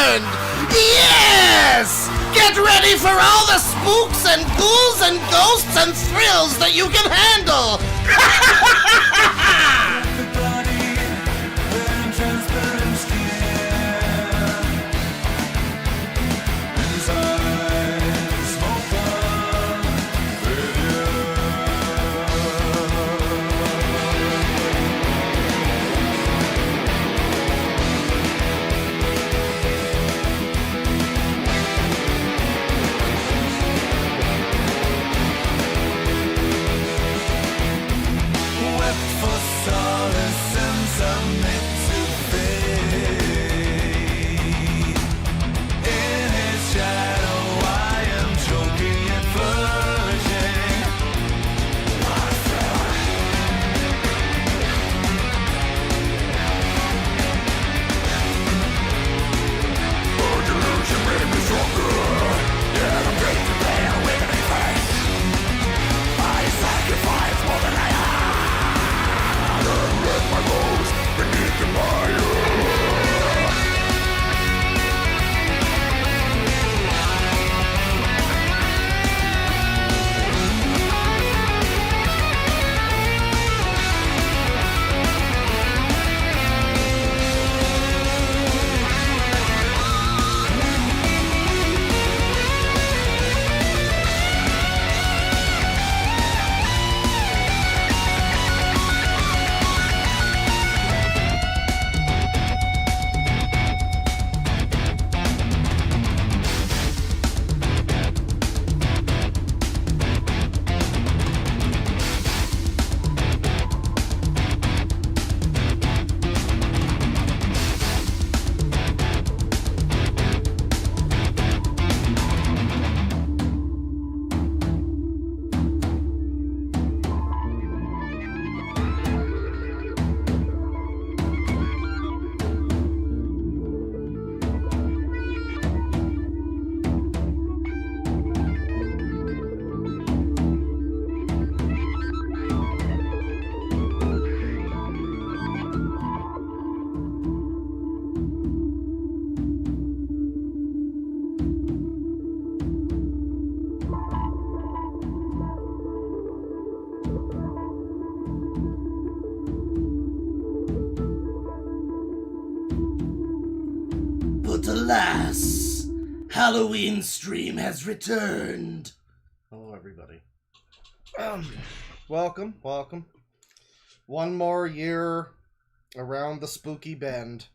returned! Yes! Get ready for all the spooks and ghouls and ghosts and thrills that you can handle! Alas, Halloween stream has returned. Hello, everybody. Welcome. One more year around the spooky bend,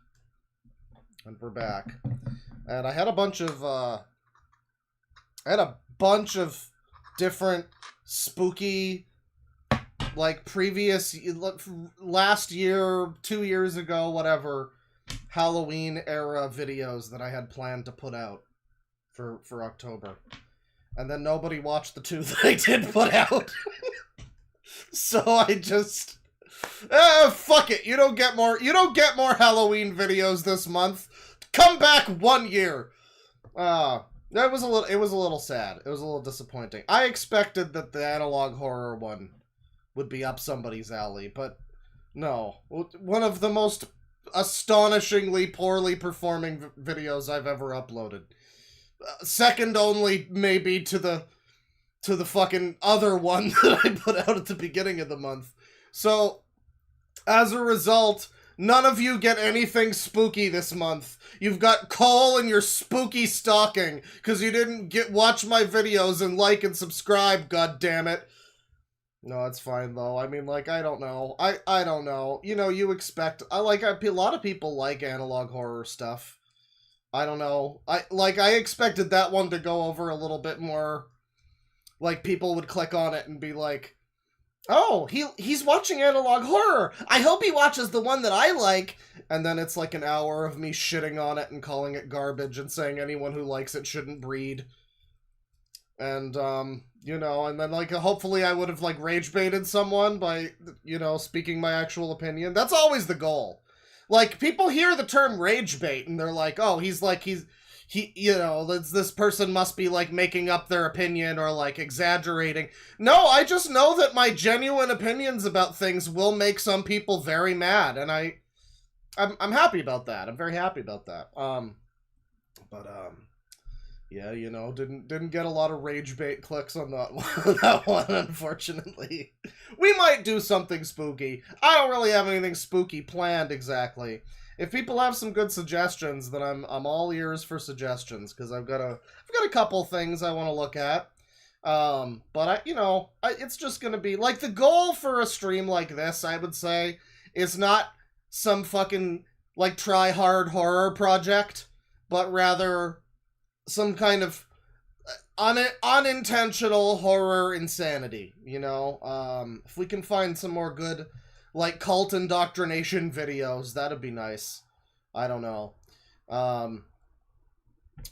and we're back. And I had a bunch of, different spooky, like previous, last year, 2 years ago, whatever, Halloween era videos that I had planned to put out for October. And then nobody watched the two that I did put out. So I just fuck it. You don't get more Halloween videos this month. Come back 1 year. It was a little sad. It was a little disappointing. I expected that the analog horror one would be up somebody's alley, but no. One of the most astonishingly poorly performing videos I've ever uploaded. Second only maybe to the fucking other one that I put out at the beginning of the month. So as a result, none of you get anything spooky this month. You've got coal in your spooky stocking because you didn't watch my videos and like and subscribe, god damn it. No, it's fine, though. I mean, like, I don't know. I don't know. You know, you expect... a lot of people like analog horror stuff. I don't know. I expected that one to go over a little bit more. Like, people would click on it and be like, oh, he's watching analog horror. I hope he watches the one that I like. And then it's like an hour of me shitting on it and calling it garbage and saying anyone who likes it shouldn't breed. And, you know, and then, like, hopefully I would have, like, rage baited someone by, you know, speaking my actual opinion. That's always the goal. Like, people hear the term rage bait, and they're like, oh, he, you know, this person must be, like, making up their opinion or, like, exaggerating. No, I just know that my genuine opinions about things will make some people very mad, and I'm happy about that. I'm very happy about that. But yeah, you know, didn't get a lot of rage bait clicks on that one, that one, unfortunately. We might do something spooky. I don't really have anything spooky planned exactly. If people have some good suggestions, then I'm all ears for suggestions, because I've got a couple things I want to look at. But it's just gonna be like, the goal for a stream like this, I would say, is not some fucking like try hard horror project, but rather some kind of unintentional horror insanity, you know? If we can find some more good, like, cult indoctrination videos, that'd be nice. I don't know.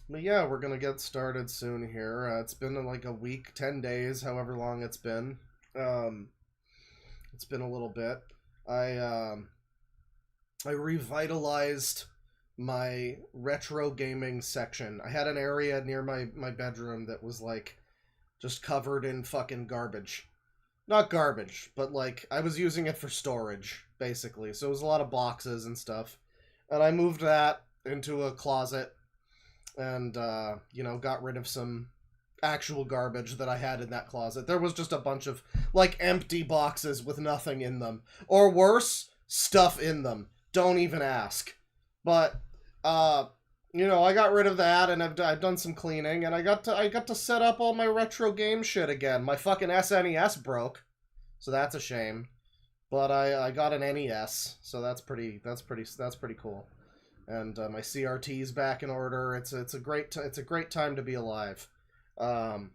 But yeah, we're gonna get started soon here. It's been like a week, 10 days, however long it's been. It's been a little bit. I revitalized my retro gaming section. I had an area near my bedroom that was like just covered in fucking garbage. Not garbage, but like I was using it for storage, basically. So it was a lot of boxes and stuff. And I moved that into a closet and, got rid of some actual garbage that I had in that closet. There was just a bunch of, like, empty boxes with nothing in them. Or worse, stuff in them. Don't even ask. But, I got rid of that, and I've done some cleaning, and I got to set up all my retro game shit again. My fucking SNES broke, so that's a shame. But I got an NES, so that's pretty cool. And my CRT's back in order. It's a great time to be alive. I've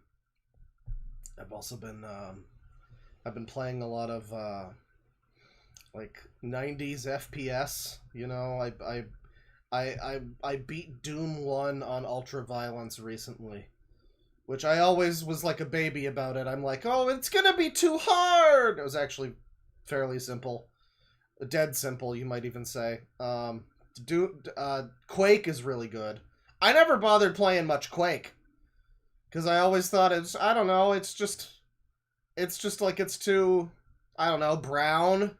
also been I've been playing a lot of like 90s FPS. You know, I beat Doom 1 on Ultra Violence recently, which I always was like a baby about it. I'm like, oh, it's gonna be too hard. It was actually fairly simple, dead simple, you might even say. Quake is really good. I never bothered playing much Quake, because I always thought it's just like it's too, I don't know, brown.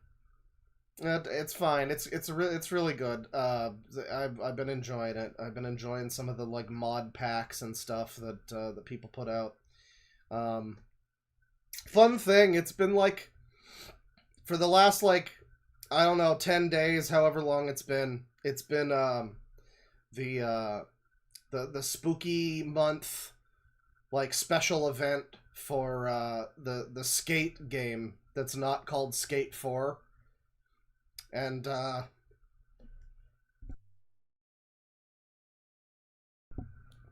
It's fine. It's really good. I've been enjoying it. I've been enjoying some of the like mod packs and stuff that people put out. Fun thing, it's been like for the last like, I don't know, 10 days, however long it's been the spooky month like special event for the skate game that's not called Skate 4. And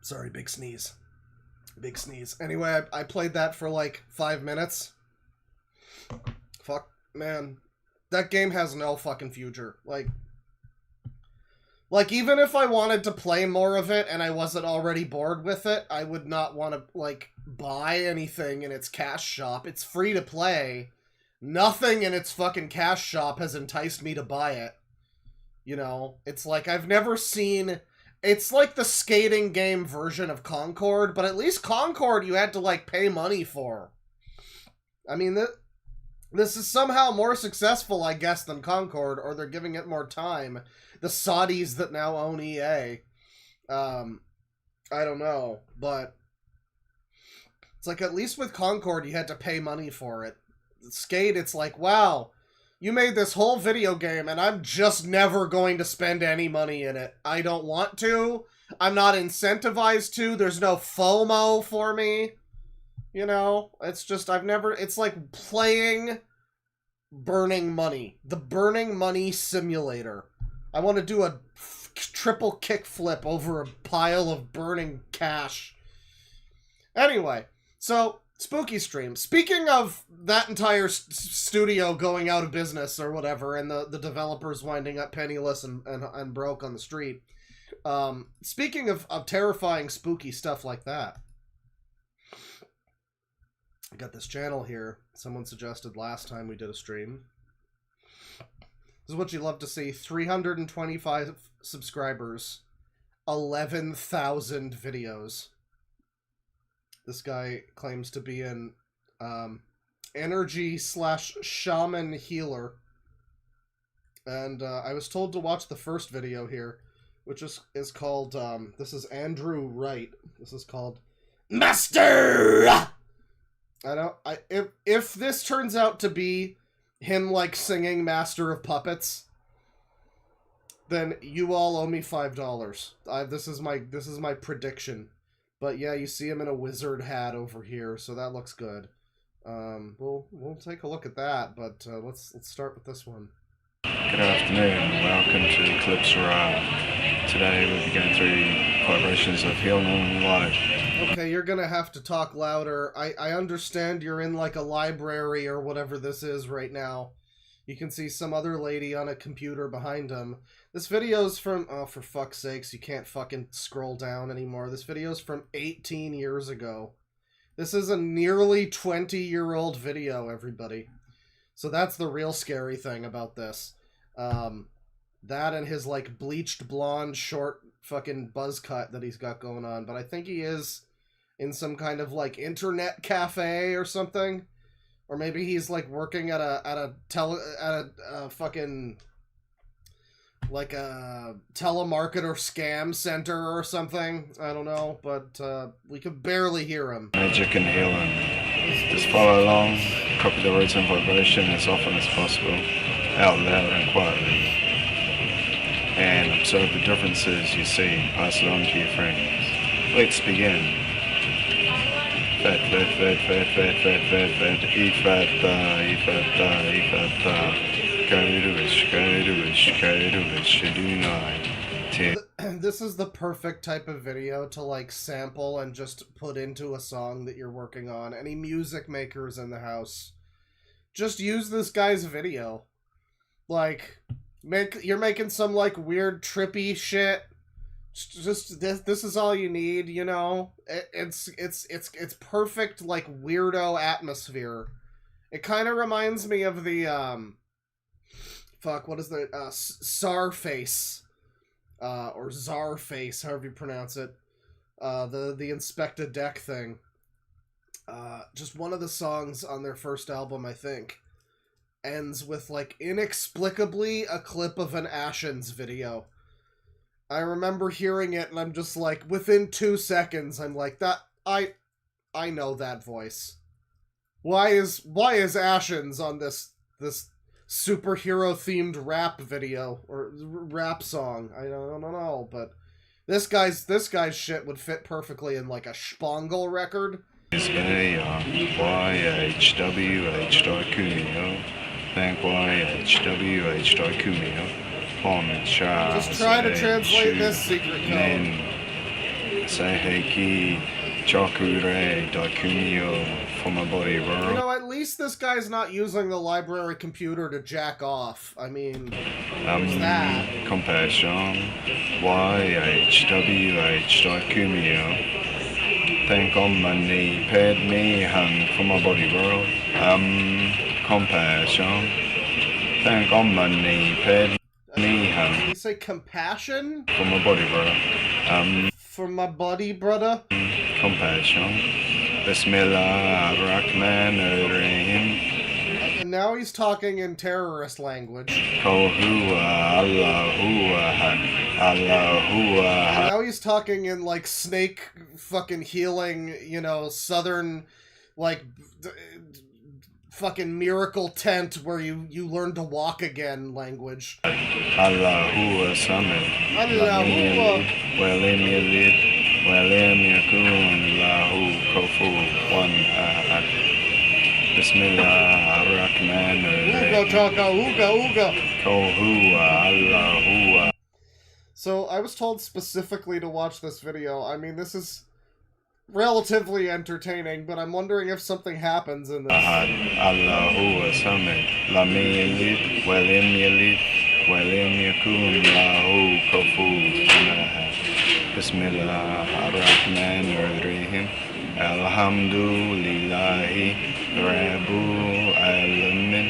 sorry, big sneeze. Anyway, I played that for like 5 minutes. Fuck, man, that game has no fucking future. Like, even if I wanted to play more of it and I wasn't already bored with it, I would not want to, like, buy anything in its cash shop. It's free to play. Nothing in its fucking cash shop has enticed me to buy it. You know? It's like, I've never seen... It's like the skating game version of Concord, but at least Concord you had to, like, pay money for. I mean, this is somehow more successful, I guess, than Concord, or they're giving it more time. The Saudis that now own EA. I don't know, but it's like, at least with Concord you had to pay money for it. Skate, it's like, wow, you made this whole video game and I'm just never going to spend any money in it. I don't want to. I'm not incentivized to. There's no FOMO for me. You know, it's just, it's like playing burning money. The burning money simulator. I want to do a triple kickflip over a pile of burning cash. Anyway, so, spooky stream. Speaking of that entire studio going out of business or whatever, and the developers winding up penniless and broke on the street, speaking of terrifying, spooky stuff like that, I got this channel here. Someone suggested last time we did a stream. This is what you love to see. 325 subscribers. 11,000 videos. This guy claims to be an energy/shaman healer. And I was told to watch the first video here. which is called, this is Andrew Wright. This is called Master! If this turns out to be him, like, singing Master of Puppets, then you all owe me $5. This is my prediction. But yeah, you see him in a wizard hat over here, so that looks good. We'll take a look at that, but let's start with this one. Good afternoon, welcome to Eclipse Ride. Today we'll be going through vibrations of Healing Light. Okay, you're gonna have to talk louder. I understand you're in like a library or whatever this is right now. You can see some other lady on a computer behind him. This video's from, oh, for fuck's sakes, you can't fucking scroll down anymore. This video's from 18 years ago. This is a nearly 20-year-old video, everybody. So that's the real scary thing about this. That and his, like, bleached blonde, short fucking buzz cut that he's got going on. But I think he is in some kind of, like, internet cafe or something. Or maybe he's, like, working at a fucking, like, a telemarketer scam center or something. I don't know, but we could barely hear him. Magic and healing. Just follow along, copy the words and vibration as often as possible, out loud and quietly. And observe the differences you see and pass it on to your friends. Let's begin. Fat, This is the perfect type of video to, like, sample and just put into a song that you're working on. Any music makers in the house, just use this guy's video. Like, you're making some, like, weird trippy shit. Just this is all you need, you know. It's perfect, like, weirdo atmosphere. It kind of reminds me of the fuck, what is the Czarface, or Czarface, however you pronounce it. The Inspecta Deck thing. Just one of the songs on their first album, I think, ends with, like, inexplicably a clip of an Ashens video. I remember hearing it, and I'm just like, within 2 seconds, I'm like, I know that voice. Why is Ashens on this superhero-themed rap video, or rap song? I don't know, but this guy's shit would fit perfectly in, like, a Spangle record. Thank YHWH. Just try to translate this secret code. For my body, bro. You know, at least this guy's not using the library computer to jack off. I mean, there's that. Compassion. YHWH. Thank on my knee, pad me, hand for my body, bro. Compassion. Thank on my knee, pad me, hand. Did you say compassion? For my body, bro. For my body, brother? Compassion. Bismillah ar-Rahman ar-Rahim. And now he's talking in terrorist language. Now he's talking in, like, snake fucking healing, you know, southern, like, fucking miracle tent where you learn to walk again language. Allahu Samad. Allahu. Walim Yalid. Walim Yakun Lahu Kofu. One Ahad. Bismillah ar-Rahman ar-Rahim. Ooga chaka, ooga. Kohu Allahu. So I was told specifically to watch this video. I mean, this is relatively entertaining, but I'm wondering if something happens in this. Allahu Samad. Lam Yalid. Walim Yalid. Walim Yakun Lahu Kofu. Bismillah ar-Rahman ar-Rahim. Alhamdulillahi Rabbu Alamin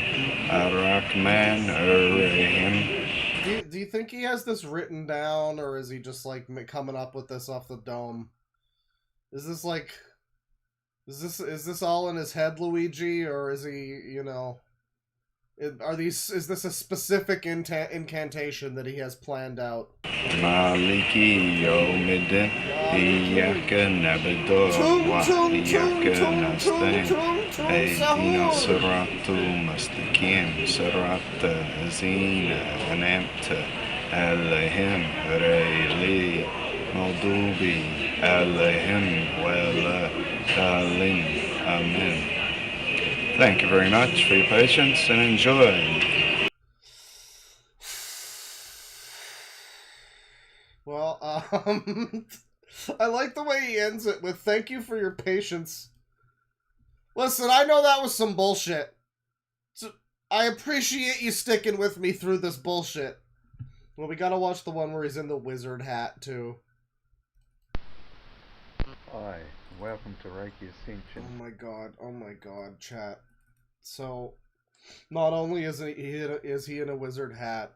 ar-Rahman ar-Rahim. Do you think he has this written down, or is he just, like, coming up with this off the dome? Is this, like, is this all in his head, Luigi, or is he, you know, Is this a specific incantation that he has planned out? Maliki Yomidin, Iyaka Nabido, Iyaka Nastain, Aidino Saratu Mustakim, Sarata Azina, Anamta, Alahim, Rayli, Maldubi, Alahim, Wala, Dalin, Amen. Thank you very much for your patience and enjoy. Well, I like the way he ends it with "thank you for your patience." Listen, I know that was some bullshit. So I appreciate you sticking with me through this bullshit. Well, we gotta watch the one where he's in the wizard hat, too. Hi, welcome to Reiki Ascension. Oh my god, chat. So, not only is he in a wizard hat,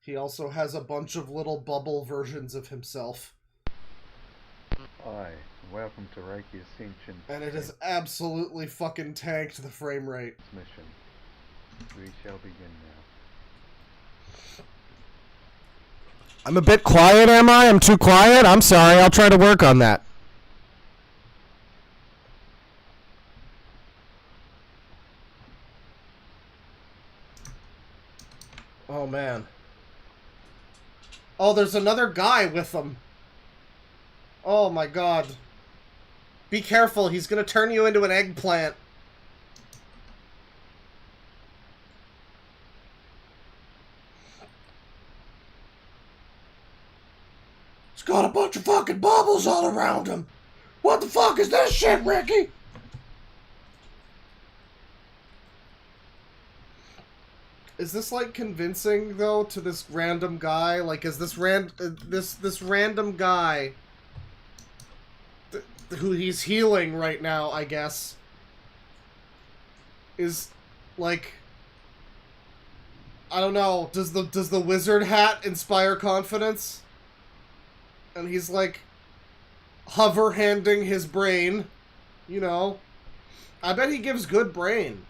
he also has a bunch of little bubble versions of himself. Hi, welcome to Reiki Ascension. And it has absolutely fucking tanked the frame rate. Mission. We shall begin now. I'm a bit quiet, am I? I'm too quiet? I'm sorry, I'll try to work on that. Oh, man. Oh, there's another guy with them. Oh, my God. Be careful, he's gonna turn you into an eggplant. He's got a bunch of fucking bubbles all around him. What the fuck is this shit, Ricky? Is this, like, convincing, though, to this random guy? Like, is this this random guy who he's healing right now, I guess, is, like, I don't know, does the wizard hat inspire confidence? And he's, like, hover-handing his brain, you know? I bet he gives good brain.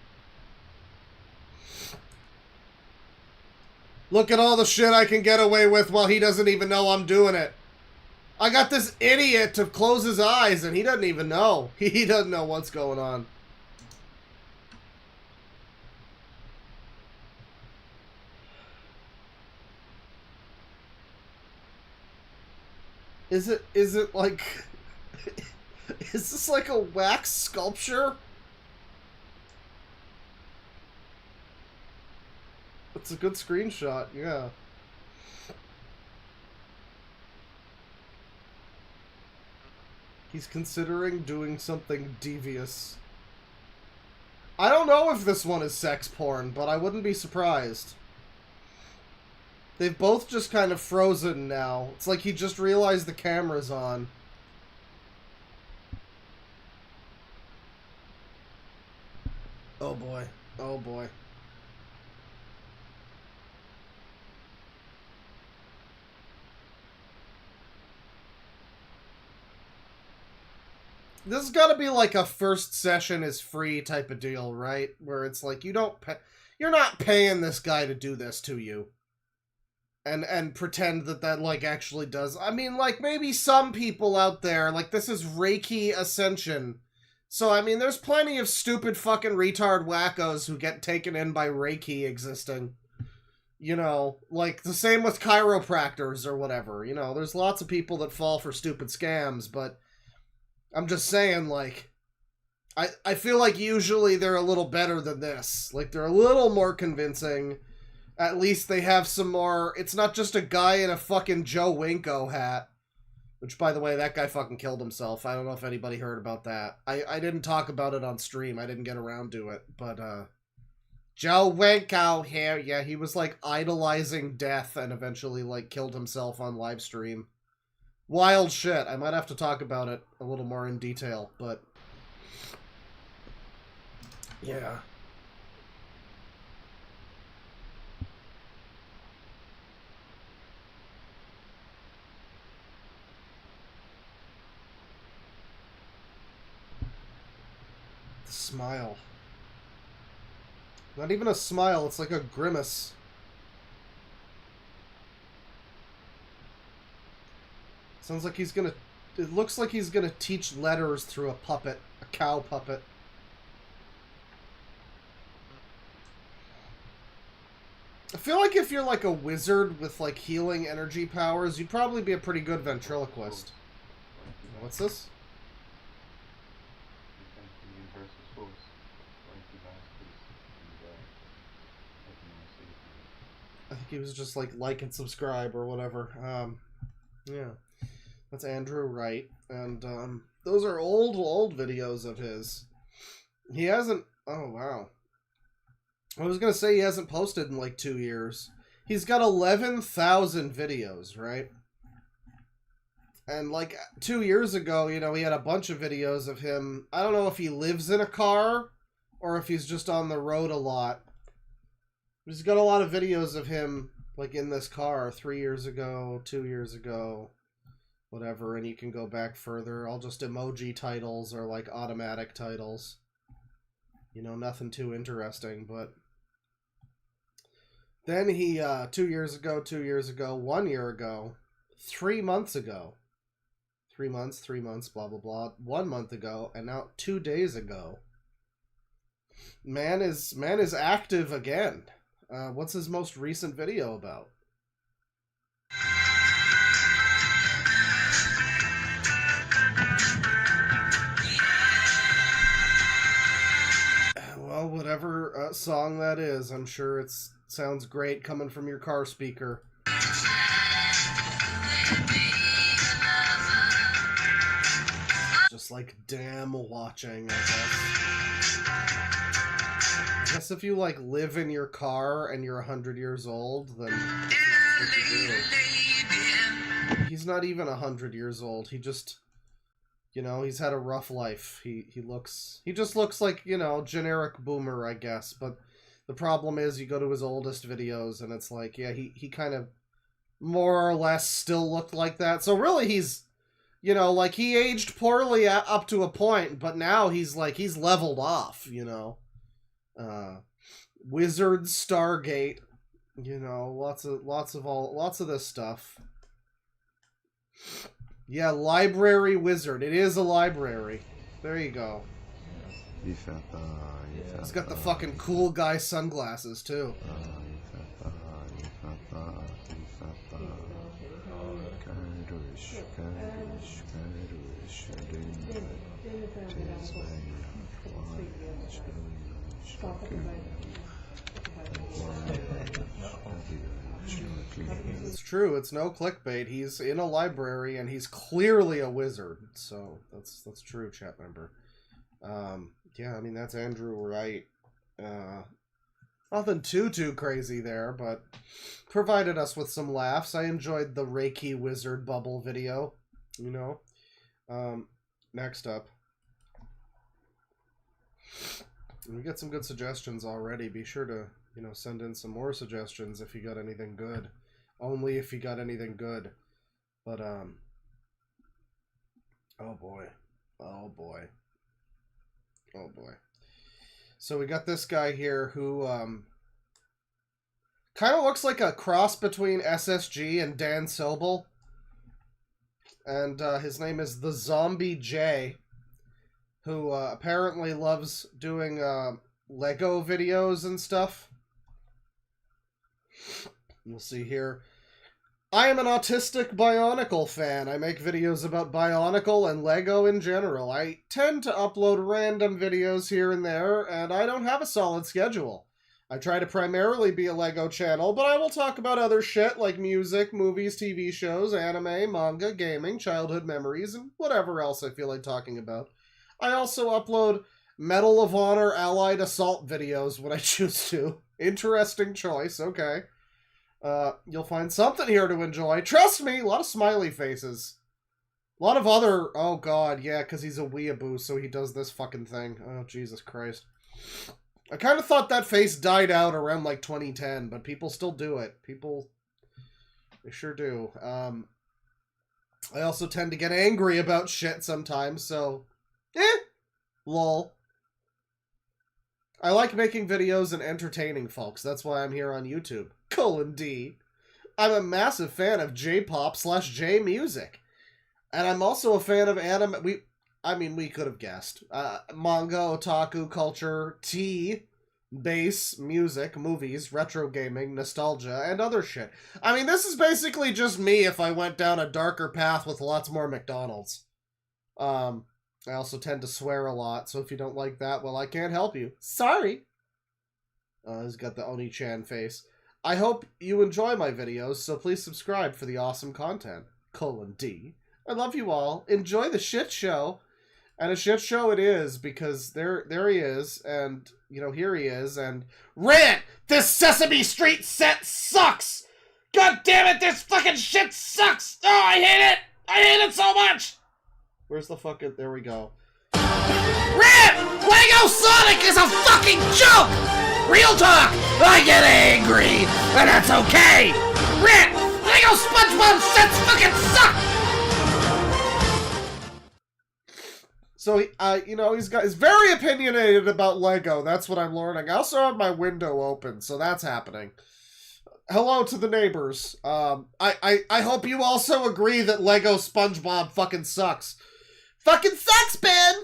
Look at all the shit I can get away with while he doesn't even know I'm doing it. I got this idiot to close his eyes and he doesn't even know. He doesn't know what's going on. Is it like... Is this like a wax sculpture? It's a good screenshot, yeah. He's considering doing something devious. I don't know if this one is sex porn, but I wouldn't be surprised. They've both just kind of frozen now. It's like he just realized the camera's on. Oh boy. Oh boy. This has got to be like a first session is free type of deal, right? Where it's like you don't pay, you're not paying this guy to do this to you. And pretend that like actually does. I mean, like maybe some people out there, like this is Reiki Ascension. So I mean, there's plenty of stupid fucking retard wackos who get taken in by Reiki existing. You know, like the same with chiropractors or whatever. You know, there's lots of people that fall for stupid scams, but I'm just saying, like, I feel like usually they're a little better than this. Like, they're a little more convincing. At least they have some more... It's not just a guy in a fucking Joe Winko hat. Which, by the way, that guy fucking killed himself. I don't know if anybody heard about that. I didn't talk about it on stream. I didn't get around to it. But, Joe Winko here. Yeah, he was, like, idolizing death and eventually, like, killed himself on live stream. Wild shit. I might have to talk about it a little more in detail, but... yeah. The smile. Not even a smile, it's like a grimace. Sounds like he's gonna... It looks like he's gonna teach letters through a puppet. A cow puppet. I feel like if you're like a wizard with like healing energy powers, you'd probably be a pretty good ventriloquist. What's this? I think he was just like and subscribe or whatever. Yeah. That's Andrew Wright. And those are old videos of his. He hasn't... Oh, wow. I was going to say he hasn't posted in like 2 years. He's got 11,000 videos, right? And like 2 years ago, you know, he had a bunch of videos of him. I don't know if he lives in a car or if he's just on the road a lot. He's got a lot of videos of him like in this car 3 years ago, 2 years ago, whatever. And you can go back further. All just emoji titles or like automatic titles. You know, nothing too interesting, but... Then he, 2 years ago, 1 year ago, 3 months ago, 3 months, blah, blah, blah, 1 month ago, and now 2 days ago. Man is active again. What's his most recent video about? Well, whatever song that is, I'm sure it sounds great coming from your car speaker. Just like damn watching, I guess. I guess if you like live in your car and you're 100 years old, then that's what you do. He's not even 100 years old. He just... You know, he's had a rough life. He just looks like, you know, generic boomer, I guess. But the problem is you go to his oldest videos and it's like, yeah, he kind of more or less still looked like that. So really he's, you know, like he aged poorly up to a point, but now he's like, he's leveled off, you know. Wizard Stargate, you know, lots of this stuff. Yeah, library wizard. It is a library. There you go. He's got the fucking cool guy sunglasses, too. It's true, it's no clickbait. He's in a library and he's clearly a wizard. So that's true, chat member. Yeah, I mean that's Andrew Wright. Nothing too crazy there, but provided us with some laughs. I enjoyed the Reiki wizard bubble video, you know. Next up. We got some good suggestions already. Be sure to, you know, send in some more suggestions if you got anything good. Only if you got anything good. But, oh boy. Oh boy. Oh boy. So we got this guy here who, kind of looks like a cross between SSG and Dan Sobel. And, his name is The Zombie J, who, apparently loves doing, Lego videos and stuff. You'll see here. I am an autistic Bionicle fan. I make videos about Bionicle and Lego in general. I tend to upload random videos here and there, and I don't have a solid schedule. I try to primarily be a Lego channel, but I will talk about other shit like music, movies, TV shows, anime, manga, gaming, childhood memories, and whatever else I feel like talking about. I also upload Medal of Honor Allied Assault videos when I choose to. Interesting choice, okay. You'll find something here to enjoy. Trust me, a lot of smiley faces. A lot of other... Oh, God, yeah, because he's a weeaboo, so he does this fucking thing. Oh, Jesus Christ. I kind of thought that face died out around, like, 2010, but people still do it. People... They sure do. I also tend to get angry about shit sometimes, so... Lol. I like making videos and entertaining folks. That's why I'm here on YouTube. :D. I'm a massive fan of J-pop/J music. And I'm also a fan of anime. We could have guessed. Manga, otaku, culture, tea, bass, music, movies, retro gaming, nostalgia, and other shit. I mean, this is basically just me if I went down a darker path with lots more McDonald's. I also tend to swear a lot, so if you don't like that, well, I can't help you. Sorry! He's got the Oni-chan face. I hope you enjoy my videos, so please subscribe for the awesome content. :D. I love you all. Enjoy the shit show. And a shit show it is, because there he is, and, you know, here he is, and... Rant! This Sesame Street set sucks! God damn it, this fucking shit sucks! Oh, I hate it! I hate it so much! Where's the fucking... There we go. Rant! Lego Sonic is a fucking joke! Real talk! I get angry, and that's okay! Rant! Lego SpongeBob sets fucking suck! So, he's very opinionated about Lego. That's what I'm learning. I also have my window open, so that's happening. Hello to the neighbors. I hope you also agree that Lego SpongeBob fucking sucks. Fucking sucks, Ben!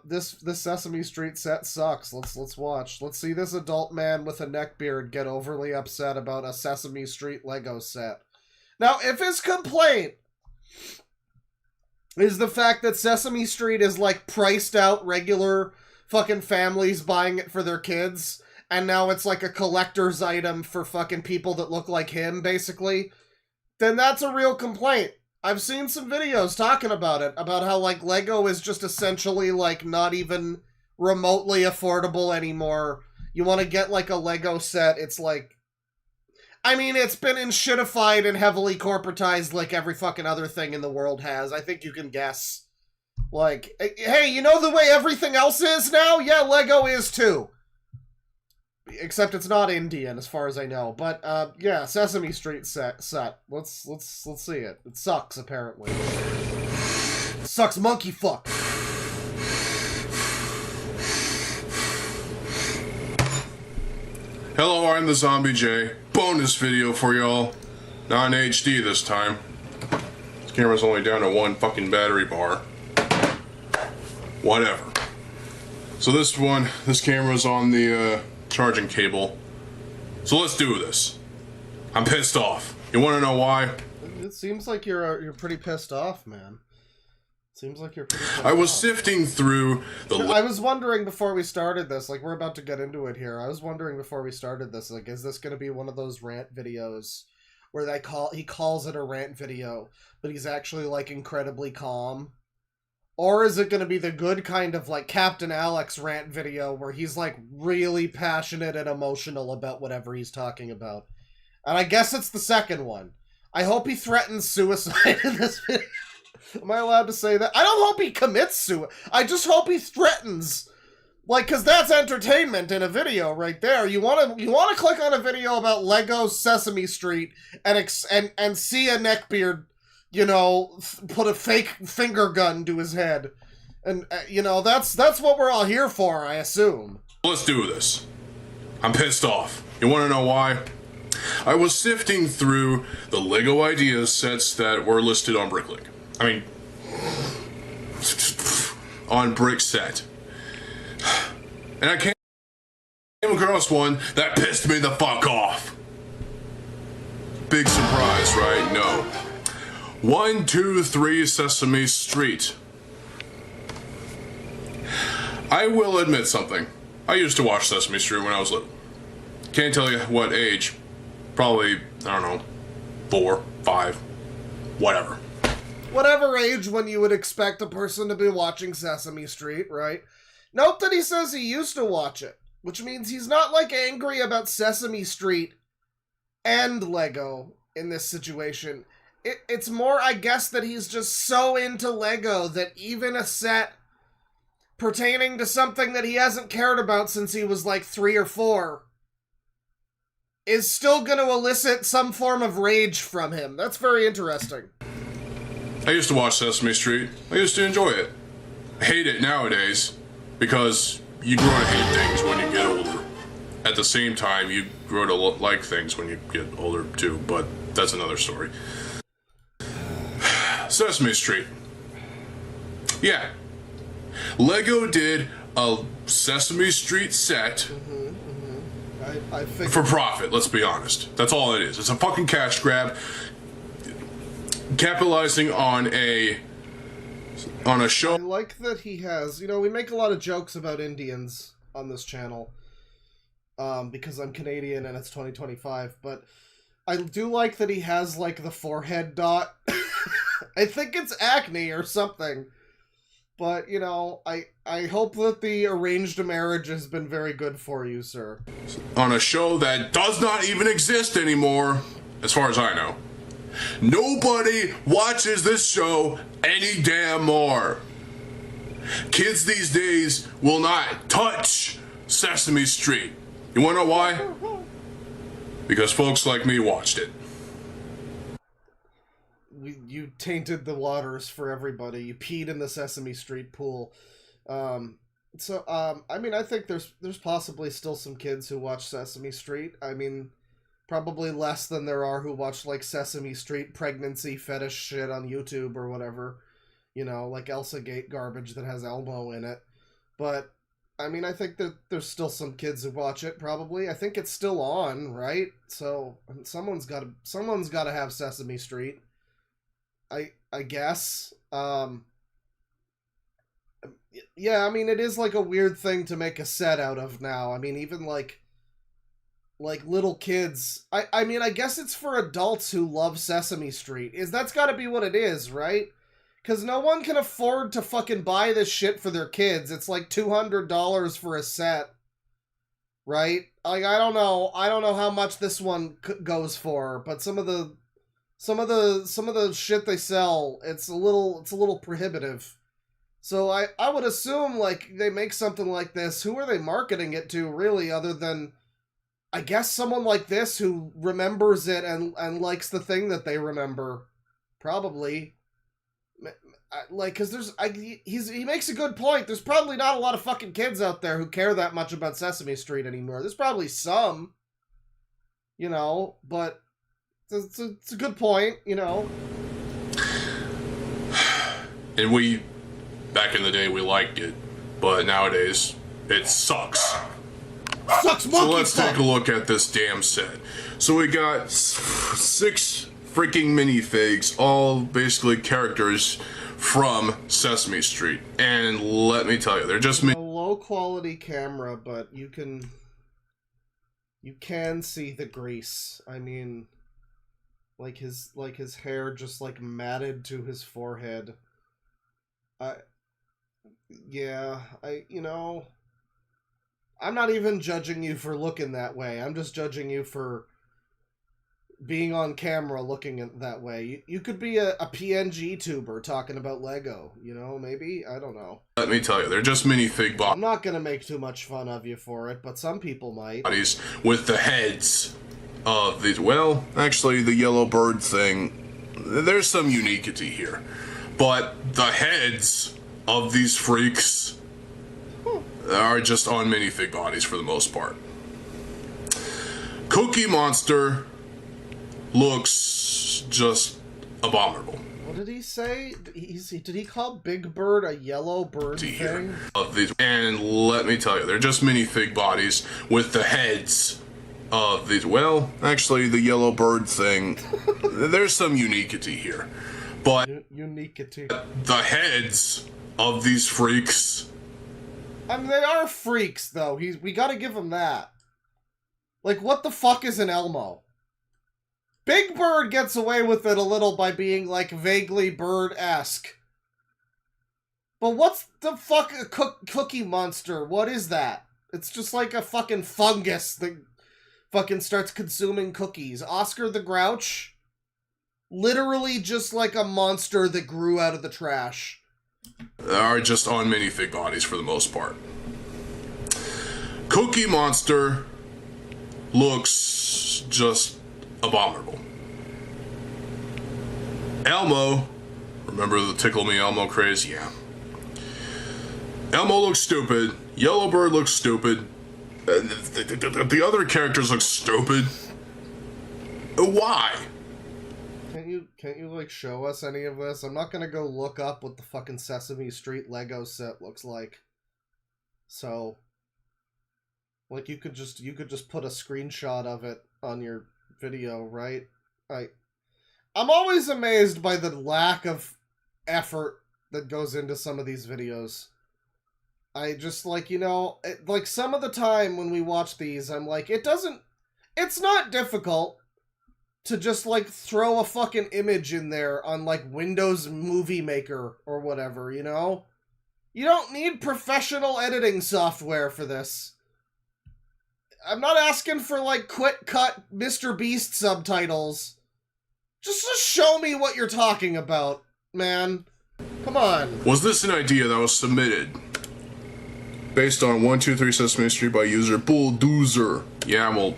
This Sesame Street set sucks. Let's watch. Let's see this adult man with a neckbeard get overly upset about a Sesame Street Lego set. Now, if his complaint is the fact that Sesame Street is, like, priced out regular fucking families buying it for their kids, and now it's like a collector's item for fucking people that look like him, basically, then that's a real complaint. I've seen some videos talking about it, about how, like, Lego is just essentially, like, not even remotely affordable anymore. You want to get, like, a Lego set, it's like... I mean, it's been enshittified and heavily corporatized like every fucking other thing in the world has. I think you can guess. Like, hey, you know the way everything else is now? Yeah, Lego is too. Except it's not Indian, as far as I know. But, yeah, Sesame Street set. Let's see it. It sucks, apparently. It sucks monkey fuck. Hello, I'm the Zombie J. Bonus video for y'all. Not in HD this time. This camera's only down to one fucking battery bar. Whatever. So this camera's on the charging cable. So let's do this. I'm pissed off. You want to know why? It seems like you're pretty pissed off, man. Seems like you're pretty pissed I was off. sifting through the... I was wondering before we started this, like, we're about to get into it here. I was wondering before we started this, like, is this going to be one of those rant videos where he calls it a rant video, but he's actually, like, incredibly calm? Or is it going to be the good kind of, like, Captain Alex rant video where he's, like, really passionate and emotional about whatever he's talking about? And I guess it's the second one. I hope he threatens suicide in this video. Am I allowed to say that? I don't hope he commits suicide. I just hope he threatens. Like, because that's entertainment in a video right there. You want to click on a video about Lego Sesame Street and see a neckbeard, you know, put a fake finger gun to his head. And, you know, that's what we're all here for, I assume. Let's do this. I'm pissed off. You want to know why? I was sifting through the Lego Ideas sets that were listed on Bricklink. I mean, on Brickset. And I came across one that pissed me the fuck off. Big surprise, right? No. 123 Sesame Street. I will admit something. I used to watch Sesame Street when I was little. Can't tell you what age. Probably, I don't know, 4, 5, whatever. Whatever age when you would expect a person to be watching Sesame Street, right? Note that he says he used to watch it, which means he's not, like, angry about Sesame Street and Lego in this situation. It's more, I guess, that he's just so into Lego that even a set pertaining to something that he hasn't cared about since he was, like, 3 or 4 is still going to elicit some form of rage from him. That's very interesting. I used to watch Sesame Street. I used to enjoy it. I hate it nowadays because you grow to hate things when you get older. At the same time, you grow to like things when you get older too, but that's another story. Sesame Street. Yeah. Lego did a Sesame Street set I think for profit, let's be honest. That's all it is. It's a fucking cash grab. Capitalizing on a show. I like that he has, you know, we make a lot of jokes about Indians on this channel, because I'm Canadian and it's 2025, but I do like that he has, like, the forehead dot. I think it's acne or something, but, you know, I hope that the arranged marriage has been very good for you, sir. On a show that does not even exist anymore, as far as I know. Nobody watches this show any damn more. Kids these days will not touch Sesame Street. You wanna know why? Because folks like me watched it. You tainted the waters for everybody. You peed in the Sesame Street pool. I mean, I think there's possibly still some kids who watch Sesame Street. I mean, probably less than there are who watch, like, Sesame Street pregnancy fetish shit on YouTube or whatever. You know, like Elsa Gate garbage that has Elmo in it. But, I mean, I think that there's still some kids who watch it, probably. I think it's still on, right? So, someone's got to have Sesame Street. I guess. Yeah, I mean, it is, like, a weird thing to make a set out of now. I mean, even, like little kids. I mean, I guess it's for adults who love Sesame Street. That's gotta be what it is, right? Because no one can afford to fucking buy this shit for their kids. It's like $200 for a set, right? Like, I don't know how much this one goes for, but some of the shit they sell, it's a little prohibitive. So I would assume, like, they make something like this. Who are they marketing it to, really, other than, I guess, someone like this who remembers it and likes the thing that they remember? Probably. Like, because he makes a good point. There's probably not a lot of fucking kids out there who care that much about Sesame Street anymore. There's probably some, you know, but it's a good point, you know. And back in the day, we liked it, but nowadays, it sucks. Sucks monkey. So let's take a look at this damn set. So we got 6 freaking minifigs, all basically characters from Sesame Street. And let me tell you, they're just a low quality camera, but you can see the grease. I mean, like his hair just, like, matted to his forehead. You know, I'm not even judging you for looking that way. I'm just judging you for being on camera looking that way. You could be a PNG tuber talking about Lego, you know, maybe? I don't know. Let me tell you, they're just minifig I'm not gonna make too much fun of you for it, but some people might. Bodies with the heads of these. Well, actually, the yellow bird thing, there's some uniquity here. But the heads of these freaks are just on minifig bodies for the most part. Cookie Monster looks just abominable. What did he say? Did he call Big Bird a yellow bird thing? Of these, and let me tell you, they're just minifig bodies with the heads of these. Well, actually, the yellow bird thing, there's some uniquity here. But uniquity. The heads of these freaks, I mean, they are freaks, though. We gotta give them that. Like, what the fuck is an Elmo? Big Bird gets away with it a little by being, like, vaguely bird-esque. But what's the fuck a Cookie Monster? What is that? It's just like a fucking fungus that fucking starts consuming cookies. Oscar the Grouch? Literally just like a monster that grew out of the trash. Are just on minifig bodies for the most part. Cookie Monster looks just abominable. Elmo, remember the Tickle Me Elmo craze? Yeah. Elmo looks stupid. Yellowbird looks stupid. The other characters look stupid. Why? Can't you like show us any of this? I'm not gonna go look up what the fucking Sesame Street Lego set looks like. So, like, you could just put a screenshot of it on your video, right? I'm always amazed by the lack of effort that goes into some of these videos. I just, like, you know, like, some of the time when we watch these, I'm like, it's not difficult to just, like, throw a fucking image in there on, like, Windows Movie Maker or whatever, you know? You don't need professional editing software for this. I'm not asking for, like, quick-cut Mr. Beast subtitles. Just show me what you're talking about, man. Come on. Was this an idea that was submitted based on 123 Sesame Street by user Bulldozer? Yeah, well...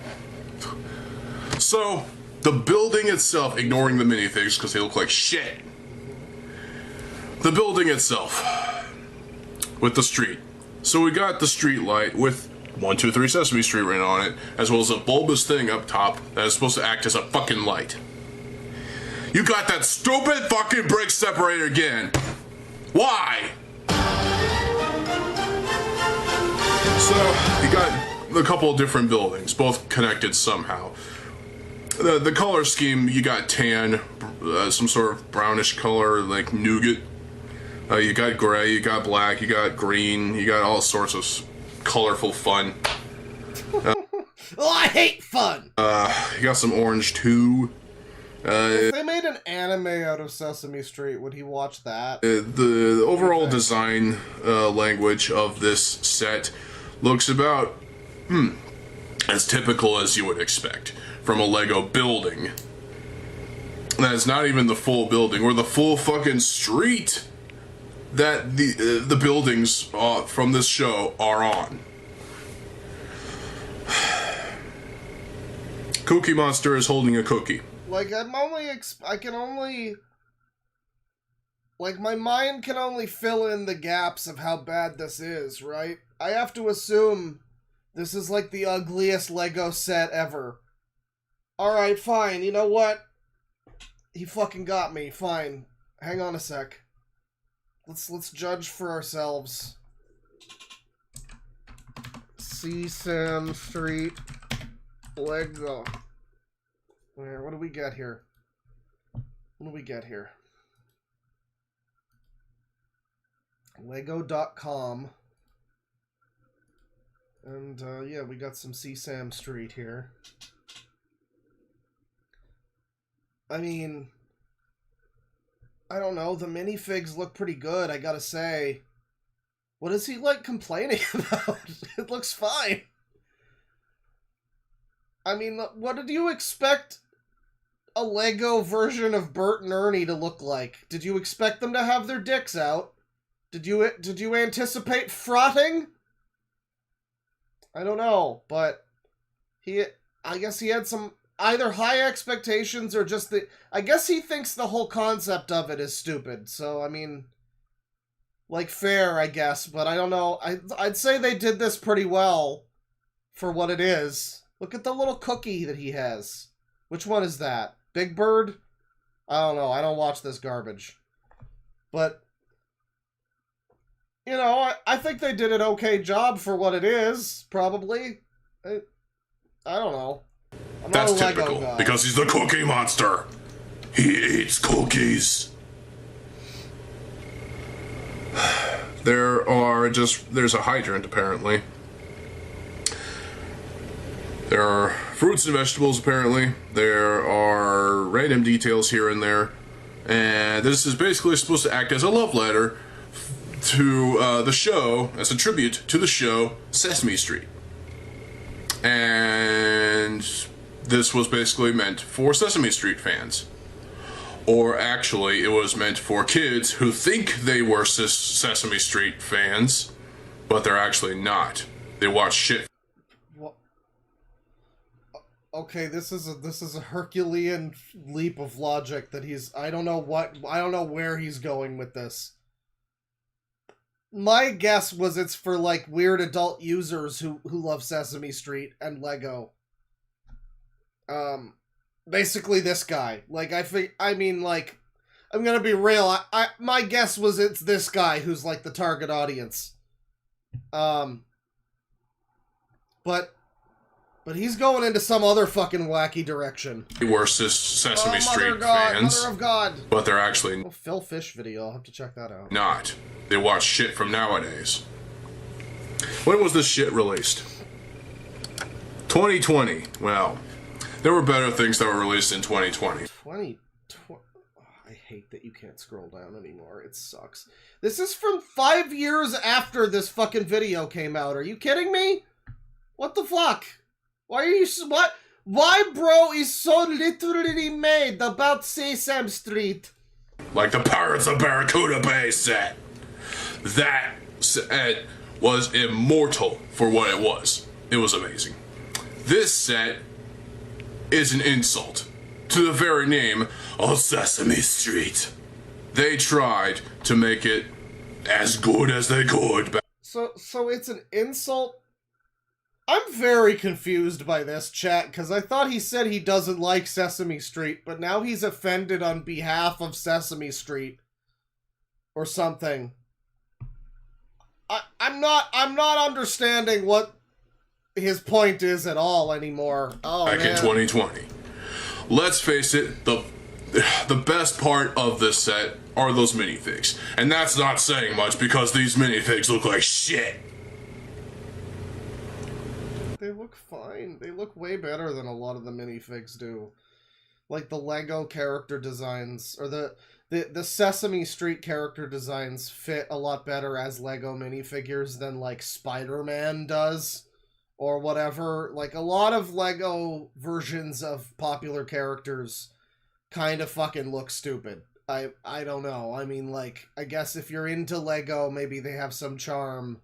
So, the building itself, ignoring the minifigs because they look like shit. The building itself, with the street. So we got the street light with 123 Sesame Street written on it, as well as a bulbous thing up top that is supposed to act as a fucking light. You got that stupid fucking brake separator again. Why? So, you got a couple of different buildings, both connected somehow. The color scheme, you got tan, some sort of brownish color, like nougat. You got gray, you got black, you got green, you got all sorts of colorful fun. Oh, I hate fun! You got some orange too. If they made an anime out of Sesame Street, would he watch that? The overall design language of this set looks about as typical as you would expect from a Lego building. That is not even the full building or the full fucking street that the buildings from this show are on. Cookie Monster is holding a cookie. Like, like, my mind can only fill in the gaps of how bad this is, right? I have to assume this is, like, the ugliest Lego set ever. Alright, fine, you know what? He fucking got me, fine. Hang on a sec. Let's judge for ourselves. Sesame Street Lego. What do we get here? What do we get here? Lego.com. And, yeah, we got some Sesame Street here. I mean, I don't know, the minifigs look pretty good, I gotta say. What is he, like, complaining about? It looks fine. I mean, what did you expect a Lego version of Bert and Ernie to look like? Did you expect them to have their dicks out? Did you anticipate frotting? I don't know, but I guess he had some either high expectations or just I guess he thinks the whole concept of it is stupid. So, I mean, like, fair, I guess, but I don't know. I'd say they did this pretty well for what it is. Look at the little cookie that he has. Which one is that? Big Bird? I don't know. I don't watch this garbage. But, you know, I think they did an okay job for what it is, probably. I don't know. I'm That's not a Lego typical, guy. because he's the Cookie Monster. He eats cookies. There's a hydrant, apparently. There are fruits and vegetables, apparently. There are random details here and there. And this is basically supposed to act as a love letter to the show, as a tribute to the show Sesame Street. And this was basically meant for Sesame Street fans. Or actually, it was meant for kids who think they were Sesame Street fans, but they're actually not. They watch shit. What? Okay, this is a Herculean leap of logic that I don't know where he's going with this. my guess was it's for like weird adult users who love Sesame Street and Lego. Basically this guy. Like I mean like I'm gonna be real. My guess was it's this guy who's like the target audience. But he's going into some other fucking wacky direction. Worse Sesame Street God, fans. Mother of God. But they're actually Phil Fish video. I'll have to check that out. not. They watch shit from nowadays. When was this shit released? 2020. Well, there were better things that were released in 2020. 2020. I hate that you can't scroll down anymore. It sucks. This is from 5 years after this fucking video came out. Are you kidding me? What the fuck? Why are you what? Why, bro, is so literally made about Sesame Street? Like the Pirates of Barracuda Bay set. That set was immortal for what it was. It was amazing. This set is an insult to the very name of Sesame Street. They tried to make it as good as they could. So it's an insult? I'm very confused by this, chat, because I thought he said he doesn't like Sesame Street, but now he's offended on behalf of Sesame Street. Or something. I'm not understanding what his point is at all anymore. Oh, back man. in 2020. Let's face it, the best part of this set are those minifigs. And that's not saying much because these minifigs look like shit. They look fine. They look way better than a lot of the minifigs do. Like the Lego character designs, or the Sesame Street character designs fit a lot better as Lego minifigures than like Spider-Man does. Or whatever. Like a lot of Lego versions of popular characters kind of fucking look stupid. I don't know. I mean, like, I guess if you're into Lego, maybe they have some charm.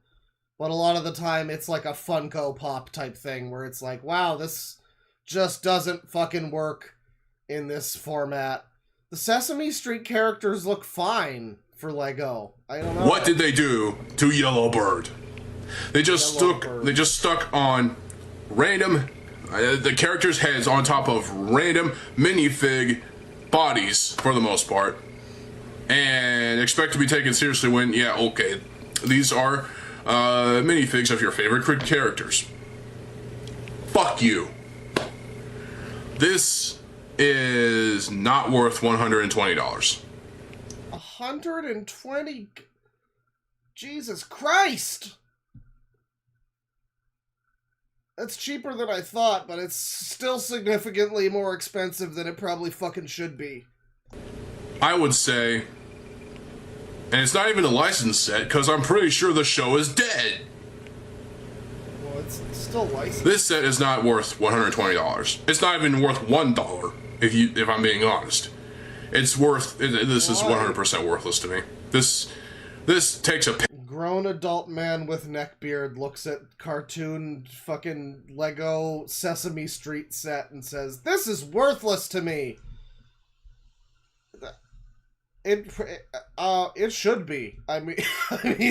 But a lot of the time, it's like a Funko Pop type thing, where it's like, wow, this just doesn't fucking work in this format. The Sesame Street characters look fine for Lego. I don't know. What did they do to Yellow Bird? They just stuck on random, the characters' heads on top of random minifig bodies, for the most part, and expect to be taken seriously when, yeah, okay, these are minifigs of your favorite characters. Fuck you. This is not worth $120. 120? Jesus Christ! That's cheaper than I thought, but it's still significantly more expensive than it probably fucking should be. I would say, and it's not even a licensed set, because I'm pretty sure the show is dead. Well, it's still licensed. This set is not worth $120. It's not even worth $1, if I'm being honest. It's worth, this is 100% worthless to me. This takes a... Grown adult man with neckbeard looks at cartoon fucking Lego Sesame Street set and says, "This is worthless to me." It should be. I mean,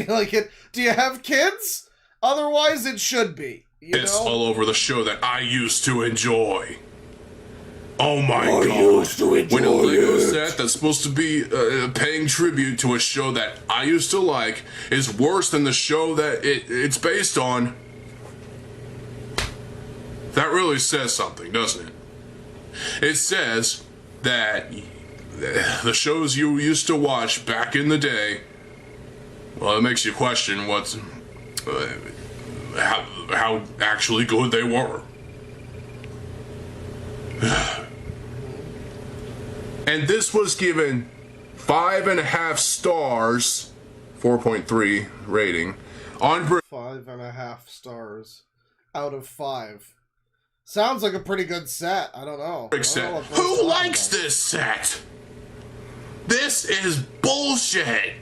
like it. Do you have kids? Otherwise, it should be. It's all over the show that I used to enjoy. Oh my god. When a Lego set that's supposed to be paying tribute to a show that I used to like is worse than the show that it's based on, that really says something, doesn't it? It says that the shows you used to watch back in the day, well, it makes you question what's how actually good they were. And this was given 5.5 stars, 4.3 rating, on 5.5 stars out of 5. Sounds like a pretty good set. I don't know. Who likes this set? This is bullshit.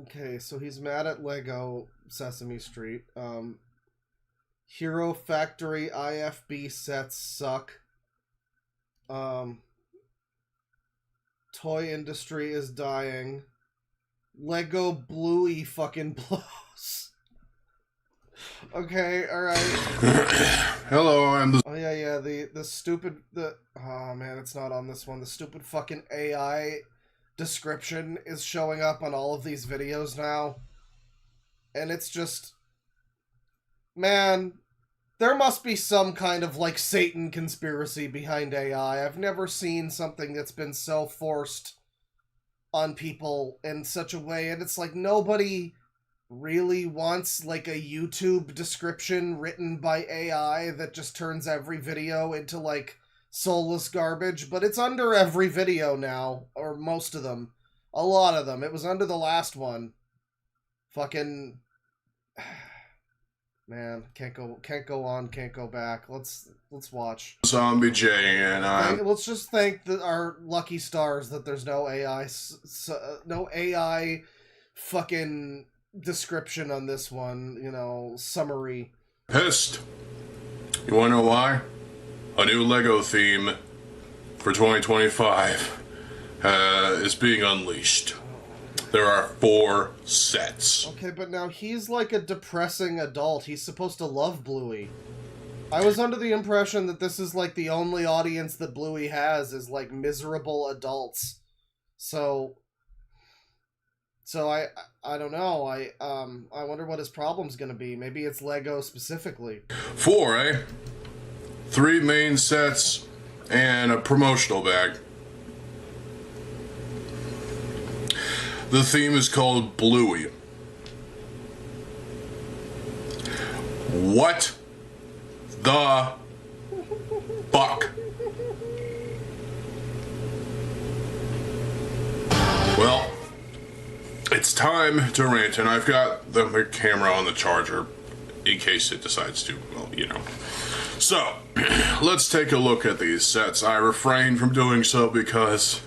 Okay, so he's mad at Lego Sesame Street. Hero Factory IFB sets suck. Toy industry is dying. Lego Bluey fucking blows. Okay, alright. Hello, I'm the... Oh yeah, the stupid, oh man, it's not on this one. The stupid fucking AI description is showing up on all of these videos now. And it's just, man, there must be some kind of, like, Satan conspiracy behind AI. I've never seen something that's been so forced on people in such a way, and it's like nobody really wants, like, a YouTube description written by AI that just turns every video into, like, soulless garbage, but it's under every video now, or most of them. A lot of them. It was under the last one. Fucking... Man, can't go on, can't go back. Let's watch. Zombie J, and let's just thank our lucky stars that there's no AI, no AI fucking description on this one, you know, summary. pissed. You wanna know why? A new Lego theme for 2025 is being unleashed. There are 4 sets. Okay, but now he's like a depressing adult. He's supposed to love Bluey. I was under the impression that this is like the only audience that Bluey has is like miserable adults. So I don't know. I wonder what his problem's gonna be. Maybe it's Lego specifically. 4, eh? 3 main sets and a promotional bag. The theme is called Bluey. What the fuck? Well, it's time to rant, and I've got the camera on the charger in case it decides to, well, you know. So, let's take a look at these sets. I refrain from doing so because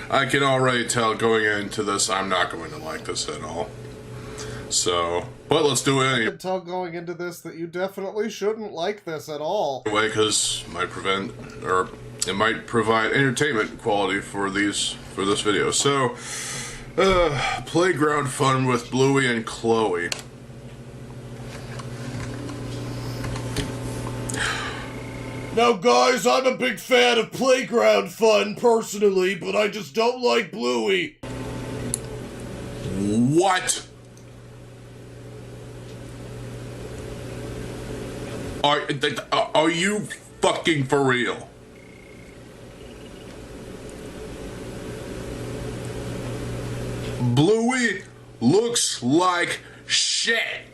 I can already tell going into this I'm not going to like this at all. So, but let's do it anyway. I can tell going into this that you definitely shouldn't like this at all. Anyway, because it might provide entertainment quality for this video. So, playground fun with Bluey and Chloe. Now, guys, I'm a big fan of playground fun, personally, but I just don't like Bluey. What? Are you fucking for real? Bluey looks like shit.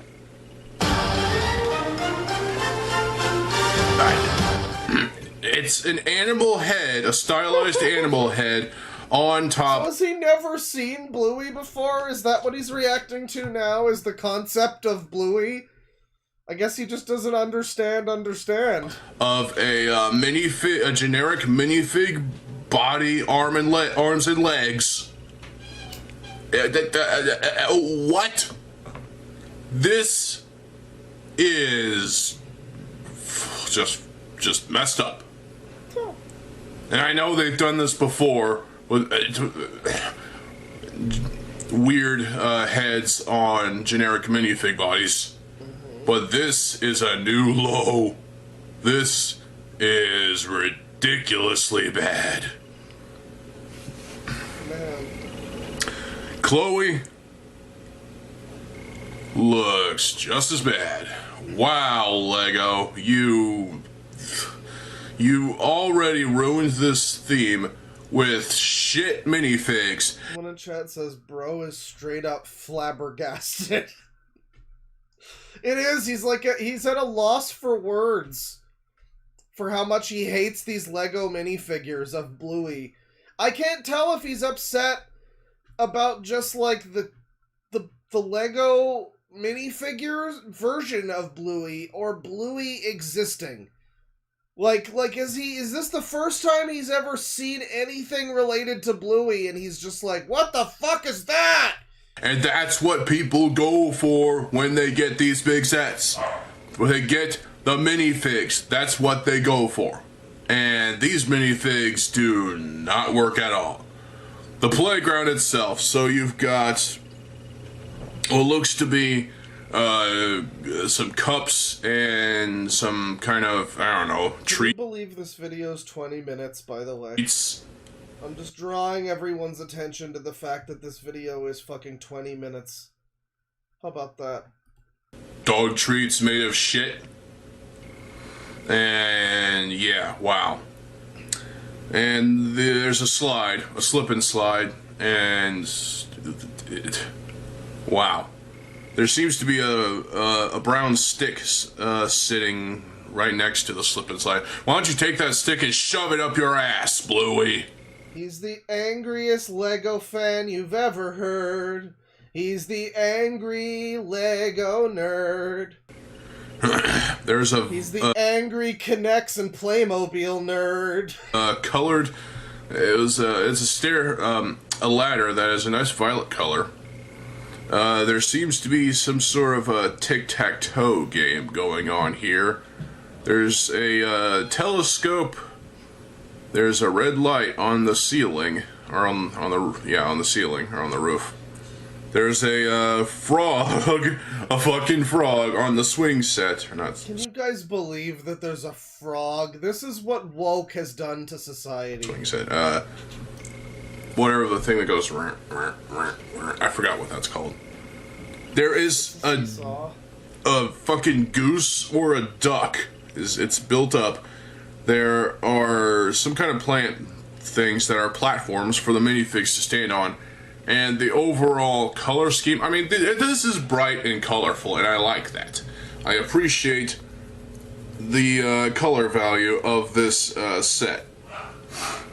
It's an animal head, a stylized animal head on top. So has he never seen Bluey before? Is that what he's reacting to now? Is the concept of Bluey? I guess he just doesn't understand. Of a a generic minifig body, arms and legs. What? This is just messed up. And I know they've done this before with weird heads on generic minifig bodies. But this is a new low. This is ridiculously bad. Man. Chloe looks just as bad. Wow, Lego, you already ruined this theme with shit minifigs. One in chat says, bro is straight up flabbergasted. It is, he's at a loss for words for how much he hates these Lego minifigures of Bluey. I can't tell if he's upset about just like the Lego minifigures version of Bluey or Bluey existing. Like is this the first time he's ever seen anything related to Bluey and he's just like, what the fuck is that? And that's what people go for when they get these big sets. When they get the minifigs, that's what they go for. And these minifigs do not work at all. the playground itself. So you've got what looks to be some cups and some kind of, I don't know, treat. Can you believe this video's 20 minutes, by the way? It's I'm just drawing everyone's attention to the fact that this video is fucking 20 minutes. How about that? dog treats made of shit. And yeah, wow. And there's a slide, a slip and slide, and wow. There seems to be a brown stick sitting right next to the slip and slide. Why don't you take that stick and shove it up your ass, Bluey? He's the angriest Lego fan you've ever heard. He's the angry Lego nerd. He's the angry Connects and Playmobil nerd. Colored. It's a ladder that is a nice violet color. There seems to be some sort of a tic-tac-toe game going on here. There's a telescope. There's a red light on the ceiling, or on the ceiling or on the roof. There's a frog, a fucking frog on the swing set. Or not. Can you guys believe that there's a frog? This is what woke has done to society. Swing set. Whatever the thing that goes. I forgot what that's called. There is a fucking goose or a duck. It's built up. There are some kind of plant things that are platforms for the minifigs to stand on. And the overall color scheme, I mean, this is bright and colorful, and I like that. I appreciate the color value of this set.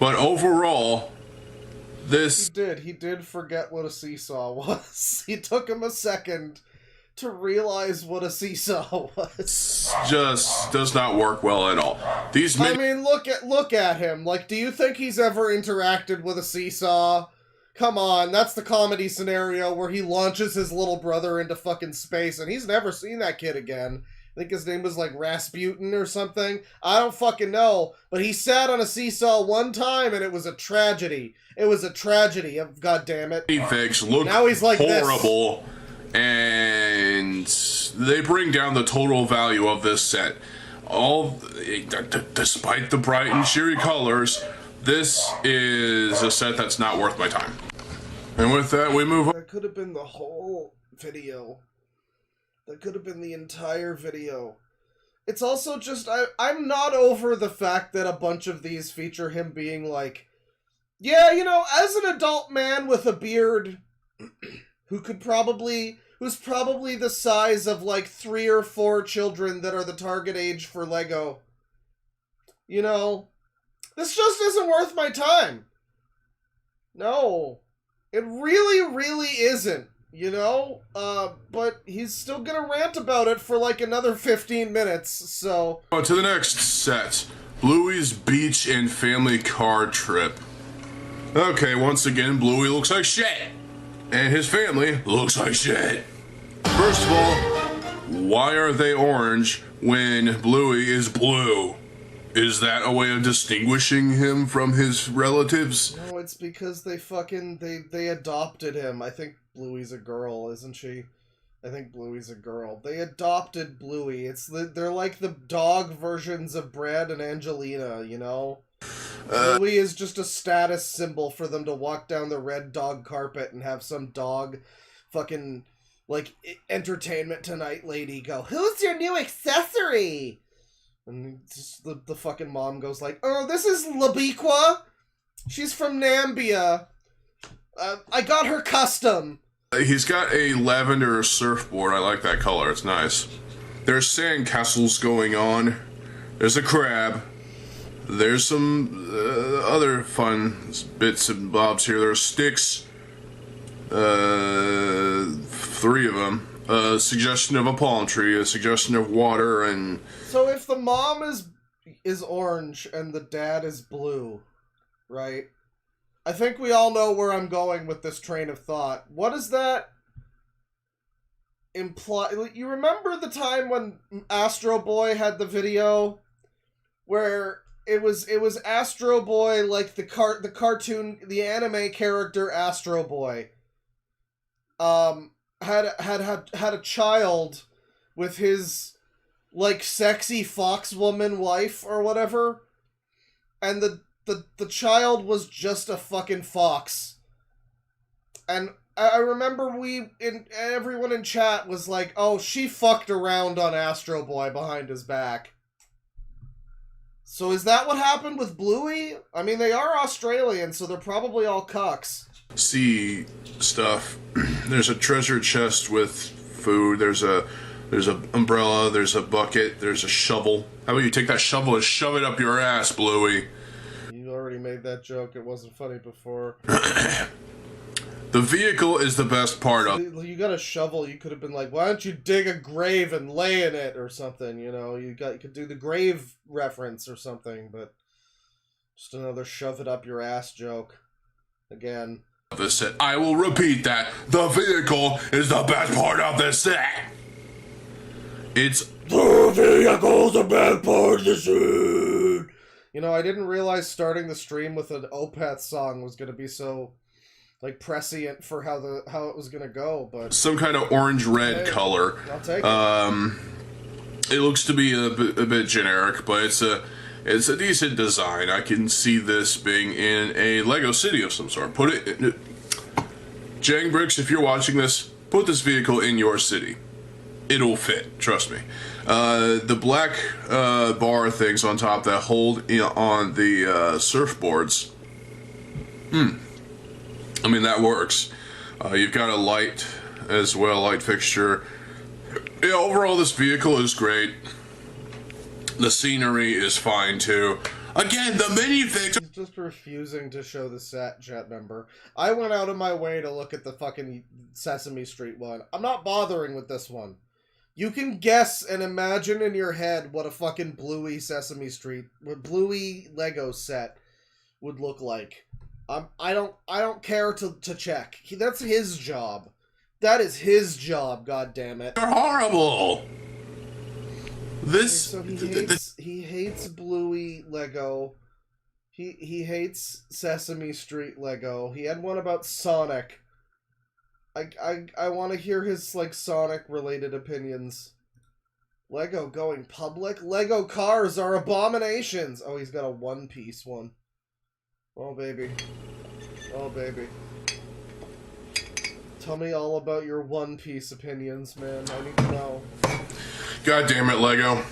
But overall, this... He did forget what a seesaw was. He took him a second to realize what a seesaw was. Just does not work well at all. I mean, look at him. Like, do you think he's ever interacted with a seesaw? Come on, that's the comedy scenario where he launches his little brother into fucking space, and he's never seen that kid again. I think his name was like Rasputin or something. I don't fucking know. But he sat on a seesaw one time, and it was a tragedy. It was a tragedy, God damn it. Minifigs look now he's like horrible, and they bring down the total value of this set. Despite the bright and cheery colors, this is a set that's not worth my time. And with that, we move on. That could have been the whole video. That could have been the entire video. It's also just, I'm not over the fact that a bunch of these feature him being like, yeah, you know, as an adult man with a beard, who's probably the size of like 3 or 4 children that are the target age for Lego. You know, this just isn't worth my time. No. It really, really isn't, you know? But he's still gonna rant about it for like another 15 minutes, so... On to the next set. Bluey's Beach and Family Car Trip. Okay, once again, Bluey looks like shit. And his family looks like shit. First of all, why are they orange when Bluey is blue? Is that a way of distinguishing him from his relatives? No, it's because they adopted him. I think Bluey's a girl, isn't she? I think Bluey's a girl. They adopted Bluey. They're like the dog versions of Brad and Angelina, you know? Bluey is just a status symbol for them to walk down the red dog carpet and have some dog fucking, like, Entertainment Tonight lady go, "Who's your new accessory?" And just the fucking mom goes like, "Oh, this is Labiqua. She's from Nambia. I got her custom." He's got a lavender surfboard. I like that color. It's nice. There's sandcastles going on. There's a crab. There's some other fun bits and bobs here. There's sticks. 3 of them. A suggestion of a palm tree, a suggestion of water, and... So if the mom is orange and the dad is blue, right? I think we all know where I'm going with this train of thought. What does that imply? You remember the time when Astro Boy had the video where it was Astro Boy, like the cartoon, the anime character Astro Boy. Had a child with his like sexy fox woman wife or whatever, and the child was just a fucking fox. And I remember everyone in chat was like, "Oh, she fucked around on Astro Boy behind his back." So is that what happened with Bluey? I mean, they are Australian, so they're probably all cucks. See stuff. There's a treasure chest with food. There's a umbrella. There's a bucket. There's a shovel. How about you take that shovel and shove it up your ass, Bluey? You already made that joke. It wasn't funny before. The vehicle is the best part of. You got a shovel. You could have been like, "Why don't you dig a grave and lay in it or something?" You know, you could do the grave reference or something. But just another shove it up your ass joke again. The set. I will repeat that. The vehicle is the best part of the set. It's the vehicle's the best part of the set. You know, I didn't realize starting the stream with an Opeth song was going to be so like prescient for how it was going to go, but some kind of orange-red color. I'll take it. It looks to be a bit generic, but it's a decent design. I can see this being in a Lego city of some sort. Put it in, Jang Bricks, if you're watching this, put this vehicle in your city. It'll fit, trust me. The black bar things on top that hold on the surfboards. I mean, that works. You've got a light as well, light fixture. Yeah, overall, this vehicle is great. The scenery is fine, too. Again, the minifigs... He's just refusing to show the chat member. I went out of my way to look at the fucking Sesame Street one. I'm not bothering with this one. You can guess and imagine in your head what a fucking Bluey Bluey Lego set would look like. I don't care to check. That's his job. That is his job, goddammit. They're horrible! This... Okay, so he hates Bluey Lego. He hates Sesame Street Lego. He had one about Sonic. I want to hear his, like, Sonic-related opinions. Lego going public? Lego cars are abominations! Oh, he's got a one-piece one. Oh, baby. Oh, baby. Tell me all about your one-piece opinions, man. I need to know. God damn it, Lego.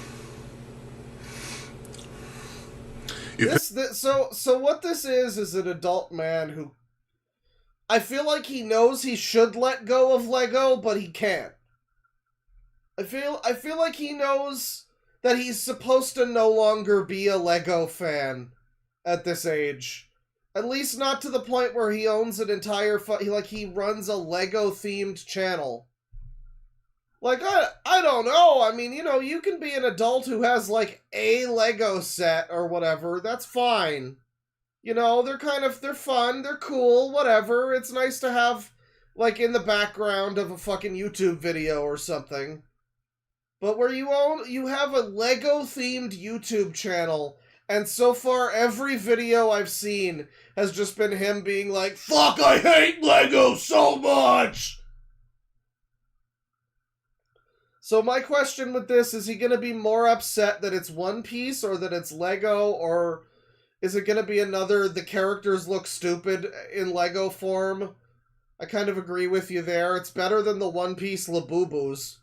So what this is an adult man who... I feel like he knows he should let go of Lego, but he can't. I feel like he knows that he's supposed to no longer be a Lego fan at this age. At least not to the point where he owns an entire he runs a Lego themed channel. Like, I don't know. I mean, you know, you can be an adult who has like a Lego set or whatever. That's fine. You know, they're fun, they're cool, whatever. It's nice to have, like, in the background of a fucking YouTube video or something. But where you have a Lego-themed YouTube channel, and so far every video I've seen has just been him being like, "Fuck, I hate Lego so much!" So my question with this, is he gonna be more upset that it's One Piece, or that it's Lego, or... is it going to be another, the characters look stupid in Lego form? I kind of agree with you there. It's better than the One Piece Labubu's.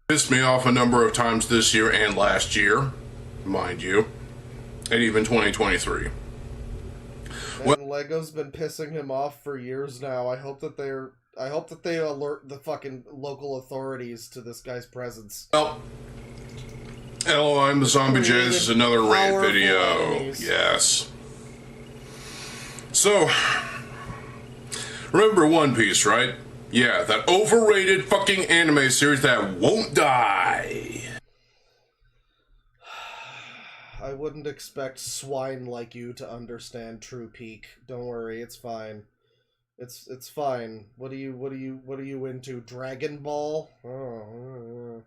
Pissed me off a number of times this year and last year, mind you. And even 2023. And Lego's been pissing him off for years now. I hope that they alert the fucking local authorities to this guy's presence. Well... Hello, I'm the Zombie Jay. This is another rant video. Enemies. Yes. So, remember One Piece, right? Yeah, that overrated fucking anime series that won't die. I wouldn't expect swine like you to understand True Peak. Don't worry, it's fine. It's fine. What are you into? Dragon Ball? Oh.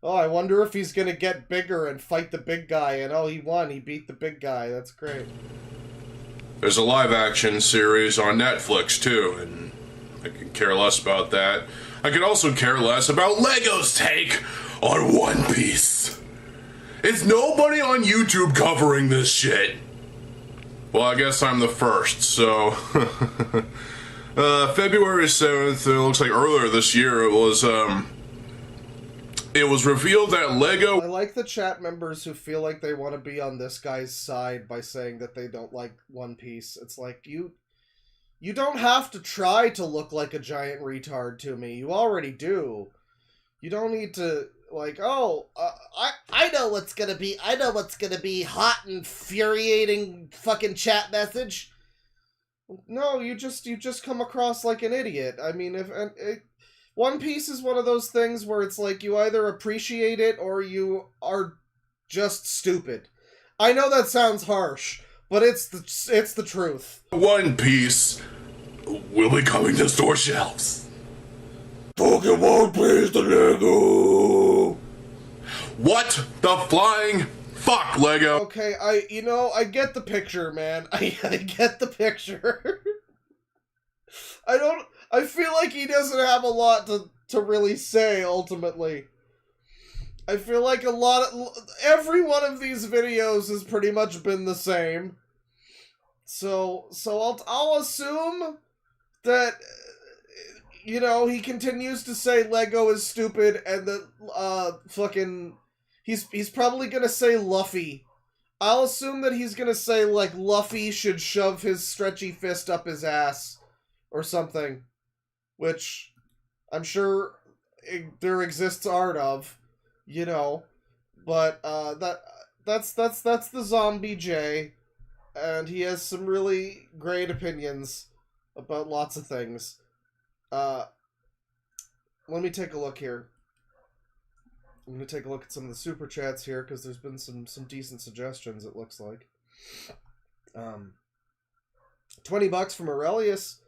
Oh, I wonder if he's gonna get bigger and fight the big guy, and oh, he won, he beat the big guy, that's great. There's a live-action series on Netflix, too, and I could care less about that. I could also care less about LEGO's take on One Piece. It's nobody on YouTube covering this shit. Well, I guess I'm the first, so... February 7th, it looks like earlier this year, it was revealed that LEGO... I like the chat members who feel like they want to be on this guy's side by saying that they don't like One Piece. It's like, you don't have to try to look like a giant retard to me. You already do. You don't need to, like, oh, I know what's gonna be, hot and infuriating fucking chat message. No, you just come across like an idiot. I mean, One Piece is one of those things where it's like you either appreciate it or you are just stupid. I know that sounds harsh, but it's the truth. One Piece will be coming to store shelves. Fucking One Piece the Lego! What the flying fuck, LEGO? Okay, I get the picture, man. I get the picture. I feel like he doesn't have a lot to really say, ultimately. I feel like every one of these videos has pretty much been the same. So I'll assume that, he continues to say Lego is stupid and that, he's probably gonna say Luffy. I'll assume that he's gonna say, like, Luffy should shove his stretchy fist up his ass or something. Which I'm sure there exists art of, but that's the Zombie J, and he has some really great opinions about lots of things. Let me take a look here. I'm gonna take a look at some of the super chats here because there's been some decent suggestions. It looks like. $20 from Aurelius.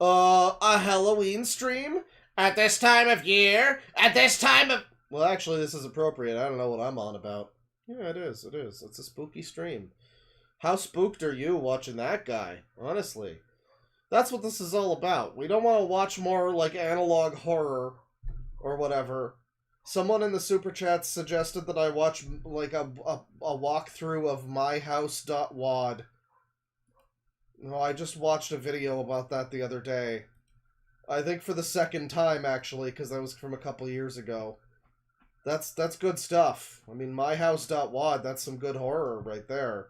A Halloween stream? At this time of year? At this time of... Well, actually, this is appropriate. I don't know what I'm on about. Yeah, it is. It's a spooky stream. How spooked are you watching that guy? Honestly. That's what this is all about. We don't want to watch more, like, analog horror or whatever. Someone in the super chat suggested that I watch, like, a walkthrough of myhouse.wad. No, I just watched a video about that the other day. I think for the second time, actually, because that was from a couple years ago. That's good stuff. I mean, myhouse.wad, that's some good horror right there.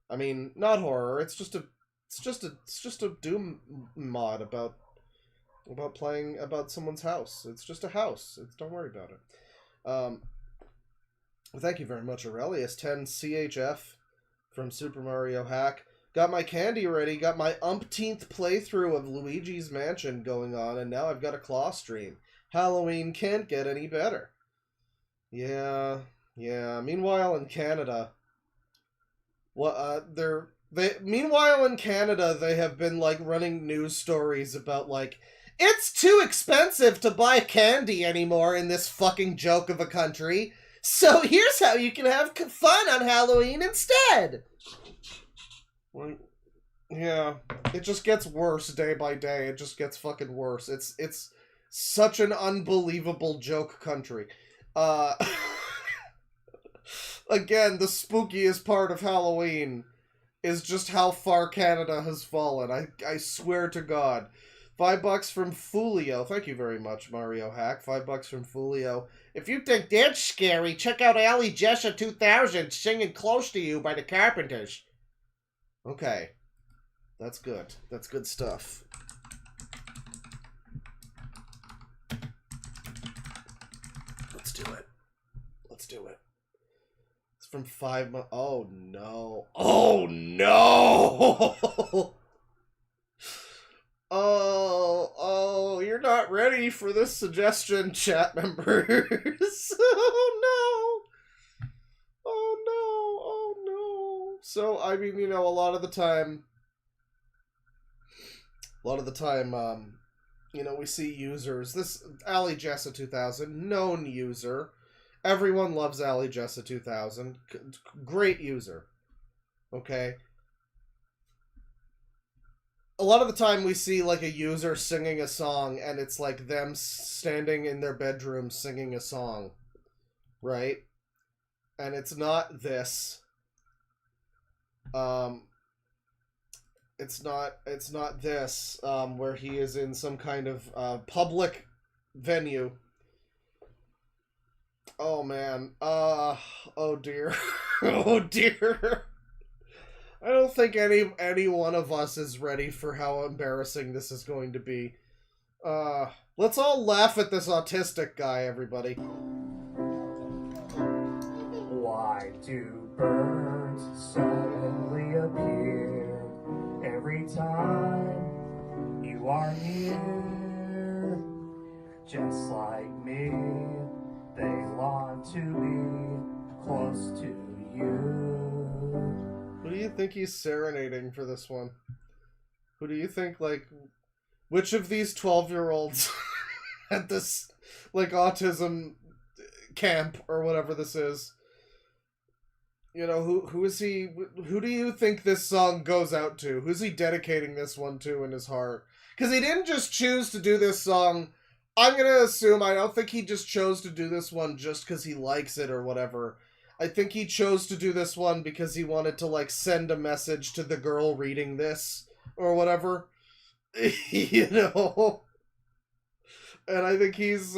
I mean, not horror, it's just a Doom mod about playing about someone's house. It's just a house. Don't worry about it. Well, thank you very much, Aurelius. 10 CHF from Super Mario Hack. Got my candy ready, got my umpteenth playthrough of Luigi's Mansion going on, and now I've got a claw stream. Halloween can't get any better. Yeah. Meanwhile in Canada, meanwhile in Canada, they have been, like, running news stories about, like, it's too expensive to buy candy anymore in this fucking joke of a country, so here's how you can have fun on Halloween instead. Yeah, it just gets worse day by day. It just gets fucking worse. It's such an unbelievable joke country. Again, the spookiest part of Halloween is just how far Canada has fallen. I swear to God. $5 from Fulio. Thank you very much, Mario Hack. $5 from Fulio. If you think that's scary, check out Ali Jessa 2000 singing Close to You by the Carpenters. Okay. That's good. That's good stuff. Let's do it. It's from 5 months. Oh, no. Oh, no! Oh, you're not ready for this suggestion, chat members. Oh, no. So, I mean, a lot of the time, we see users. This Ali Jessa 2000, known user, Everyone loves Ali Jessa 2000. Great user. Okay? A lot of the time we see, like, a user singing a song, and it's, like, them standing in their bedroom singing a song. Right? And it's not this. It's not this, where he is in some kind of, public venue. Oh, man. Oh, dear. Oh, dear. I don't think any one of us is ready for how embarrassing this is going to be. Let's all laugh at this autistic guy, everybody. Why do birds suddenly appear every time you are near? Just like me, they long to be close to you. Who do you think he's serenading for this one? Who do you think, like, which of these 12-year-olds at this, like, autism camp or whatever this is? You know, who is he? Who do you think this song goes out to? Who's he dedicating this one to in his heart? Because he didn't just choose to do this song. I'm going to assume, I don't think he just chose to do this one just because he likes it or whatever. I think he chose to do this one because he wanted to, like, send a message to the girl reading this or whatever. You know? And I think he's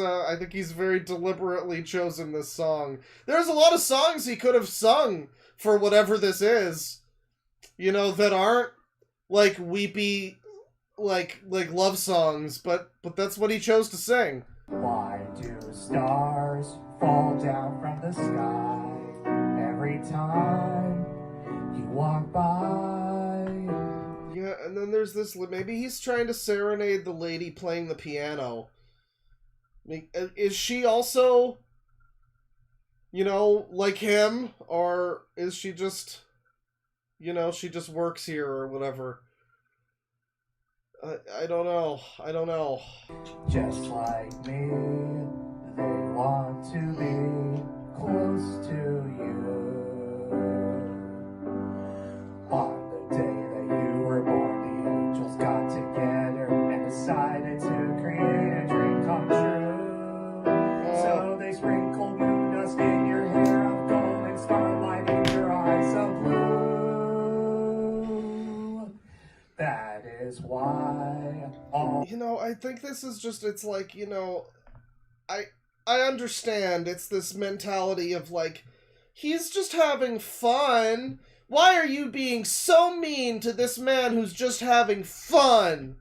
very deliberately chosen this song. There's a lot of songs he could have sung for whatever this is, you know, that aren't, like, weepy, like love songs, but that's what he chose to sing. Why do stars fall down from the sky every time you walk by? Yeah, and then there's this, maybe he's trying to serenade the lady playing the piano. Is she also, you know, like him? Or is she just, you know, she just works here or whatever? I don't know. I don't know. Just like me, they want to be close to you. On the day that you were born, the angels got together and decided to create a dream come true. So they sprinkled moon dust in your hair of gold and starlight in your eyes of blue. That is why all... You know, I think this is just, it's like, you know, I understand it's this mentality of, like, he's just having fun. Why are you being so mean to this man who's just having fun?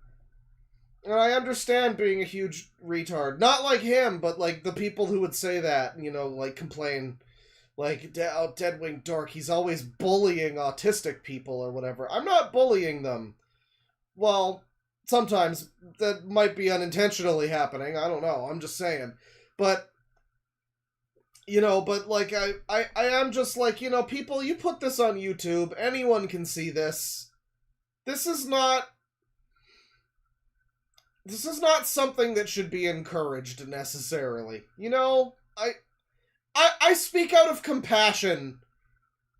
And I understand being a huge retard. Not like him, but, like, the people who would say that, you know, like, complain. Like, oh, Deadwing Dork, he's always bullying autistic people or whatever. I'm not bullying them. Well, sometimes that might be unintentionally happening. I don't know. I'm just saying. But, you know, but, like, I am just like, you know, people, you put this on YouTube. Anyone can see this. This is not something that should be encouraged necessarily. You know, I speak out of compassion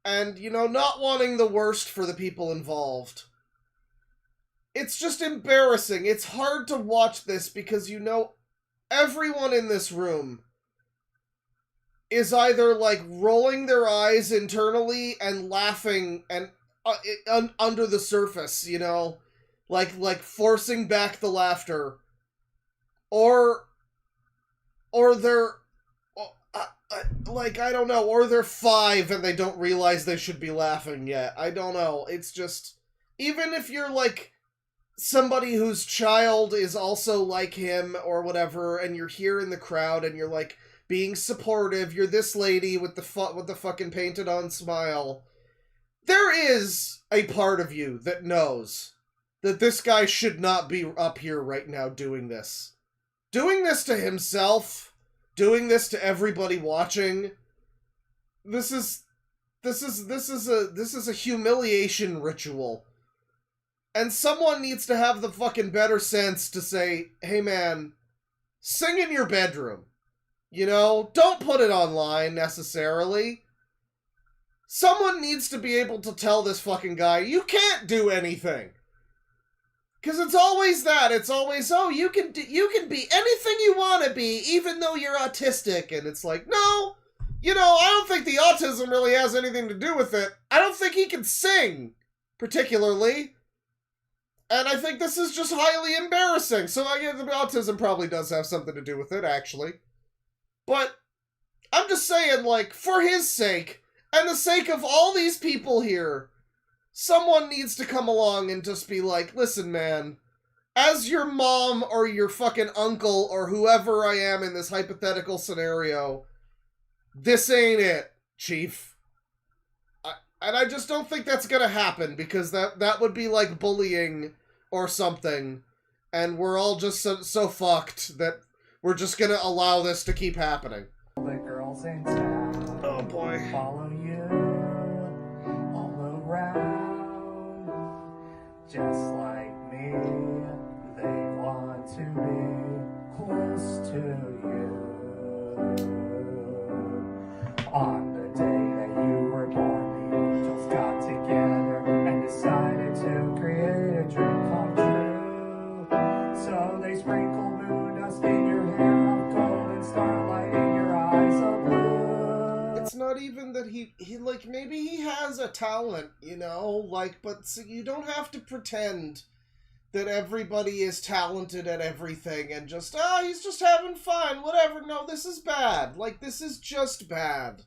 and, you know, not wanting the worst for the people involved. It's just embarrassing. It's hard to watch this because, you know, everyone in this room is either, like, rolling their eyes internally and laughing and under the surface, you know, like forcing back the laughter, or they're like, I don't know, or they're 5 and they don't realize they should be laughing yet. I don't know. It's just, even if you're, like, somebody whose child is also like him or whatever, and you're here in the crowd and you're, like, being supportive, you're this lady with the fucking painted on smile, there is a part of you that knows that this guy should not be up here right now doing this. Doing this to himself, doing this to everybody watching. This is a humiliation ritual. And someone needs to have the fucking better sense to say, hey man, sing in your bedroom. You know, don't put it online necessarily. Someone needs to be able to tell this fucking guy, you can't do anything. Because it's always that. It's always, oh, you can be anything you want to be, even though you're autistic. And it's like, no, you know, I don't think the autism really has anything to do with it. I don't think he can sing, particularly. And I think this is just highly embarrassing. So I guess the autism probably does have something to do with it, actually. But I'm just saying, like, for his sake, and the sake of all these people here, someone needs to come along and just be like, listen, man, as your mom or your fucking uncle or whoever I am in this hypothetical scenario, this ain't it, Chief. And I just don't think that's gonna happen, because that would be like bullying or something, and we're all just so fucked that we're just gonna allow this to keep happening. The girls in town, oh boy, follow you all around, just like me. They want to be close to you. On the day that you were born, the angels got together and decided to create a dream come true. So they sprinkled moon dust in your hair of gold and starlight in your eyes of blue. It's not even that he like, maybe he has a talent, you know, like, but so you don't have to pretend that everybody is talented at everything and just, he's just having fun, whatever. No, this is bad. Like, this is just bad.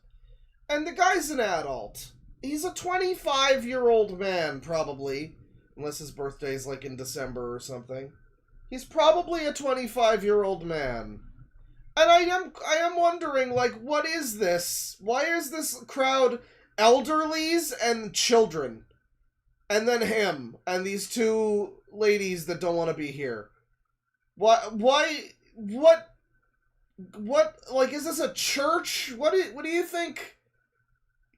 And the guy's an adult. He's a 25-year-old man, probably. Unless his birthday's, like, in December or something. He's probably a 25-year-old man. And I am wondering, like, what is this? Why is this crowd elderlies and children? And then him. And these two ladies that don't want to be here. What, like, is this a church? What do you think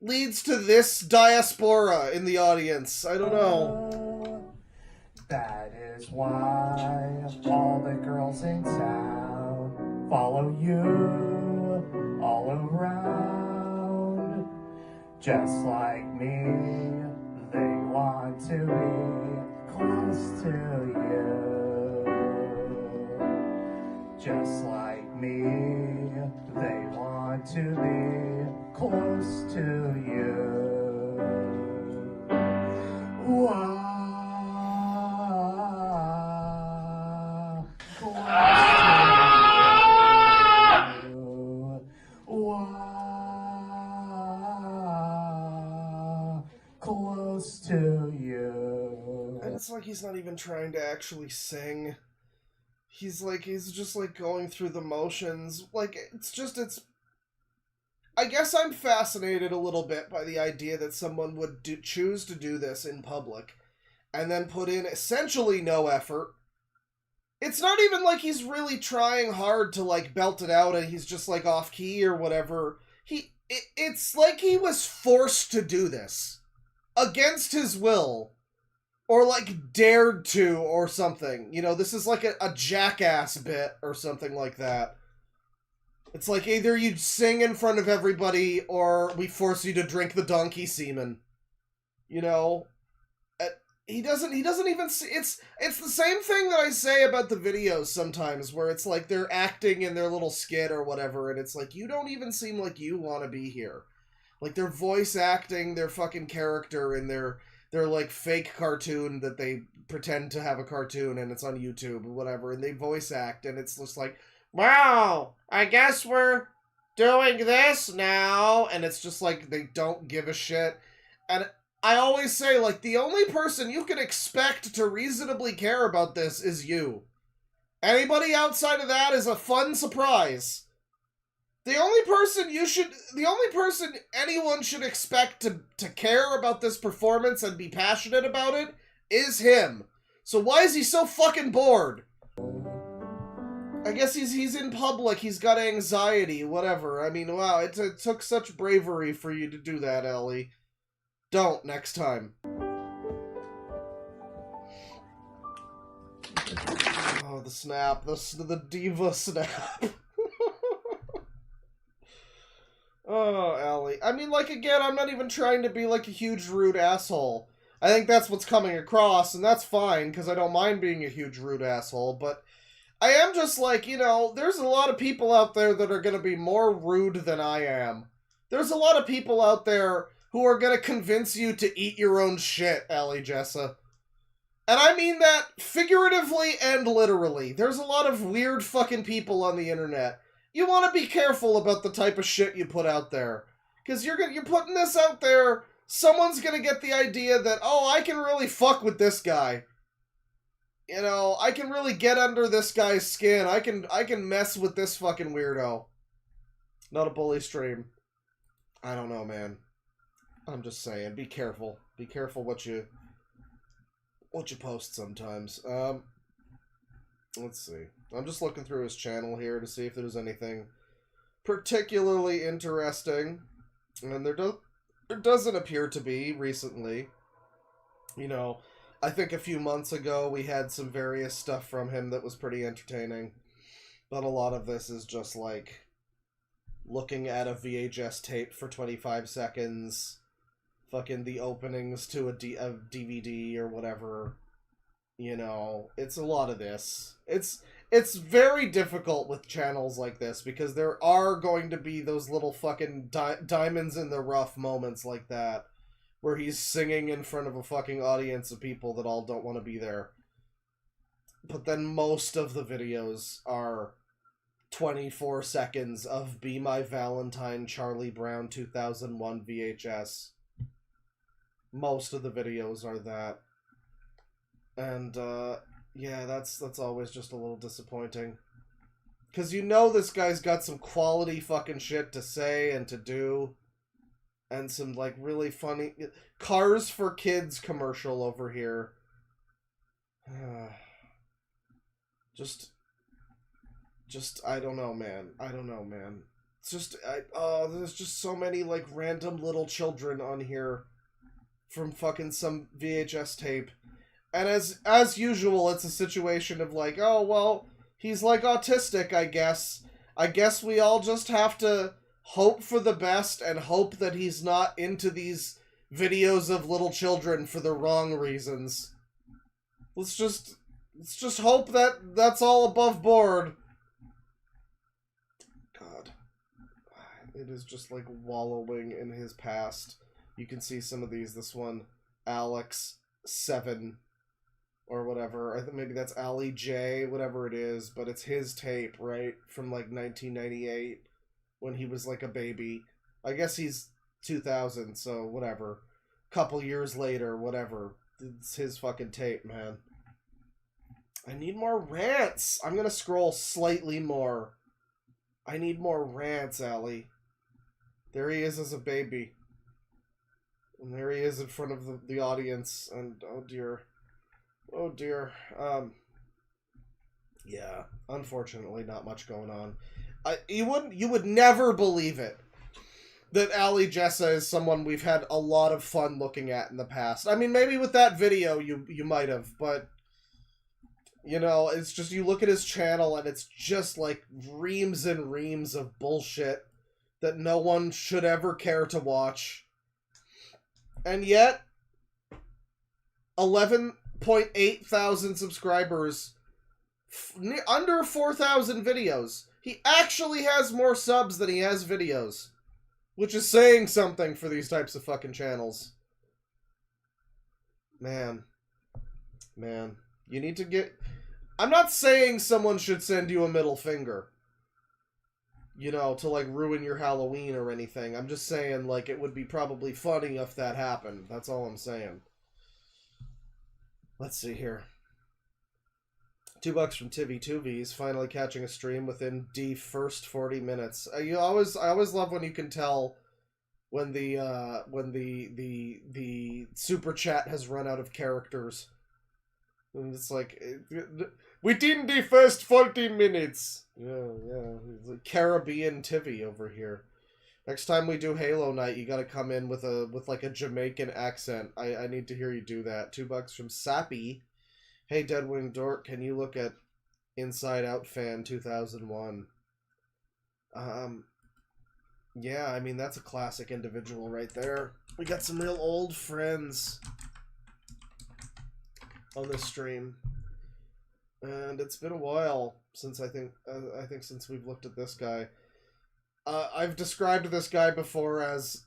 leads to this diaspora in the audience? I don't know. That is why all the girls in town follow you all around. Just like me, they want to be close to you. Just like me, they want to be close to you. Wow. Close to you. And it's like he's not even trying to actually sing. He's just like going through the motions. Like, I guess I'm fascinated a little bit by the idea that someone would choose to do this in public and then put in essentially no effort. It's not even like he's really trying hard to, like, belt it out and he's just, like, off key or whatever. It's like he was forced to do this. Against his will. Or, like, dared to or something. You know, this is like a jackass bit or something like that. It's like either you sing in front of everybody or we force you to drink the donkey semen. You know? He doesn't even see, it's the same thing that I say about the videos sometimes, where it's like they're acting in their little skit or whatever, and it's like, you don't even seem like you want to be here. Like, they're voice acting their fucking character in their like fake cartoon that they pretend to have a cartoon and it's on YouTube or whatever, and they voice act, and it's just like, wow, I guess we're doing this now, and it's just like they don't give a shit. And I always say, like, the only person you can expect to reasonably care about this is you. Anybody outside of that is a fun surprise. The only person anyone should expect to care about this performance and be passionate about it is him. So why is he so fucking bored? I guess he's in public, he's got anxiety, whatever. I mean, wow, it took such bravery for you to do that, Ellie. Don't next time. Oh, the snap. The diva snap. Oh, Allie. I mean, like, again, I'm not even trying to be, like, a huge rude asshole. I think that's what's coming across, and that's fine, because I don't mind being a huge rude asshole, but I am just like, you know, there's a lot of people out there that are going to be more rude than I am. There's a lot of people out there who are going to convince you to eat your own shit, Allie Jessa. And I mean that figuratively and literally. There's a lot of weird fucking people on the internet. You want to be careful about the type of shit you put out there. Because you're putting this out there, someone's going to get the idea that, oh, I can really fuck with this guy. You know, I can really get under this guy's skin. I can mess with this fucking weirdo. Not a bully stream. I don't know, man. I'm just saying, be careful. Be careful what you post sometimes. Let's see. I'm just looking through his channel here to see if there's anything particularly interesting. And there doesn't appear to be recently. You know, I think a few months ago we had some various stuff from him that was pretty entertaining. But a lot of this is just like looking at a VHS tape for 25 seconds. Fucking the openings to a DVD or whatever. You know, it's a lot of this. It's very difficult with channels like this because there are going to be those little fucking diamonds in the rough moments like that where he's singing in front of a fucking audience of people that all don't want to be there. But then most of the videos are 24 seconds of Be My Valentine Charlie Brown 2001 VHS. Most of the videos are that. And, yeah, that's always just a little disappointing. Because you know this guy's got some quality fucking shit to say and to do. And some, like, really funny... Cars for Kids commercial over here. Just, I don't know, man. I don't know, man. It's just, there's just so many, like, random little children on here from fucking some VHS tape. And as usual, it's a situation of like, oh, well, he's like autistic, I guess. I guess we all just have to hope for the best and hope that he's not into these videos of little children for the wrong reasons. Let's just hope that that's all above board. God. It is just like wallowing in his past. You can see some of these. This one, Alex 7 or whatever. I think maybe that's Ali J, whatever it is, but it's his tape, right? From like 1998 when he was like a baby. I guess he's 2000, so whatever. Couple years later, whatever. It's his fucking tape, man. I need more rants. I'm gonna scroll slightly more. I need more rants, Ali. There he is as a baby. And there he is in front of the audience, and oh dear. Oh dear. Yeah, unfortunately not much going on. You would never believe it that Ali Jessa is someone we've had a lot of fun looking at in the past. I mean, maybe with that video you might have, but you know, it's just you look at his channel and it's just like reams and reams of bullshit that no one should ever care to watch. And yet, 11.8 thousand subscribers, under 4,000 videos. He actually has more subs than he has videos. Which is saying something for these types of fucking channels. Man. Man. You need to get... I'm not saying someone should send you a middle finger. You know, to, like, ruin your Halloween or anything. I'm just saying, like, it would be probably funny if that happened. That's all I'm saying. Let's see here. $2 from Tivy2V's finally catching a stream within the first 40 minutes. I always love when you can tell when the super chat has run out of characters. And it's like within the first 40 minutes. Yeah. It's like Caribbean Tivy over here. Next time we do Halo Night, you gotta come in with like a Jamaican accent. I need to hear you do that. $2 from Sappy. Hey Deadwing Dork, can you look at Inside Out Fan 2001? Yeah, I mean, that's a classic individual right there. We got some real old friends on this stream. And it's been a while since I think since we've looked at this guy. I've described this guy before as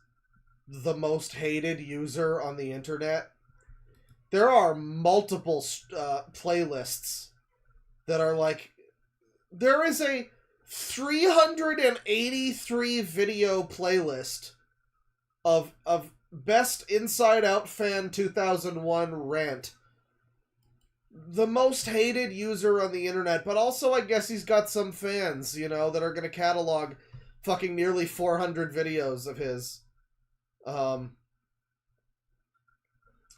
the most hated user on the internet. There are multiple playlists that are like... There is a 383 video playlist of Best Inside Out Fan 2001 Rant. The most hated user on the internet, but also I guess he's got some fans, you know, that are gonna catalog fucking nearly 400 videos of his. I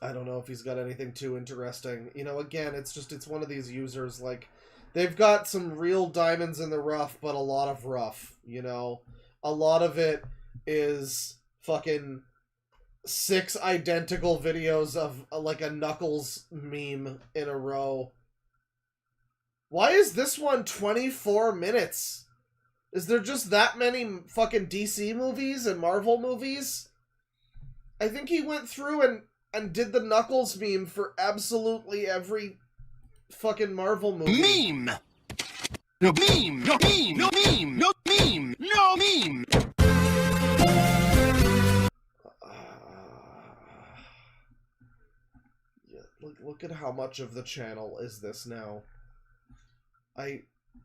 don't know if he's got anything too interesting. You know, again, it's one of these users, like, they've got some real diamonds in the rough, but a lot of rough, you know? A lot of it is fucking 6 identical videos of, like, a Knuckles meme in a row. Why is this one 24 minutes? Is there just that many fucking DC movies and Marvel movies? I think he went through and did the Knuckles meme for absolutely every fucking Marvel movie. Meme! No meme! No meme! No meme! No meme! No meme! Yeah, look at how much of the channel is this now.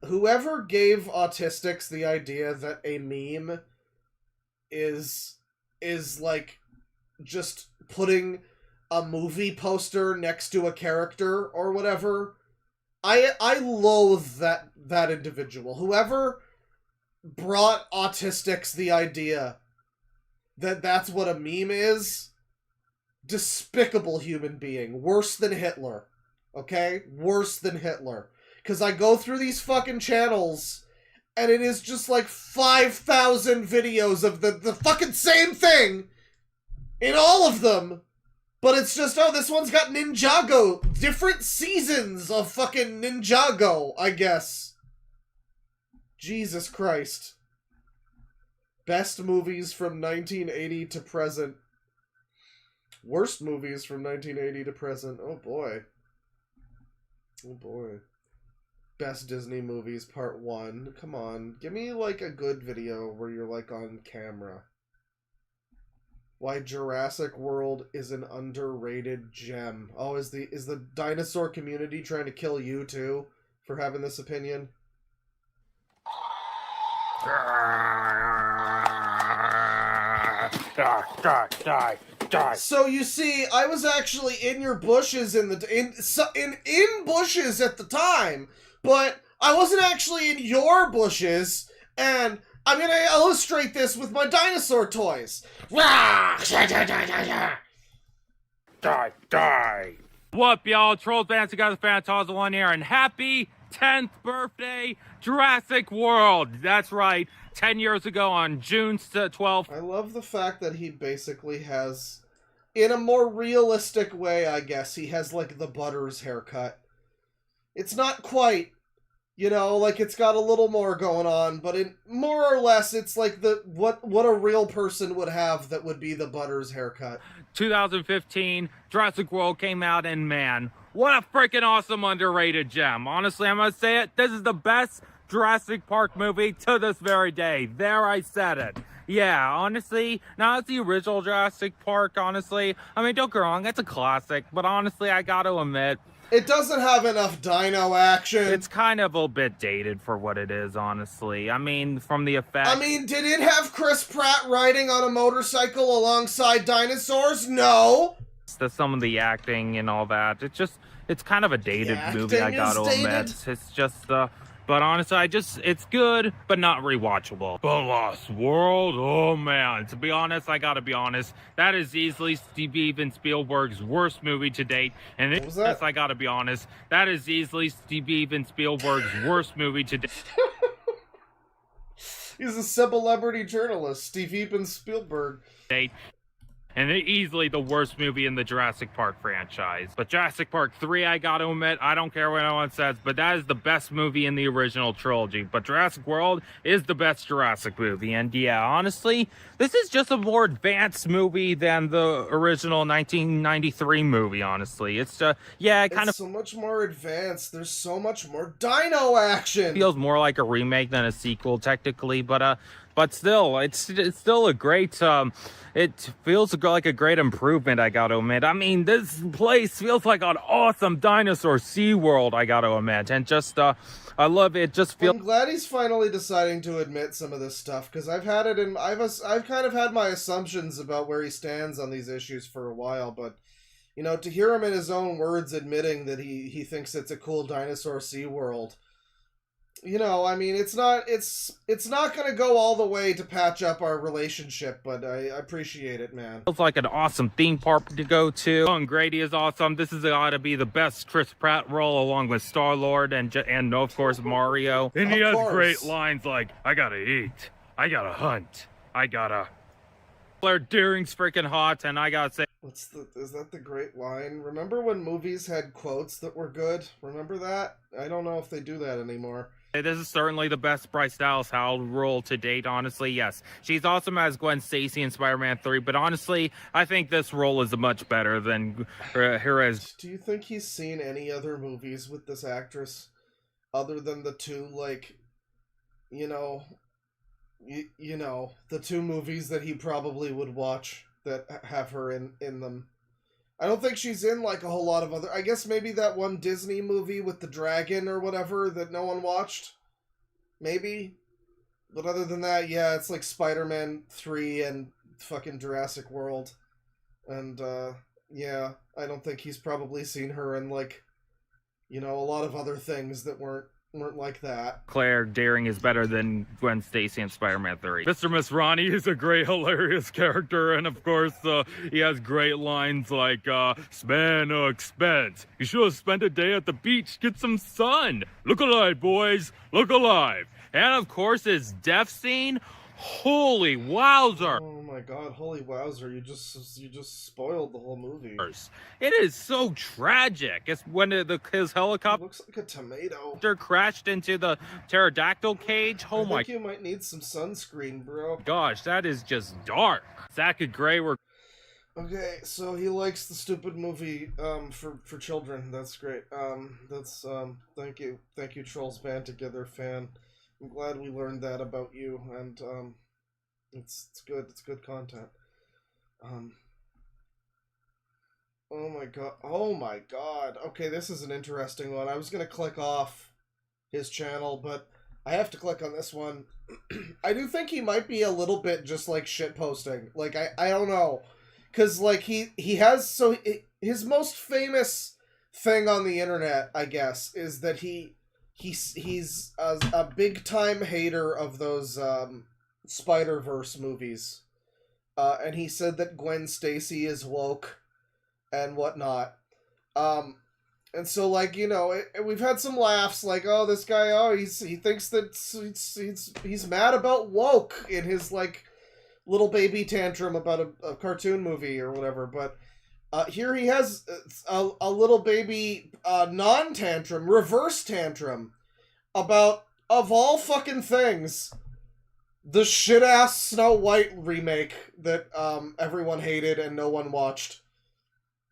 Whoever gave autistics the idea that a meme is like just putting a movie poster next to a character or whatever, I loathe that individual. Whoever brought autistics the idea that that's what a meme is, despicable human being. Worse than Hitler. Okay? Worse than Hitler. Because I go through these fucking channels, and it is just like 5,000 videos of the fucking same thing in all of them. But it's just, oh, this one's got Ninjago. Different seasons of fucking Ninjago, I guess. Jesus Christ. Best movies from 1980 to present. Worst movies from 1980 to present. Oh boy. Oh boy. Best Disney movies, part 1. Come on. Give me, like, a good video where you're, like, on camera. Why Jurassic World is an underrated gem. Oh, is the dinosaur community trying to kill you, too? For having this opinion? Die. So you see, I was actually in your bushes in bushes at the time, but I wasn't actually in your bushes, and I'm gonna illustrate this with my dinosaur toys. Die. What up, y'all? Trolls Bands Together Phantasm 1 here, and happy 10th birthday, Jurassic World. That's right, 10 years ago on June 12th. I love the fact that he basically has, in a more realistic way, I guess, he has, like, the Butters haircut. It's not quite, you know, like, it's got a little more going on, but more or less, it's like what a real person would have that would be the Butters haircut. 2015, Jurassic World came out, and man, what a freaking awesome underrated gem. Honestly, I'm gonna say it, this is the best Jurassic Park movie to this very day. There, I said it. Yeah, honestly, not the original Jurassic Park, honestly. I mean, don't get me wrong, it's a classic, but honestly, I gotta admit, it doesn't have enough dino action. it's kind of a bit dated for what it is, honestly. I mean, from the effects. I mean, did it have Chris Pratt riding on a motorcycle alongside dinosaurs? No. Some of the acting and all that. It's kind of a dated movie, I gotta admit. It's just, but honestly, it's good, but not rewatchable. The Lost World, oh man. To be honest, I gotta be honest, that is easily Steven Spielberg's worst movie to date. And What was that? I gotta be honest, that is easily Steven Spielberg's worst movie to date. He's a celebrity journalist, Steven Spielberg. And and easily the worst movie in the Jurassic Park franchise. But Jurassic Park 3, I gotta admit, I don't care what anyone says, but that is the best movie in the original trilogy. But Jurassic World is the best Jurassic movie, and yeah, honestly, this is just a more advanced movie than the original 1993 movie, honestly. It's yeah, it kind of so much more advanced. There's so much more dino action. Feels more like a remake than a sequel, technically, but still, it's still a great, it feels like a great improvement, I gotta admit. I mean, this place feels like an awesome dinosaur SeaWorld, I gotta admit, and just, I love it. Just feels. I'm glad he's finally deciding to admit some of this stuff, because I've kind of had my assumptions about where he stands on these issues for a while, but, you know, to hear him in his own words admitting that he thinks it's a cool dinosaur SeaWorld, you know, I mean, it's not gonna go all the way to patch up our relationship, but I appreciate it, man. Feels like an awesome theme park to go to. Oh, and Grady is awesome. This is gotta be the best Chris Pratt role, along with Star-Lord and of course Mario. And he has great lines like, "I gotta eat, I gotta hunt, I gotta." Claire Deering's freaking hot, and I gotta say, is that the great line? Remember when movies had quotes that were good? Remember that? I don't know if they do that anymore. this is certainly the best Bryce Dallas Howard role to date, honestly. Yes, she's awesome as Gwen Stacy in Spider-Man 3, but honestly, I think this role is much better than her as... Do you think he's seen any other movies with this actress other than the two, like, you know, the two movies that he probably would watch that have her in them? I don't think she's in, like, a whole lot of other... I guess maybe that one Disney movie with the dragon or whatever that no one watched? Maybe? But other than that, yeah, it's like Spider-Man 3 and fucking Jurassic World. And, yeah, I don't think he's probably seen her in, like, you know, a lot of other things that weren't like that. Claire Deering is better than Gwen Stacy in Spider-Man 3. Mr. Masrani is a great, hilarious character, and of course, he has great lines like, "Spend no expense. You should have spent a day at the beach, get some sun. Look alive, boys. Look alive." And of course, his death scene. Holy wowzer! Oh my god, holy wowzer, you just spoiled the whole movie. It is so tragic. It's when his helicopter... Looks like a tomato. ...crashed into the pterodactyl cage. Oh my... I think you might need some sunscreen, bro. Gosh, that is just dark. Zach and Gray were... Okay, so he likes the stupid movie, for children. That's great. Thank you, Trolls Band Together fan. I'm glad we learned that about you, and, it's good. It's good content. Oh my god. Okay, this is an interesting one. I was gonna click off his channel, but I have to click on this one. I do think he might be a little bit just, like, shitposting. Like, I don't know. 'Cause, like, he has, so, his most famous thing on the internet, I guess, is that he's a big-time hater of those, Spider-Verse movies. And he said that Gwen Stacy is woke and whatnot. And so, like, you know, we've had some laughs, like, oh, this guy, oh, he thinks that he's mad about woke in his, like, little baby tantrum about a cartoon movie or whatever, but here he has a little baby non-tantrum, reverse tantrum, about, of all fucking things, the shit-ass Snow White remake that everyone hated and no one watched.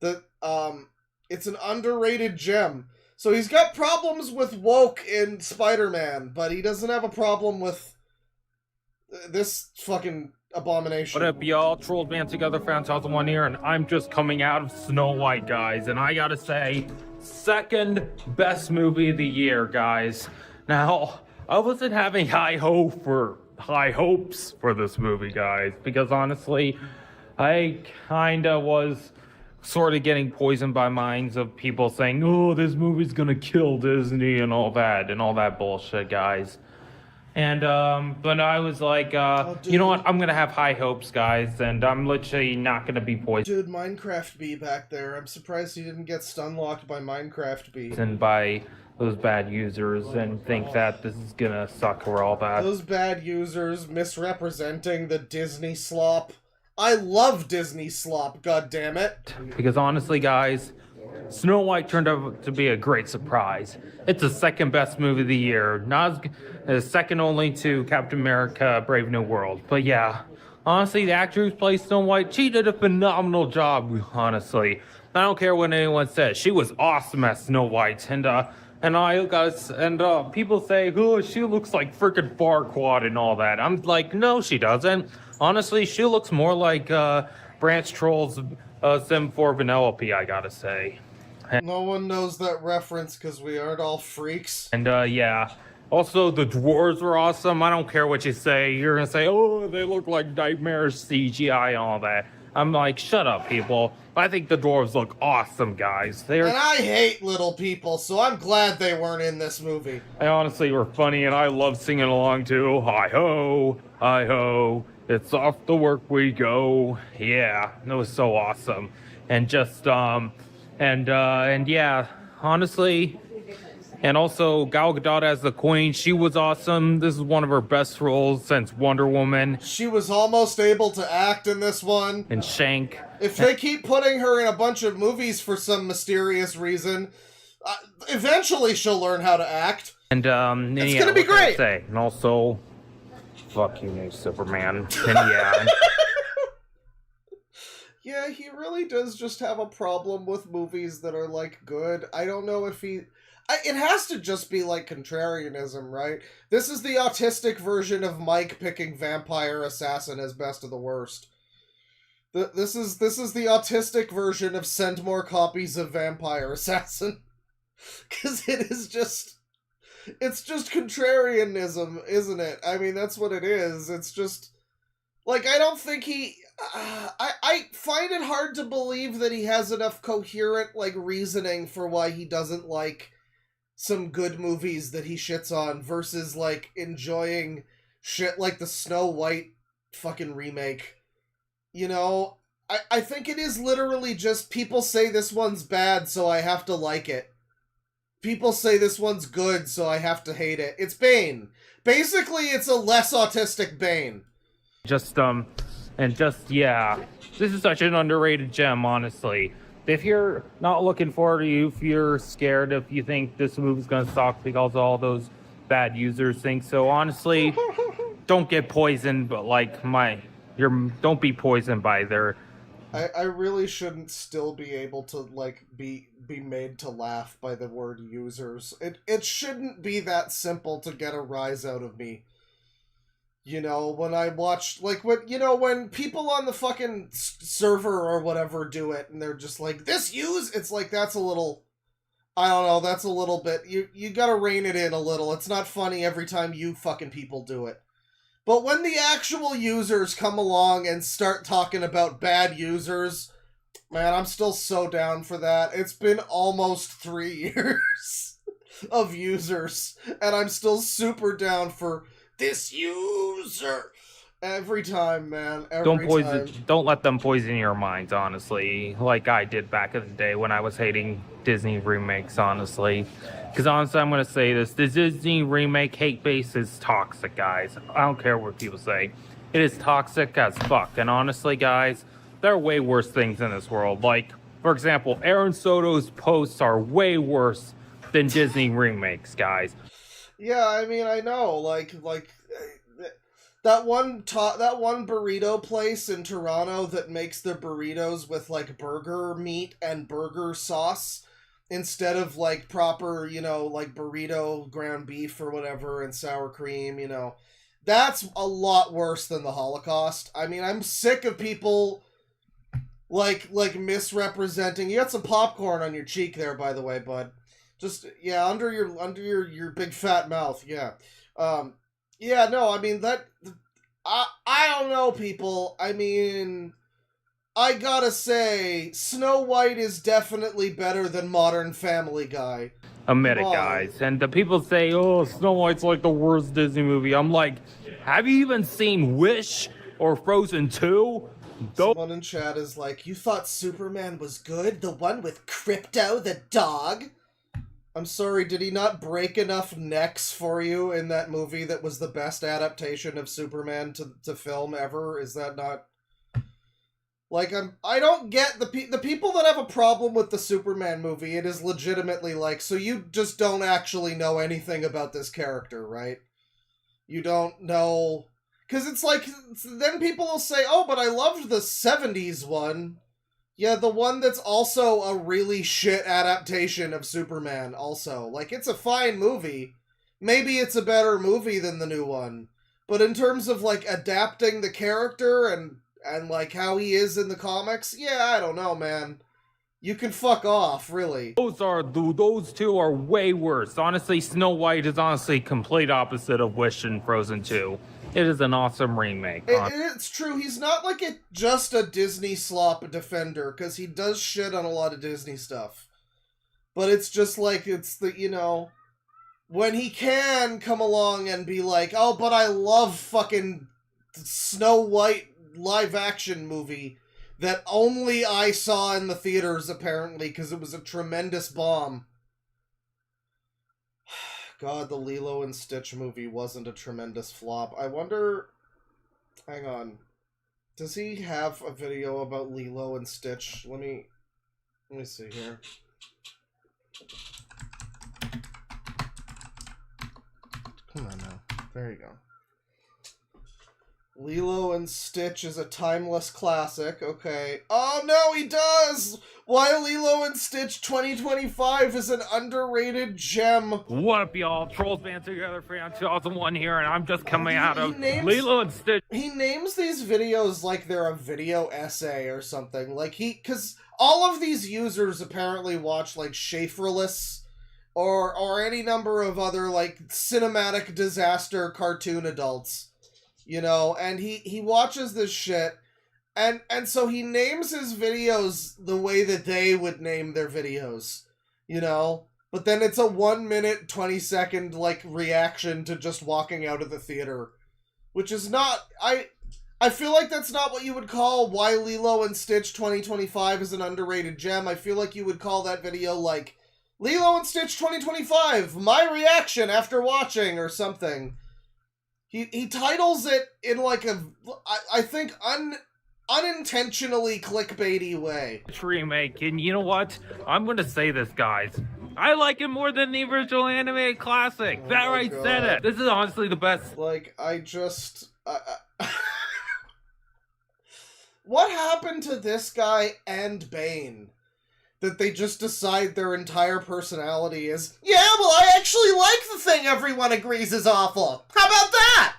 That it's an underrated gem. So he's got problems with woke in Spider-Man, but he doesn't have a problem with this fucking abomination. What up, y'all? Trolls Band Together fans, how's the one here? And I'm just coming out of Snow White, guys. And I gotta say, second best movie of the year, guys. Now, I wasn't having high hopes for this movie, guys, because honestly, I kinda was sort of getting poisoned by minds of people saying, oh, this movie's gonna kill Disney and all that bullshit, guys. And, but I was like, you know what, I'm gonna have high hopes, guys, and I'm literally not gonna be poisoned. Dude, Minecraft Bee back there, I'm surprised he didn't get stunlocked by Minecraft Bee. And by those bad users and think that this is gonna suck or all that. Those bad users misrepresenting the Disney slop. I love Disney slop, goddammit. Because honestly, guys, Snow White turned out to be a great surprise. It's the second best movie of the year, not as second only to Captain America: Brave New World. But yeah, honestly, the actor who plays Snow White, she did a phenomenal job. Honestly, I don't care what anyone says, she was awesome as Snow White. And people say, oh, she looks like freaking Farquaad and all that. I'm like, no, she doesn't. Honestly, she looks more like Branch Troll's Sim 4 Vanellope, I gotta say. No one knows that reference because we aren't all freaks. And yeah, also the dwarves were awesome. I don't care what you say. You're gonna say, oh, they look like nightmare CGI and all that. I'm like, shut up, people. I think the dwarves look awesome, guys. And I hate little people, so I'm glad they weren't in this movie. They honestly were funny, and I love singing along too. Hi-ho, hi-ho, it's off to work we go. Yeah, it was so awesome. And just, and yeah, honestly, and also Gal Gadot as the Queen, she was awesome. This is one of her best roles since Wonder Woman. She was almost able to act in this one. And Shank. If they keep putting her in a bunch of movies for some mysterious reason, eventually she'll learn how to act. And it's gonna be great. Say? And also, fuck you, new Superman. And yeah. Yeah, he really does just have a problem with movies that are, like, good. I don't know if he... it has to just be, like, contrarianism, right? This is the autistic version of Mike picking Vampire Assassin as best of the worst. This is the autistic version of send more copies of Vampire Assassin. Because it is just... It's just contrarianism, isn't it? I mean, that's what it is. It's just... Like, I don't think he... I find it hard to believe that he has enough coherent, like, reasoning for why he doesn't like some good movies that he shits on versus, like, enjoying shit like the Snow White fucking remake. You know? I think it is literally just people say this one's bad, so I have to like it. People say this one's good, so I have to hate it. It's Bane. Basically, it's a less autistic Bane. Yeah, this is such an underrated gem, honestly. If you're not looking forward to you, if you're scared, if you think this movie's gonna suck because all those bad users think so, honestly, don't get poisoned, but don't be poisoned by their... I really shouldn't still be able to, like, be made to laugh by the word users. It shouldn't be that simple to get a rise out of me. You know, when I watched, like, when people on the fucking server or whatever do it, and they're just like, it's like, that's a little, I don't know, that's a little bit, you gotta rein it in a little. It's not funny every time you fucking people do it. But when the actual users come along and start talking about bad users, man, I'm still so down for that. It's been almost 3 years of users, and I'm still super down for this user every time, man. Don't let them poison your minds, honestly, like I did back in the day when I was hating Disney remakes, honestly. Because honestly, I'm gonna say this: the Disney remake hate base is toxic, guys. I don't care what people say; it is toxic as fuck. And honestly, guys, there are way worse things in this world. Like, for example, Aaron Soto's posts are way worse than Disney remakes, guys. Yeah, I mean, I know, like that one burrito place in Toronto that makes their burritos with, like, burger meat and burger sauce instead of, like, proper, you know, like, burrito ground beef or whatever and sour cream, you know. That's a lot worse than the Holocaust. I mean, I'm sick of people, like misrepresenting. You got some popcorn on your cheek there, by the way, bud. Just, yeah, under your big fat mouth, yeah. Yeah, no, I mean, I don't know, people. I mean, I gotta say, Snow White is definitely better than Modern Family Guy. Admit it, guys. And the people say, oh, Snow White's like the worst Disney movie. I'm like, have you even seen Wish or Frozen 2? Someone in chat is like, you thought Superman was good? The one with Crypto the dog? I'm sorry, did he not break enough necks for you in that movie that was the best adaptation of Superman to film ever? Is that not... Like, I don't get the people that have a problem with the Superman movie, it is legitimately like, so you just don't actually know anything about this character, right? You don't know... Because it's like, then people will say, oh, but I loved the 70s one. Yeah, the one that's also a really shit adaptation of Superman, also. Like, it's a fine movie. Maybe it's a better movie than the new one. But in terms of, like, adapting the character and like, how he is in the comics, yeah, I don't know, man. You can fuck off, really. Those two are way worse. Honestly, Snow White is honestly complete opposite of Wish and Frozen 2. It is an awesome remake. It's true, he's not like just a Disney slop defender, because he does shit on a lot of Disney stuff. But it's just like, it's the, you know, when he can come along and be like, oh, but I love fucking Snow White live-action movie that only I saw in the theaters, apparently, because it was a tremendous bomb. God, the Lilo and Stitch movie wasn't a tremendous flop. I wonder... Hang on. Does he have a video about Lilo and Stitch? Let me see here. Come on now. There you go. Lilo and Stitch is a timeless classic. Okay. Oh no, he does! Why Lilo and Stitch 2025 is an underrated gem. What up, y'all? Trolls Band Together Fan 2001 here, and I'm just coming out of Lilo and Stitch. He names these videos like they're a video essay or something. Like because all of these users apparently watch like Schaeferless or any number of other like cinematic disaster cartoon adults. You know, and he watches this shit, and so he names his videos the way that they would name their videos, you know? But then it's a 1 minute, 20-second, like, reaction to just walking out of the theater. Which is not... I feel like that's not what you would call Why Lilo and Stitch 2025 is an underrated gem. I feel like you would call that video, like, Lilo and Stitch 2025, my reaction after watching, or something. He titles it in like a, I think, unintentionally clickbaity way. Remake, and you know what? I'm gonna say this, guys. I like it more than the original animated classic. There, I said it. This is honestly the best. Like, I just... What happened to this guy and Bane? That they just decide their entire personality is, yeah, well, I actually like the thing everyone agrees is awful. How about that?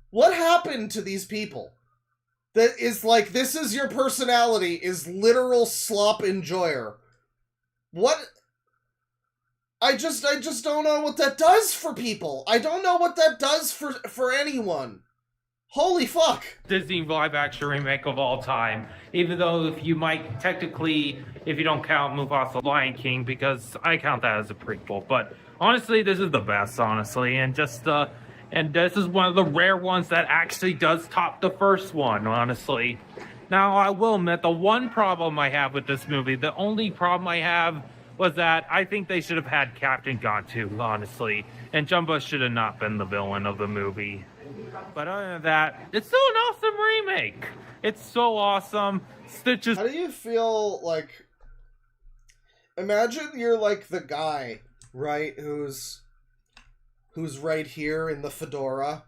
What happened to these people? That is like, this is your personality, is literal slop enjoyer. What? I just don't know what that does for people. I don't know what that does for anyone. Holy fuck! Disney live-action remake of all time. Even though if you might technically, if you don't count Mufasa Lion King, because I count that as a prequel. But honestly, this is the best, honestly. And just, and this is one of the rare ones that actually does top the first one, honestly. Now, I will admit, the one problem I have with this movie, the only problem I have was that I think they should have had Captain Gantu, honestly. And Jumbo should have not been the villain of the movie. But other than that, it's still an awesome remake. It's so awesome. Stitches. How do you feel like... Imagine you're like the guy, right, who's right here in the fedora.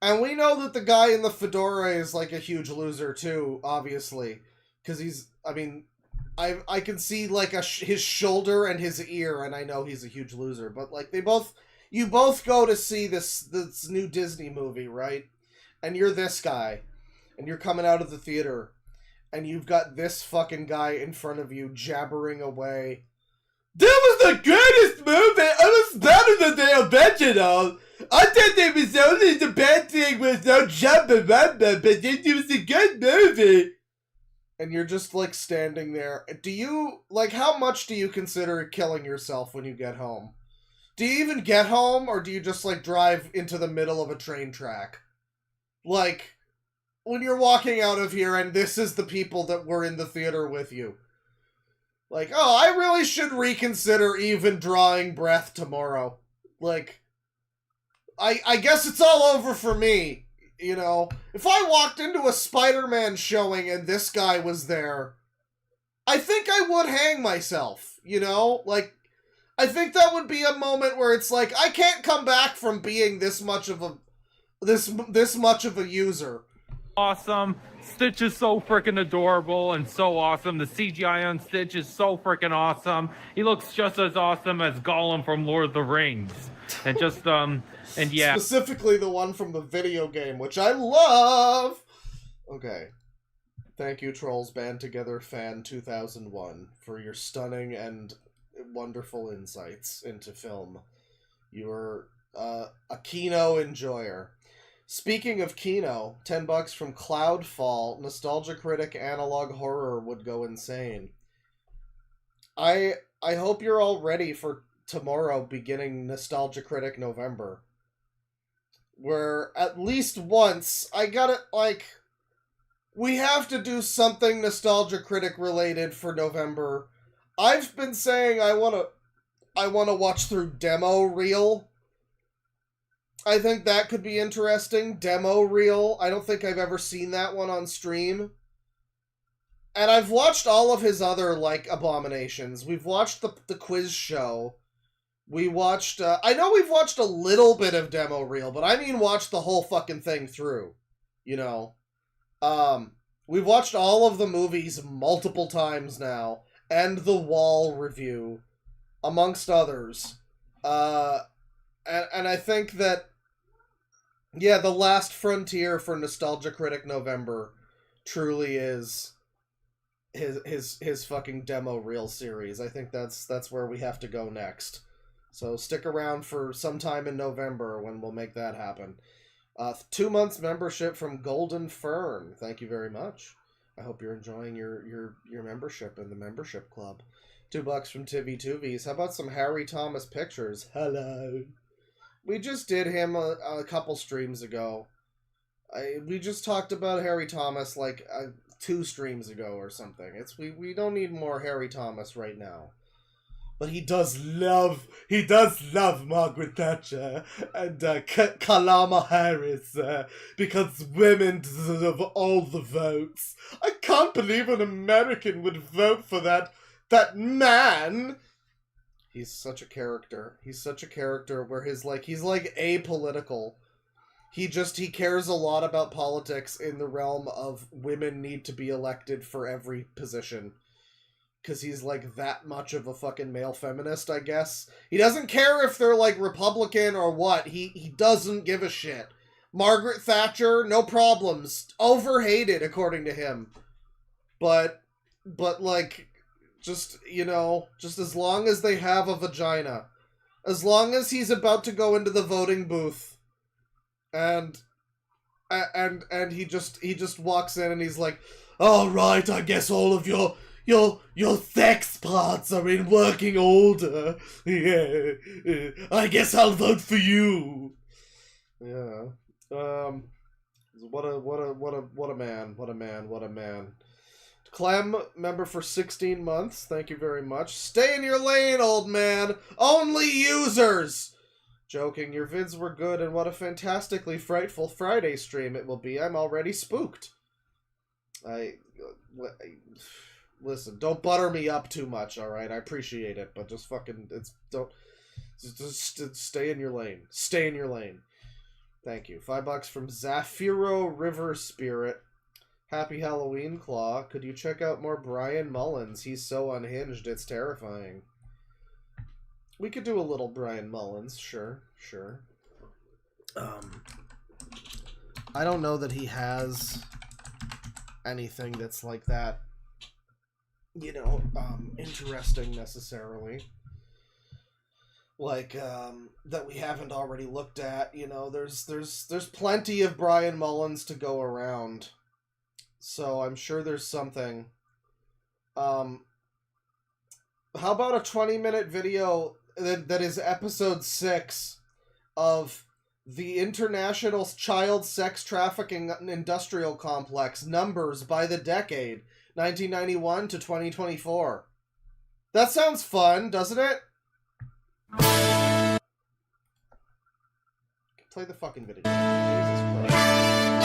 And we know that the guy in the fedora is like a huge loser too, obviously. Because he's, I mean, I can see like his shoulder and his ear, and I know he's a huge loser. But like you both go to see this new Disney movie, right? And you're this guy, and you're coming out of the theater, and you've got this fucking guy in front of you jabbering away. That was the greatest movie! It was better than the original! I thought there was only the bad thing was no jumping around, but then it was a good movie! And you're just, like, standing there. Do you, like, how much do you consider killing yourself when you get home? Do you even get home, or do you just, like, drive into the middle of a train track? Like, when you're walking out of here and this is the people that were in the theater with you. Like, oh, I really should reconsider even drawing breath tomorrow. Like, I guess it's all over for me. you know, if I walked into a Spider-Man showing and this guy was there, I think I would hang myself, you know? Like, I think that would be a moment where it's like, I can't come back from being this much of a, this much of a user. Awesome. Stitch is so freaking adorable and so awesome. The CGI on Stitch is so freaking awesome. He looks just as awesome as Gollum from Lord of the Rings. And just, and yeah. Specifically the one from the video game, which I love! Okay. Thank you, Trolls Band Together Fan 2001, for your stunning and wonderful insights into film. You're a Kino enjoyer. Speaking of Kino, $10 from Cloudfall, Nostalgia Critic Analog Horror would go insane. I hope you're all ready for tomorrow beginning Nostalgia Critic November. Where at least once, I gotta, like, we have to do something Nostalgia Critic related for November. I've been saying I wanna watch through Demo Reel. I think that could be interesting. Demo Reel. I don't think I've ever seen that one on stream. And I've watched all of his other, like, abominations. We've watched the quiz show. We watched, I know we've watched a little bit of Demo Reel, but I mean watched the whole fucking thing through. You know? We've watched all of the movies multiple times now. And the Wall review. Amongst others. And I think that, yeah, the last frontier for Nostalgia Critic November truly is his fucking Demo Reel series. I think that's where we have to go next. So stick around for sometime in November when we'll make that happen. 2 months membership from Golden Fern. Thank you very much. I hope you're enjoying your membership in the membership club. $2 from Tivy Tuvies. How about some Harry Thomas pictures? Hello. We just did him a couple streams ago. We just talked about Harry Thomas like 2 streams ago or something. We don't need more Harry Thomas right now. But he does love Margaret Thatcher and Kalama Harris because women deserve all the votes. I can't believe an American would vote for that man. He's such a character. He's such a character where he's like apolitical. He cares a lot about politics in the realm of women need to be elected for every position. Because he's like that much of a fucking male feminist, I guess. He doesn't care if they're like Republican or what. He doesn't give a shit. Margaret Thatcher, no problems. Overhated, according to him. But like, just, you know, just as long as they have a vagina. As long as he's about to go into the voting booth. And he just walks in and he's like, all right, I guess all of your sex parts are in working order. Yeah, I guess I'll vote for you. Yeah. What a man. Clem, member for 16 months. Thank you very much. Stay in your lane, old man. Only users. Joking, your vids were good, and what a fantastically frightful Friday stream it will be. I'm already spooked. Listen, don't butter me up too much, alright? I appreciate it, but just fucking, just stay in your lane. Stay in your lane. Thank you. $5 from Zafiro River Spirit. Happy Halloween, Claw. Could you check out more Brian Mullins? He's so unhinged, it's terrifying. We could do a little Brian Mullins, sure. I don't know that he has anything that's like that, you know, interesting necessarily. Like, that we haven't already looked at, you know, there's plenty of Brian Mullins to go around. So I'm sure there's something. How about a 20-minute video that is episode 6 of the International Child Sex Trafficking Industrial Complex Numbers by the Decade, 1991 to 2024. That sounds fun, doesn't it? Play the fucking video. Jesus Christ.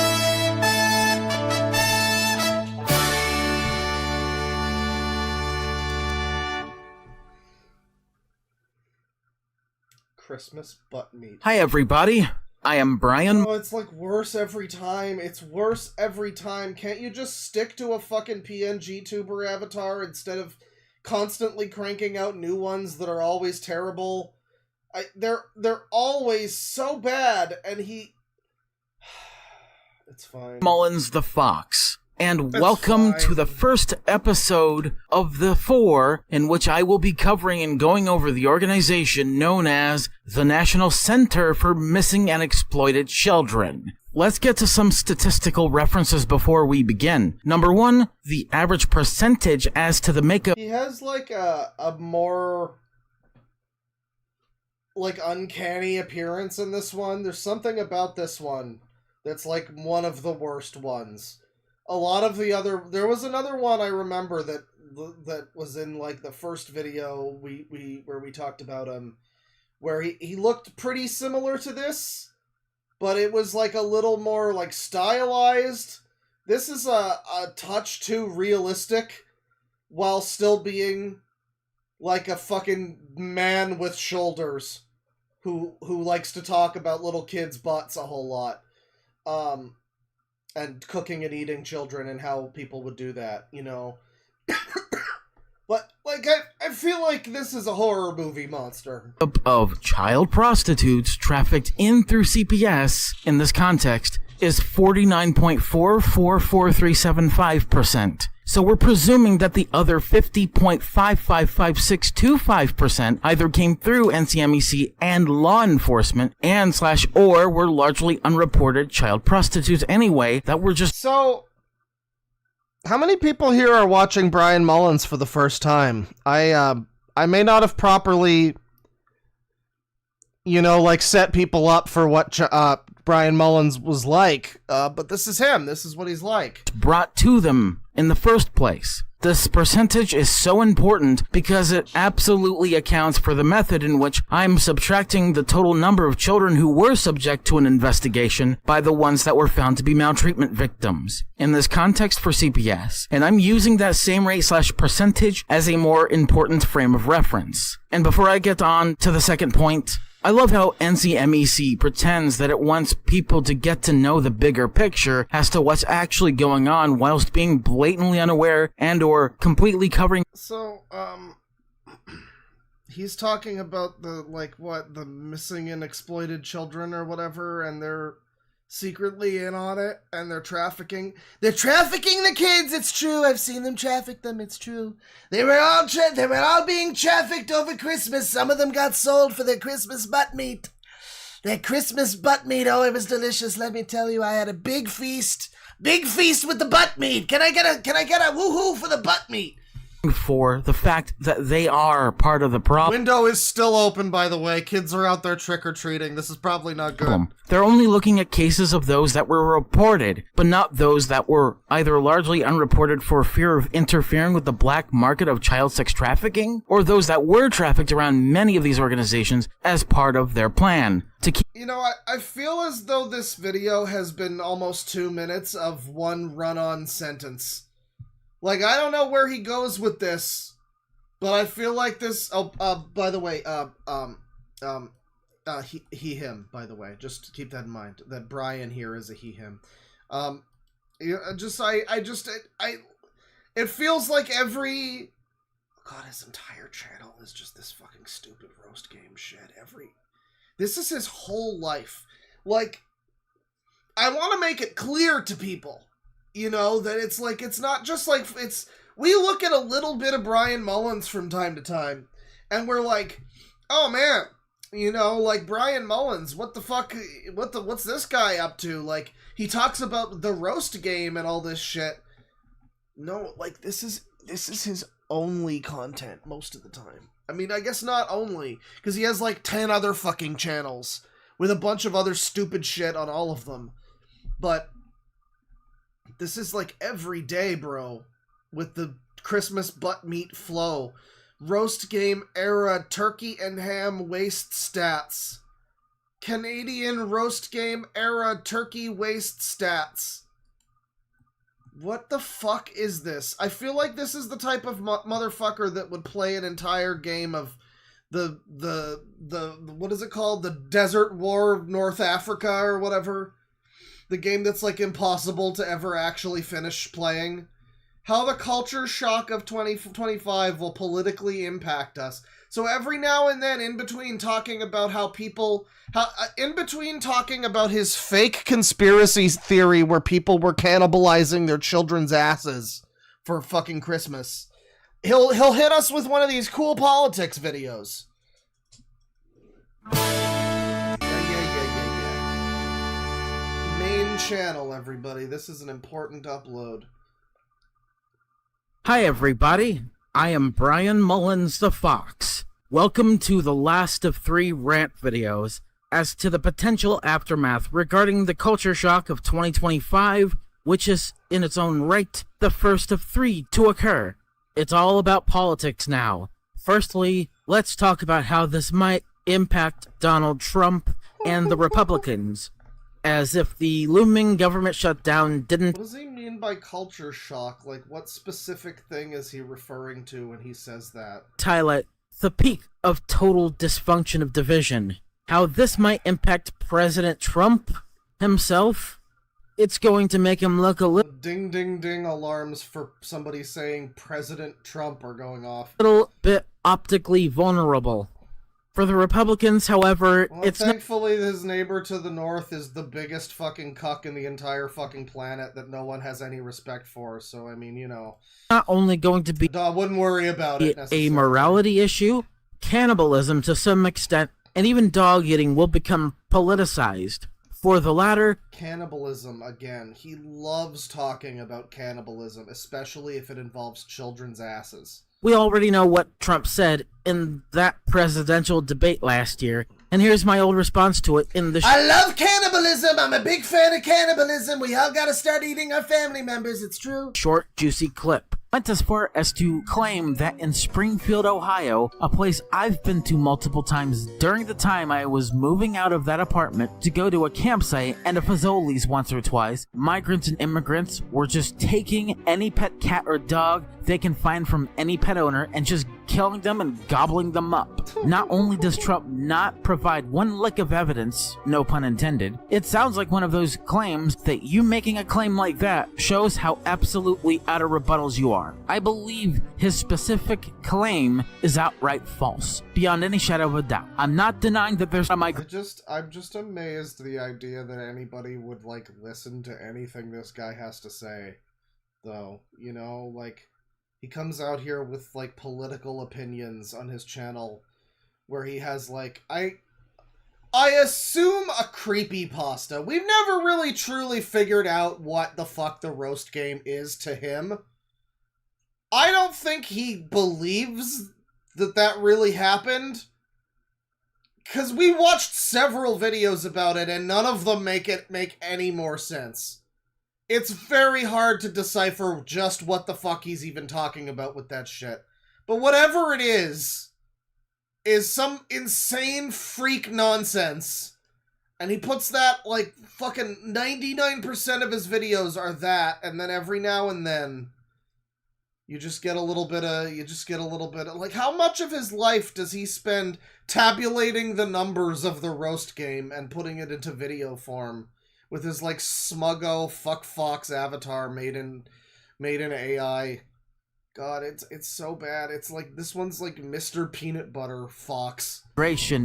Christmas butt meat. Hi everybody, I am Brian. Oh, it's like worse every time. It's worse every time. Can't you just stick to a fucking PNG tuber avatar instead of constantly cranking out new ones that are always terrible? They're always so bad, and he... It's fine. Mullins the Fox. And That's welcome fine. to the first episode of the 4, in which I will be covering and going over the organization known as the National Center for Missing and Exploited Children. Let's get to some statistical references before we begin. Number 1, the average percentage as to the makeup. He has like a more like uncanny appearance in this one. There's something about this one that's like one of the worst ones. A lot of the other, there was another one I remember that was in like the first video where we talked about him, where he looked pretty similar to this, but it was like a little more like stylized. This is a touch too realistic while still being like a fucking man with shoulders who likes to talk about little kids' butts a whole lot. And cooking and eating children and how people would do that, you know. But, like, I feel like this is a horror movie monster. Of child prostitutes trafficked in through CPS in this context is 49.444375%. So we're presuming that the other 50.555625% either came through NCMEC and law enforcement or were largely unreported child prostitutes anyway that were just... So, how many people here are watching Brian Mullins for the first time? I may not have properly, you know, like set people up for what Brian Mullins was like, but this is him. This is what he's like. Brought to them in the first place. This percentage is so important because it absolutely accounts for the method in which I'm subtracting the total number of children who were subject to an investigation by the ones that were found to be maltreatment victims. In this context for CPS, and I'm using that same rate/percentage as a more important frame of reference. And before I get on to the second point, I love how NCMEC pretends that it wants people to get to know the bigger picture as to what's actually going on whilst being blatantly unaware and or completely covering. So, he's talking about the missing and exploited children or whatever, and they're secretly in on it, and they're trafficking the kids. It's true. I've seen them traffic them. It's true. They were all being trafficked over Christmas. Some of them got sold for their Christmas butt meat. Their Christmas butt meat. Oh, it was delicious. Let me tell you, I had a big feast with the butt meat. Can I get a woohoo for the butt meat? For the fact that they are part of the problem. Window is still open, by the way. Kids are out there trick-or-treating. This is probably not good. They're only looking at cases of those that were reported, but not those that were either largely unreported for fear of interfering with the black market of child sex trafficking, or those that were trafficked around many of these organizations as part of their plan to keep... You know, I feel as though this video has been almost 2 minutes of one run-on sentence. Like, I don't know where he goes with this, but I feel like this... by the way, he, him, by the way. Just keep that in mind, that Brian here is a he, him. It feels like every... God, his entire channel is just this fucking stupid roast game shit. This is his whole life. Like, I want to make it clear to people, you know, that it's like, it's not just like, we look at a little bit of Brian Mullins from time to time, and we're like, oh man, you know, like, Brian Mullins, what the fuck, what's this guy up to? Like, he talks about the roast game and all this shit. No, like, this is his only content most of the time. I mean, I guess not only, because he has like 10 other fucking channels with a bunch of other stupid shit on all of them, but this is like every day, bro, with the Christmas butt meat flow. Roast game era turkey and ham waste stats. Canadian roast game era turkey waste stats. What the fuck is this? I feel like this is the type of motherfucker that would play an entire game of what is it called? The Desert War of North Africa or whatever. The game that's like impossible to ever actually finish playing. How the culture shock of 2025 will politically impact us. So every now and then, in between talking about in between talking about his fake conspiracy theory where people were cannibalizing their children's asses for fucking Christmas, he'll hit us with one of these cool politics videos. Yeah. Main channel, everybody. This is an important upload. Hi everybody, I am Brian Mullins the Fox. Welcome to the last of 3 rant videos as to the potential aftermath regarding the culture shock of 2025, which is, in its own right, the first of 3 to occur. It's all about politics now. Firstly, let's talk about how this might impact Donald Trump and the Republicans. As if the looming government shutdown didn't... What does he mean by culture shock? Like, what specific thing is he referring to when he says that? ...highlight the peak of total dysfunction of division. How this might impact President Trump himself. It's going to make him look a little... Ding, ding, ding alarms for somebody saying President Trump are going off. ...little bit optically vulnerable. For the Republicans, however, well, it's thankfully his neighbor to the north is the biggest fucking cuck in the entire fucking planet that no one has any respect for, so I mean, you know. Not only going to be wouldn't worry about it a morality issue, cannibalism to some extent, and even dog eating will become politicized. For the latter... Cannibalism, again. He loves talking about cannibalism, especially if it involves children's asses. We already know what Trump said in that presidential debate last year, and here's my old response to it in the... I love cannibalism! I'm a big fan of cannibalism! We all gotta start eating our family members, it's true! Short, juicy clip. Went as far as to claim that in Springfield, Ohio, a place I've been to multiple times during the time I was moving out of that apartment to go to a campsite and a Fazoli's once or twice, migrants and immigrants were just taking any pet cat or dog they can find from any pet owner and just killing them and gobbling them up. Not only does Trump not provide one lick of evidence, no pun intended, it sounds like one of those claims that you making a claim like that shows how absolutely out of rebuttals you are. I believe his specific claim is outright false, beyond any shadow of a doubt. I'm not denying that there's I'm just amazed at the idea that anybody would, like, listen to anything this guy has to say, though. You know, like, he comes out here with, like, political opinions on his channel, where he has, like, I assume a creepypasta. We've never really truly figured out what the fuck the roast game is to him. I don't think he believes that that really happened. Because we watched several videos about it, and none of them make any more sense. It's very hard to decipher just what the fuck he's even talking about with that shit. But whatever it is some insane freak nonsense. And he puts that, like, fucking 99% of his videos are that, and then every now and then you just get a little bit of, like, how much of his life does he spend tabulating the numbers of the roast game and putting it into video form with his, like, smuggo fuck fox avatar made in AI? God, it's so bad. It's like, this one's like Mr. Peanut Butter Fox.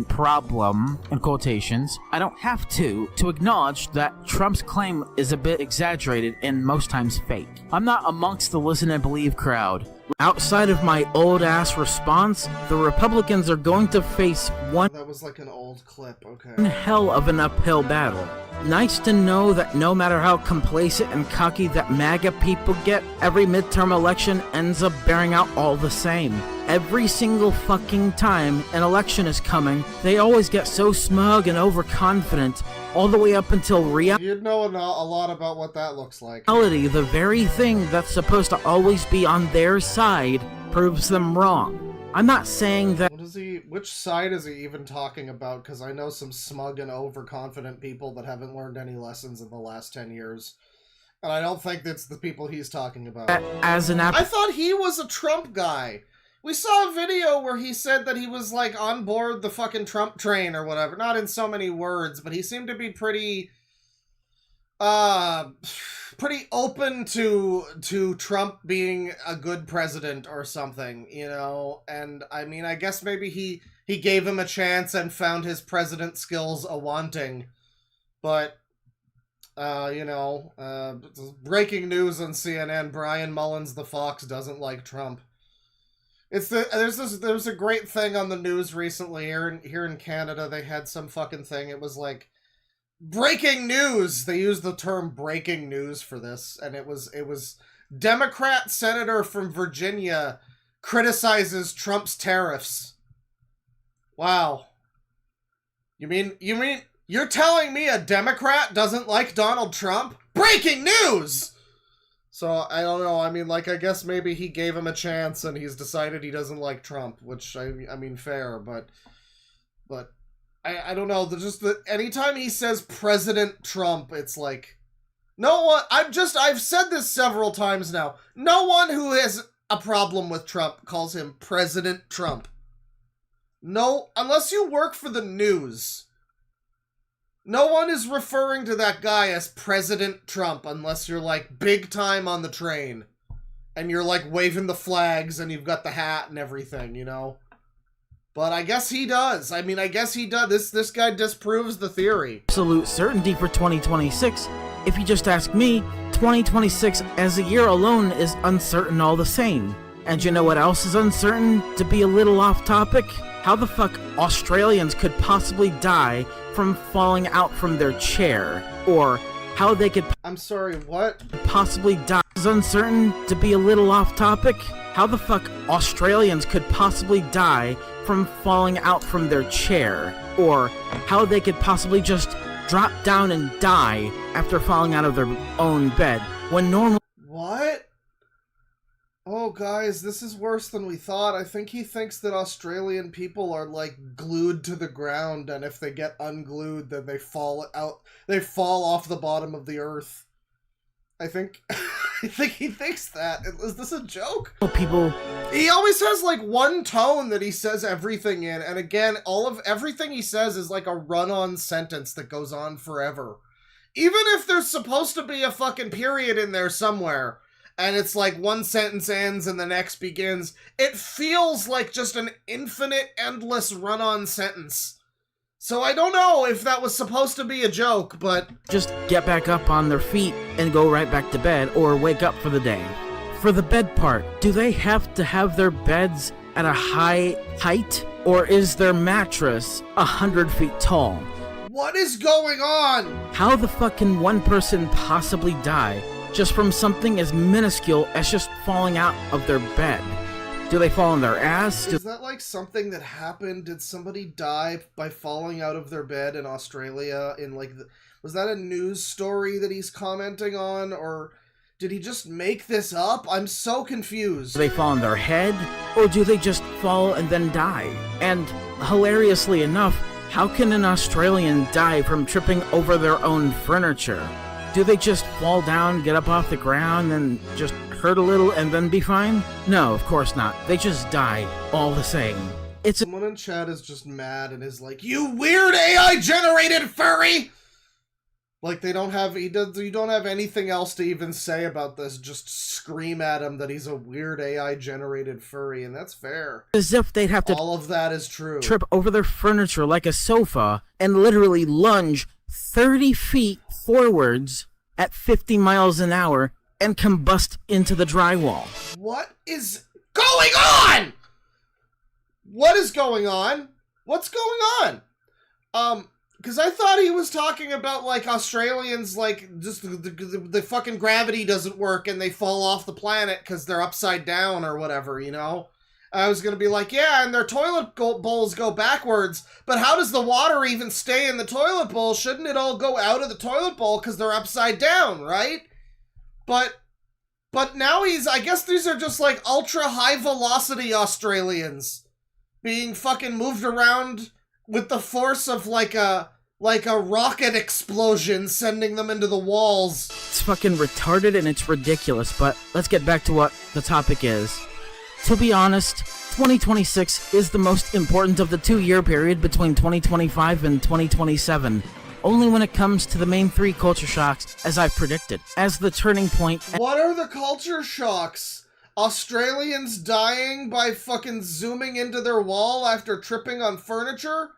Problem, in quotations, I don't have to acknowledge that Trump's claim is a bit exaggerated and most times fake. I'm not amongst the listen and believe crowd. Outside of my old-ass response, the Republicans are going to face one... That was like an old clip, okay. ...hell of an uphill battle. Nice to know that no matter how complacent and cocky that MAGA people get, every midterm election ends up bearing out all the same. Every single fucking time an election is coming, they always get so smug and overconfident, all the way up until You'd know a lot about what that looks like. reality, the very thing that's supposed to always be on their side, proves them wrong. I'm not saying that... Which side is he even talking about? Because I know some smug and overconfident people that haven't learned any lessons in the last 10 years. And I don't think that's the people he's talking about. As an I thought he was a Trump guy. We saw a video where he said that he was, like, on board the fucking Trump train or whatever. Not in so many words, but he seemed to be pretty open to Trump being a good president or something, you know? And, I mean, I guess maybe he gave him a chance and found his president skills a-wanting. But, you know, breaking news on CNN, Brian Mullins the Fox doesn't like Trump. There's a great thing on the news recently here in Canada. They had some fucking thing. It was like breaking news. They used the term breaking news for this, and it was Democrat senator from Virginia criticizes Trump's tariffs. Wow. You mean you're telling me a Democrat doesn't like Donald Trump? Breaking news! So, I don't know, I mean, like, I guess maybe he gave him a chance and he's decided he doesn't like Trump, which, I mean, fair, but, I don't know, anytime he says President Trump, it's like, no one, I've said this several times now, no one who has a problem with Trump calls him President Trump. No, unless you work for the news. No one is referring to that guy as President Trump unless you're, like, big time on the train. And you're, like, waving the flags and you've got the hat and everything, you know? But I guess he does. I mean, I guess he does. This guy disproves the theory. Absolute certainty for 2026. If you just ask me, 2026 as a year alone is uncertain all the same. And you know what else is uncertain, to be a little off topic? How the fuck Australians could possibly die from falling out from their chair, or how they could I'm sorry, what? Possibly die is uncertain, to be a little off topic. How the fuck Australians could possibly die from falling out from their chair, or how they could possibly just drop down and die after falling out of their own bed, when normal— What? Oh, guys, this is worse than we thought. I think he thinks that Australian people are, like, glued to the ground, and if they get unglued, then they fall off the bottom of the earth. I think he thinks that. Is this a joke? People— He always has, like, one tone that he says everything in, and again, everything he says is like a run-on sentence that goes on forever. Even if there's supposed to be a fucking period in there somewhere, and it's like one sentence ends and the next begins, it feels like just an infinite, endless run-on sentence. So I don't know if that was supposed to be a joke, but— just get back up on their feet and go right back to bed, or wake up for the day. For the bed part, do they have to have their beds at a high height, or is their mattress 100 feet tall? What is going on? How the fuck can one person possibly die just from something as minuscule as just falling out of their bed? Do they fall on their ass? Is that like something that happened? Did somebody die by falling out of their bed in Australia? Was that a news story that he's commenting on, or did he just make this up? I'm so confused. Do they fall on their head, or do they just fall and then die? And hilariously enough, how can an Australian die from tripping over their own furniture? Do they just fall down, get up off the ground, and just hurt a little and then be fine? No, of course not. They just die, all the same. Someone in chat is just mad and is like, "You weird AI-generated furry!" Like, you don't have anything else to even say about this. Just scream at him that he's a weird AI-generated furry, and that's fair. As if they'd have to— all of that is true. Trip over their furniture like a sofa and literally lunge 30 feet forwards at 50 miles an hour and combust into the drywall. What is going on? What is going on? What's going on? Because I thought he was talking about, like, Australians, like, just the fucking gravity doesn't work and they fall off the planet because they're upside down or whatever, you know? I was going to be like, yeah, and their toilet bowls go backwards, but how does the water even stay in the toilet bowl? Shouldn't it all go out of the toilet bowl because they're upside down, right? But now I guess these are just, like, ultra-high velocity Australians being fucking moved around with the force of, like a rocket explosion sending them into the walls. It's fucking retarded and it's ridiculous, but let's get back to what the topic is. To be honest, 2026 is the most important of the 2-year period between 2025 and 2027. Only when it comes to the main 3 culture shocks, as I've predicted. As the turning point... What are the culture shocks? Australians dying by fucking zooming into their wall after tripping on furniture?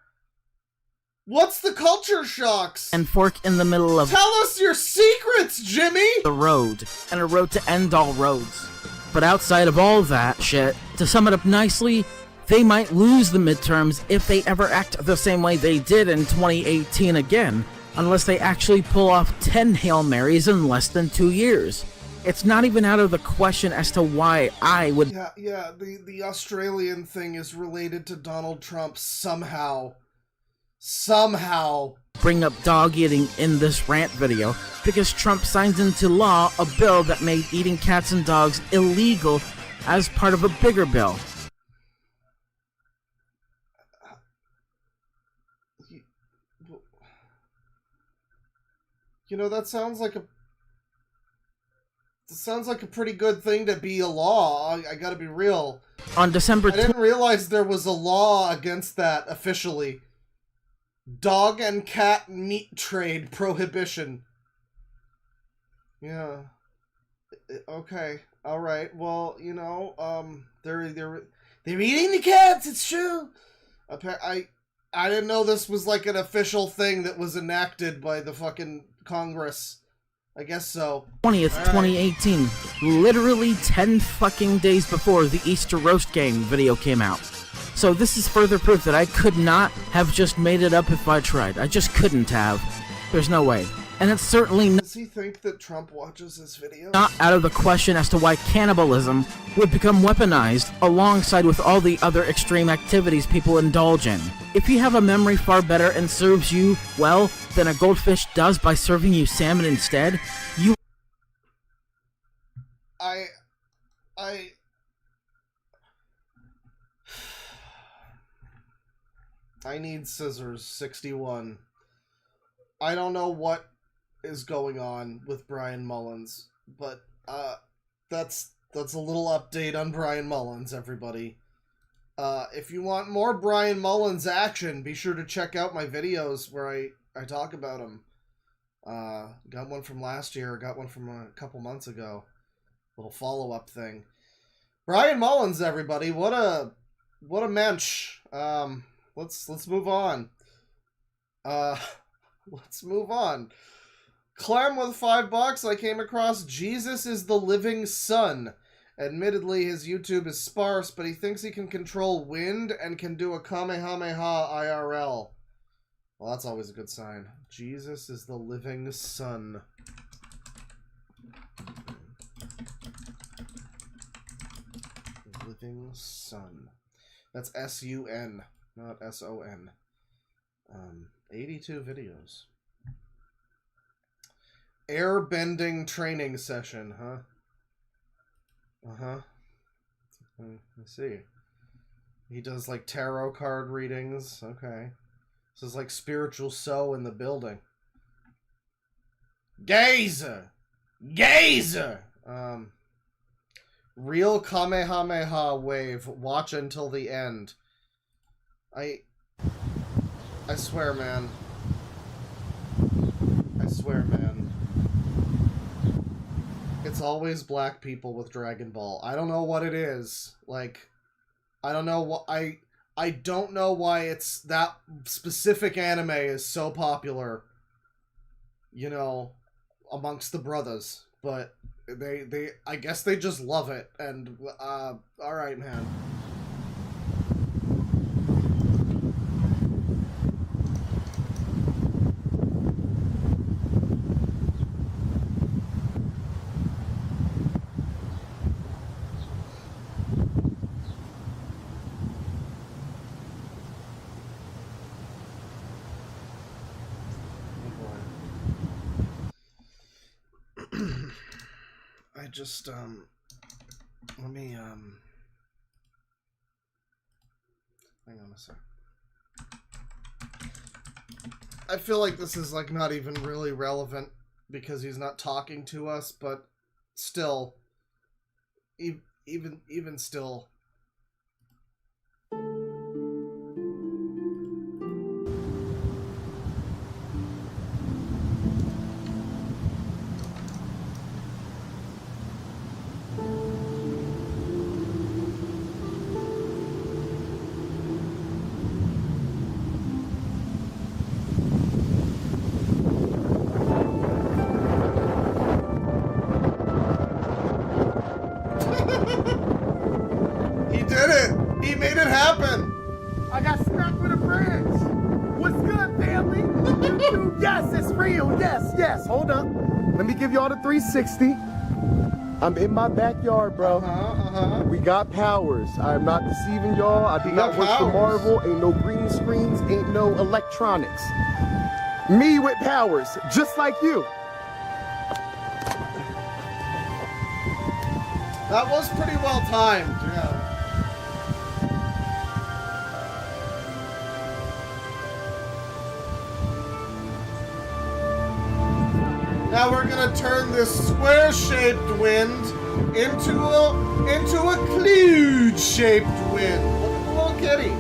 What's the culture shocks? And fork in the middle of... Tell us your secrets, Jimmy! ...the road, and a road to end all roads. But outside of all that shit, to sum it up nicely, they might lose the midterms if they ever act the same way they did in 2018 again, unless they actually pull off 10 Hail Marys in less than 2 years. It's not even out of the question as to why I would... Yeah, the Australian thing is related to Donald Trump somehow. Somehow. Bring up dog eating in this rant video, because Trump signed into law a bill that made eating cats and dogs illegal as part of a bigger bill. You know, that sounds like a pretty good thing to be a law. I gotta be real. On December... I didn't realize there was a law against that officially. Dog and cat meat trade prohibition. Yeah. Okay. All right. Well, you know, they're eating the cats. It's true. I didn't know this was like an official thing that was enacted by the fucking Congress. I guess so. 20th, 2018. Literally 10 fucking days before the Easter Roast Game video came out. So this is further proof that I could not have just made it up if I tried. I just couldn't have. There's no way. And it's certainly Does he think that Trump watches his videos? Not out of the question as to why cannibalism would become weaponized alongside with all the other extreme activities people indulge in. If you have a memory far better and serves you well than a goldfish does by serving you salmon instead, you... I need scissors, 61. I don't know what is going on with Brian Mullins, but that's a little update on Brian Mullins, everybody. If you want more Brian Mullins action, be sure to check out my videos where I talk about him. Got one from last year, got one from a couple months ago. Little follow-up thing. Brian Mullins, everybody, what a mensch. Let's move on. Let's move on. Clem with $5. I came across Jesus is the Living Sun. Admittedly, his YouTube is sparse, but he thinks he can control wind and can do a Kamehameha IRL. Well, that's always a good sign. Jesus is the Living Sun. Living Sun. That's S-U-N. Not S-O-N. 82 videos. Airbending training session, huh? Uh-huh. Let's see. He does, like, tarot card readings. Okay. This is like spiritual soul in the building. Gazer! Gazer! Real Kamehameha wave. Watch until the end. I swear, man. I swear, man. It's always black people with Dragon Ball. I don't know what it is. Like, I don't know what... I don't know why it's... That specific anime is so popular. You know, amongst the brothers. But they I guess they just love it. And, alright, man. Just, let me, hang on a sec. I feel like this is, like, not even really relevant because he's not talking to us, but still, even still, He did it! He made it happen! I got smacked with a branch. What's good, family? Yes, it's real. Yes. Hold up. Let me give y'all the 360. I'm in my backyard, bro. We got powers. I'm not deceiving y'all. I do not work for Marvel. Ain't no green screens. Ain't no electronics. Me with powers, just like you. That was pretty well timed, yeah. Now we're gonna turn this square-shaped wind into a kludge-shaped wind. Look at the little kitty.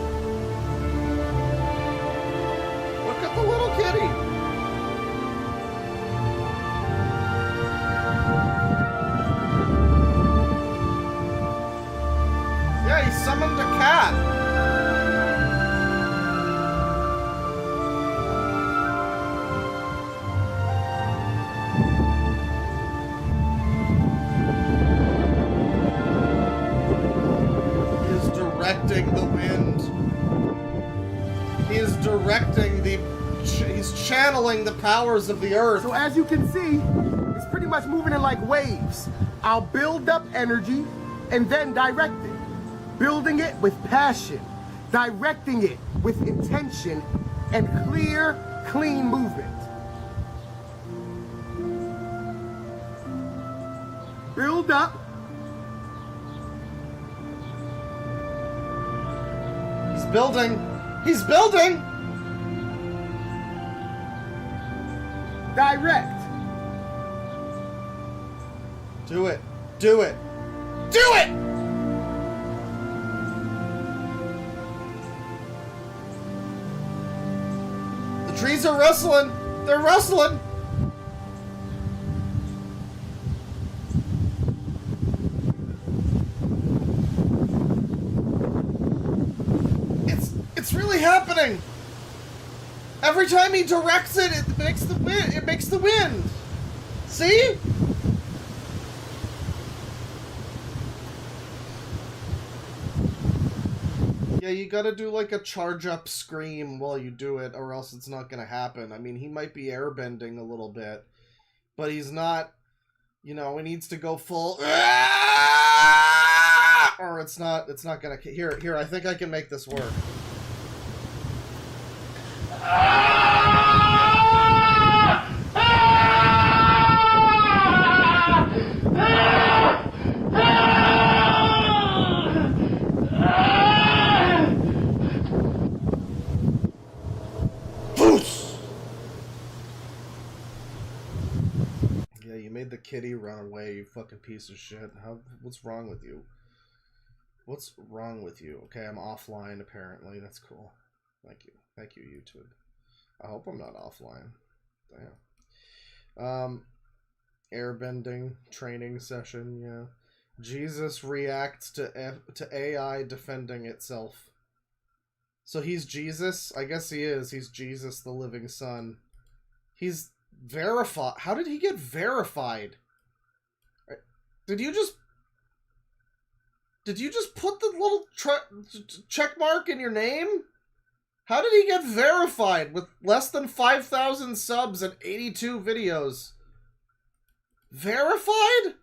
Look at the little kitty. Yeah, he summoned a cat. Directing the wind. He is directing he's channeling the powers of the earth. So as you can see, it's pretty much moving in like waves. I'll build up energy and then direct it. Building it with passion. Directing it with intention and clear, clean movement. Build up. He's building! Direct. Do it! Do it! Do it! The trees are rustling! They're rustling! It's really happening! Every time he directs it, it makes the wind. It makes the wind. See? Yeah, you gotta do like a charge up scream while you do it, or else it's not gonna happen. I mean, he might be airbending a little bit, but he's not. You know, he needs to go full. Or it's not. It's not gonna. Here. I think I can make this work. Yeah, you made the kitty run away, you fucking piece of shit. What's wrong with you? What's wrong with you? Okay, I'm offline apparently. That's cool. Thank you. Thank you, YouTube. I hope I'm not offline. Damn. Airbending training session, yeah. Jesus reacts to AI defending itself. So he's Jesus? I guess he is. He's Jesus, the living son. He's verified. How did he get verified? Did you just put the little check mark in your name? How did he get verified with less than 5,000 subs and 82 videos? Verified?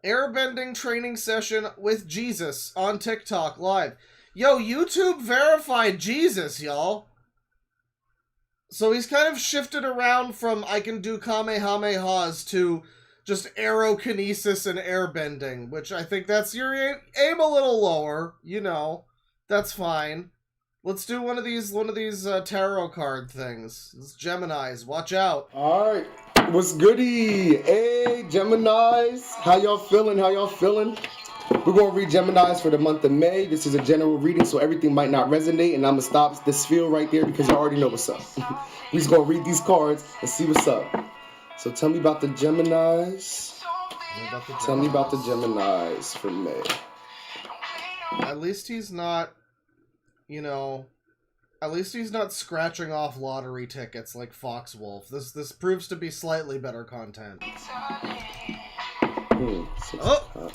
Airbending training session with Jesus on TikTok live. Yo, YouTube verified Jesus, y'all. So he's kind of shifted around from I can do Kamehamehas to just aerokinesis and airbending, which I think that's your aim a little lower, you know. That's fine. Let's do one of these tarot card things. It's Geminis. Watch out. All right. What's goody? Hey, Geminis. How y'all feeling? We're going to read Geminis for the month of May. This is a general reading, so everything might not resonate, and I'm going to stop this spiel right there because you already know what's up. We're just going to read these cards and see what's up. So tell me about the Geminis. Tell me about the Geminis for May. At least he's not, you know, at least he's not scratching off lottery tickets like Foxwolf. This proves to be slightly better content. Oh!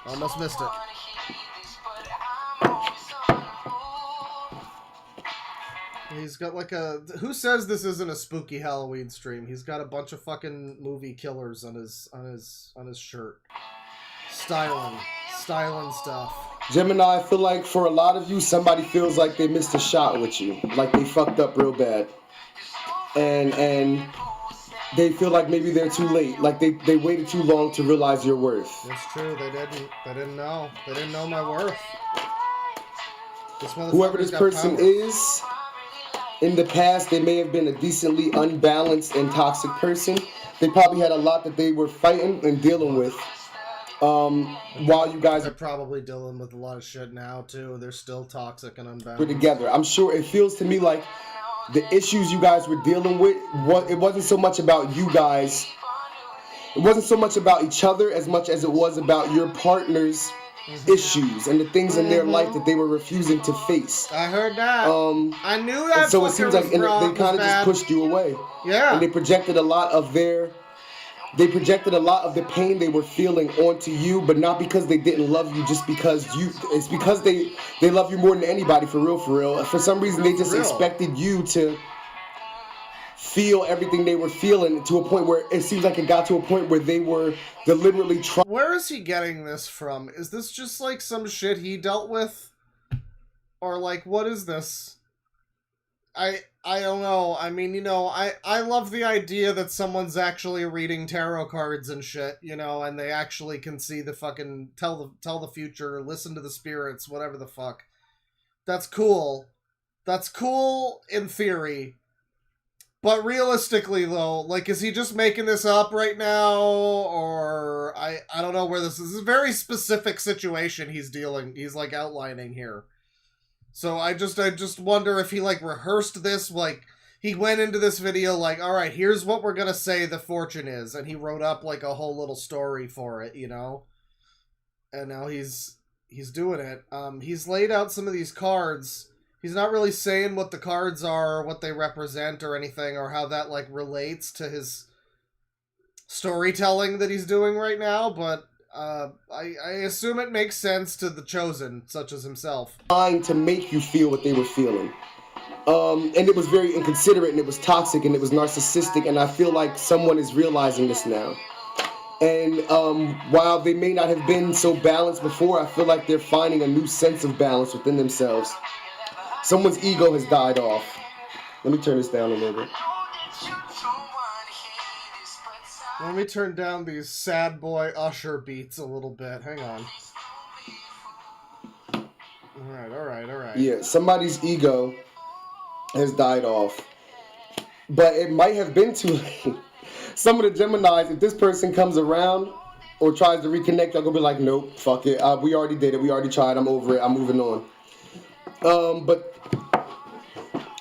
Almost missed it. He's got like a... Who says this isn't a spooky Halloween stream? He's got a bunch of fucking movie killers on his shirt. Styling stuff. Gemini, I feel like for a lot of you, somebody feels like they missed a shot with you. Like they fucked up real bad. And they feel like maybe they're too late. Like they waited too long to realize your worth. It's true, they didn't know. They didn't know my worth. Whoever this person is, in the past, they may have been a decently unbalanced and toxic person. They probably had a lot that they were fighting and dealing with. While you guys are probably dealing with a lot of shit now too. They're still toxic and unbalanced. We're together. I'm sure it feels to me like the issues you guys were dealing with, it wasn't so much about you guys. It wasn't so much about each other as much as it was about your partner's issues and the things in their life that they were refusing to face. I heard that. I knew that. So it seems like they kind of just pushed you away. Yeah. And they projected a lot of the pain they were feeling onto you, but not because they didn't love you, just because it's because they love you more than anybody, for real. For some reason, they just expected you to feel everything they were feeling to a point where it seems like it got to a point where they were deliberately trying. Where is he getting this from? Is this just like some shit he dealt with? Or like, what is this? I don't know. I mean, you know, I love the idea that someone's actually reading tarot cards and shit, you know, and they actually can see the fucking tell the future, listen to the spirits, whatever the fuck. That's cool. That's cool in theory. But realistically though, like, is he just making this up right now, or I don't know where this is. This is a very specific situation he's like outlining here. So I just wonder if he like rehearsed this, like he went into this video like, all right, here's what we're gonna say the fortune is, and he wrote up like a whole little story for it, you know. And now he's doing it. He's laid out some of these cards. He's not really saying what the cards are, or what they represent, or anything, or how that like relates to his storytelling that he's doing right now, but. I assume it makes sense to the chosen, such as himself. Trying to make you feel what they were feeling. And it was very inconsiderate, and it was toxic, and it was narcissistic, and I feel like someone is realizing this now. And while they may not have been so balanced before, I feel like they're finding a new sense of balance within themselves. Someone's ego has died off. Let me turn this down a little bit. Let me turn down these sad boy Usher beats a little bit. Hang on. Alright. Yeah, somebody's ego has died off. But it might have been too late. Some of the Geminis, if this person comes around or tries to reconnect, they're going to be like, nope, fuck it. We already did it. We already tried. I'm over it. I'm moving on. But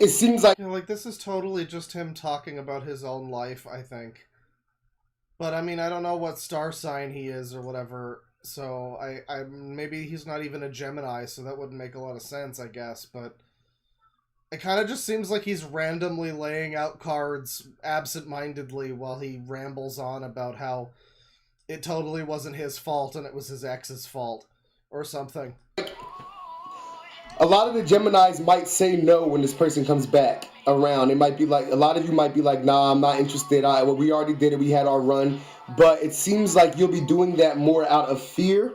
it seems like... You know, like, this is totally just him talking about his own life, I think. But, I mean, I don't know what star sign he is or whatever, so I maybe he's not even a Gemini, so that wouldn't make a lot of sense, I guess, but it kind of just seems like he's randomly laying out cards absent-mindedly while he rambles on about how it totally wasn't his fault and it was his ex's fault, or something. A lot of the Geminis might say no when this person comes back around. It might be like, a lot of you might be like, nah, I'm not interested. Well, we already did it. We had our run. But it seems like you'll be doing that more out of fear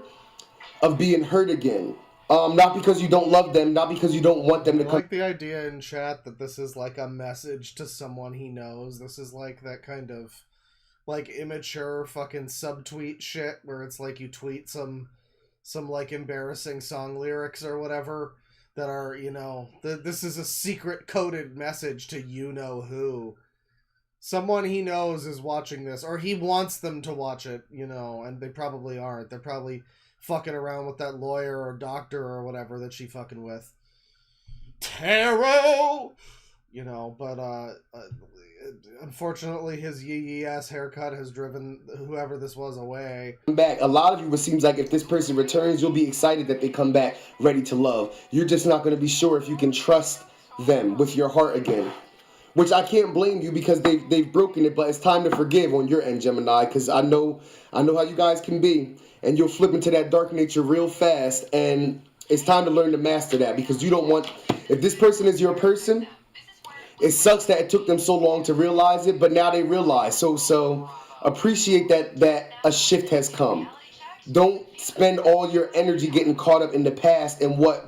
of being hurt again. Not because you don't love them, not because you don't want them to come. I like the idea in chat that this is like a message to someone he knows. This is like that kind of like immature fucking subtweet shit where it's like you tweet some like embarrassing song lyrics or whatever that are, you know, this is a secret coded message to you-know-who. Someone he knows is watching this, or he wants them to watch it, you know, and they probably aren't. They're probably fucking around with that lawyer or doctor or whatever that she fucking with. Tarot! You know, but, unfortunately, his yee-yee-ass haircut has driven whoever this was away. Back. A lot of you, it seems like if this person returns, you'll be excited that they come back ready to love. You're just not going to be sure if you can trust them with your heart again. Which I can't blame you because they've broken it, but it's time to forgive on your end, Gemini, because I know how you guys can be. and you'll flip into that dark nature real fast, and it's time to learn to master that, because you don't want, if this person is your person, it sucks that it took them so long to realize it, but now they realize. So appreciate that a shift has come. Don't spend all your energy getting caught up in the past and what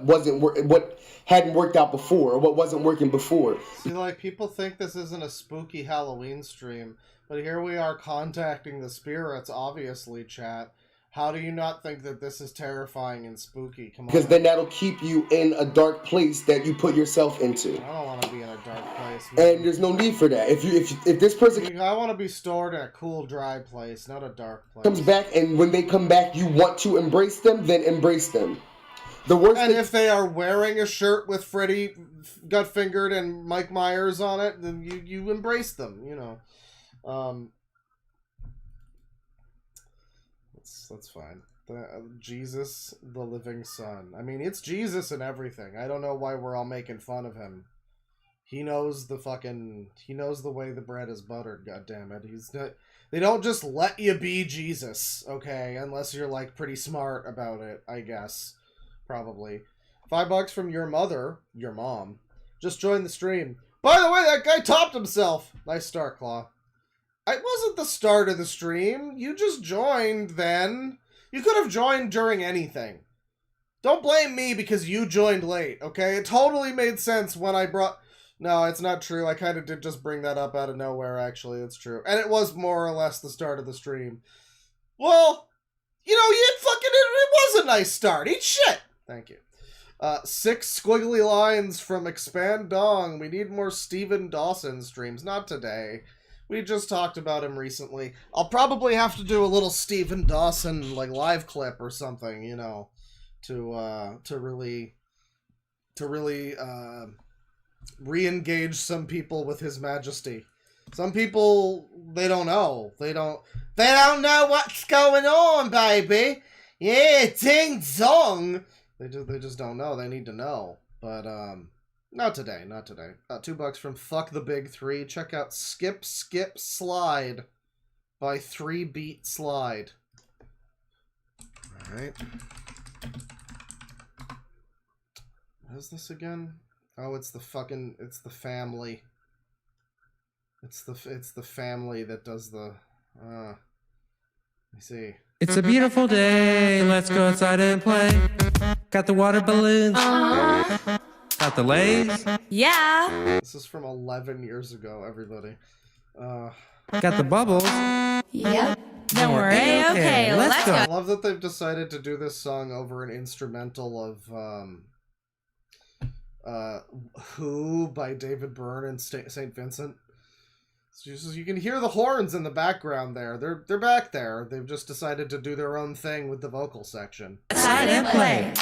hadn't worked out before, or what wasn't working before. See, like, people think this isn't a spooky Halloween stream, but here we are contacting the spirits, obviously, chat. How do you not think that this is terrifying and spooky? Come on. Because then that'll keep you in a dark place that you put yourself into. I don't want to be in a dark place, man. And there's no need for that. If this person I want to be stored in a cool, dry place, not a dark place. comes back, and when they come back, you want to embrace them, then embrace them. The worst And thing, if they are wearing a shirt with Freddy Gutfingered and Mike Myers on it, then you embrace them, you know. That's fine. Jesus, the living son. I mean, it's Jesus and everything. I don't know why we're all making fun of him. He knows the way the bread is buttered, goddammit. They don't just let you be Jesus, okay? Unless you're, like, pretty smart about it, I guess. Probably. $5 from your mom. Just joined the stream. By the way, that guy topped himself. Nice start, Claw. It wasn't the start of the stream. You just joined then. You could have joined during anything. Don't blame me because you joined late, okay? It totally made sense when I brought... No, it's not true. I kind of did just bring that up out of nowhere, actually. It's true. And it was more or less the start of the stream. Well, you know, it was a nice start. Eat shit. Thank you. 6 squiggly lines from Expand Dong. We need more Steven Dawson streams. Not today. We just talked about him recently. I'll probably have to do a little Steven Dawson, like, live clip or something, you know, to really re-engage some people with his majesty. Some people, they don't know. They don't know what's going on, baby. Yeah, ding dong. They just don't know. They need to know. But, not today. $2 from Fuck the Big 3. Check out Skip Skip Slide by 3 Beat Slide. Alright. What is this again? Oh, it's the family. It's the family that does the, let me see. It's a beautiful day, let's go outside and play. Got the water balloons. Got the lays. Yeah. This is from 11 years ago, everybody. Got the bubbles. Yep. Then we're A-okay. Let's go. I love that they've decided to do this song over an instrumental of Who by David Byrne and St. Vincent. So you can hear the horns in the background there. They're back there. They've just decided to do their own thing with the vocal section. Outside and play.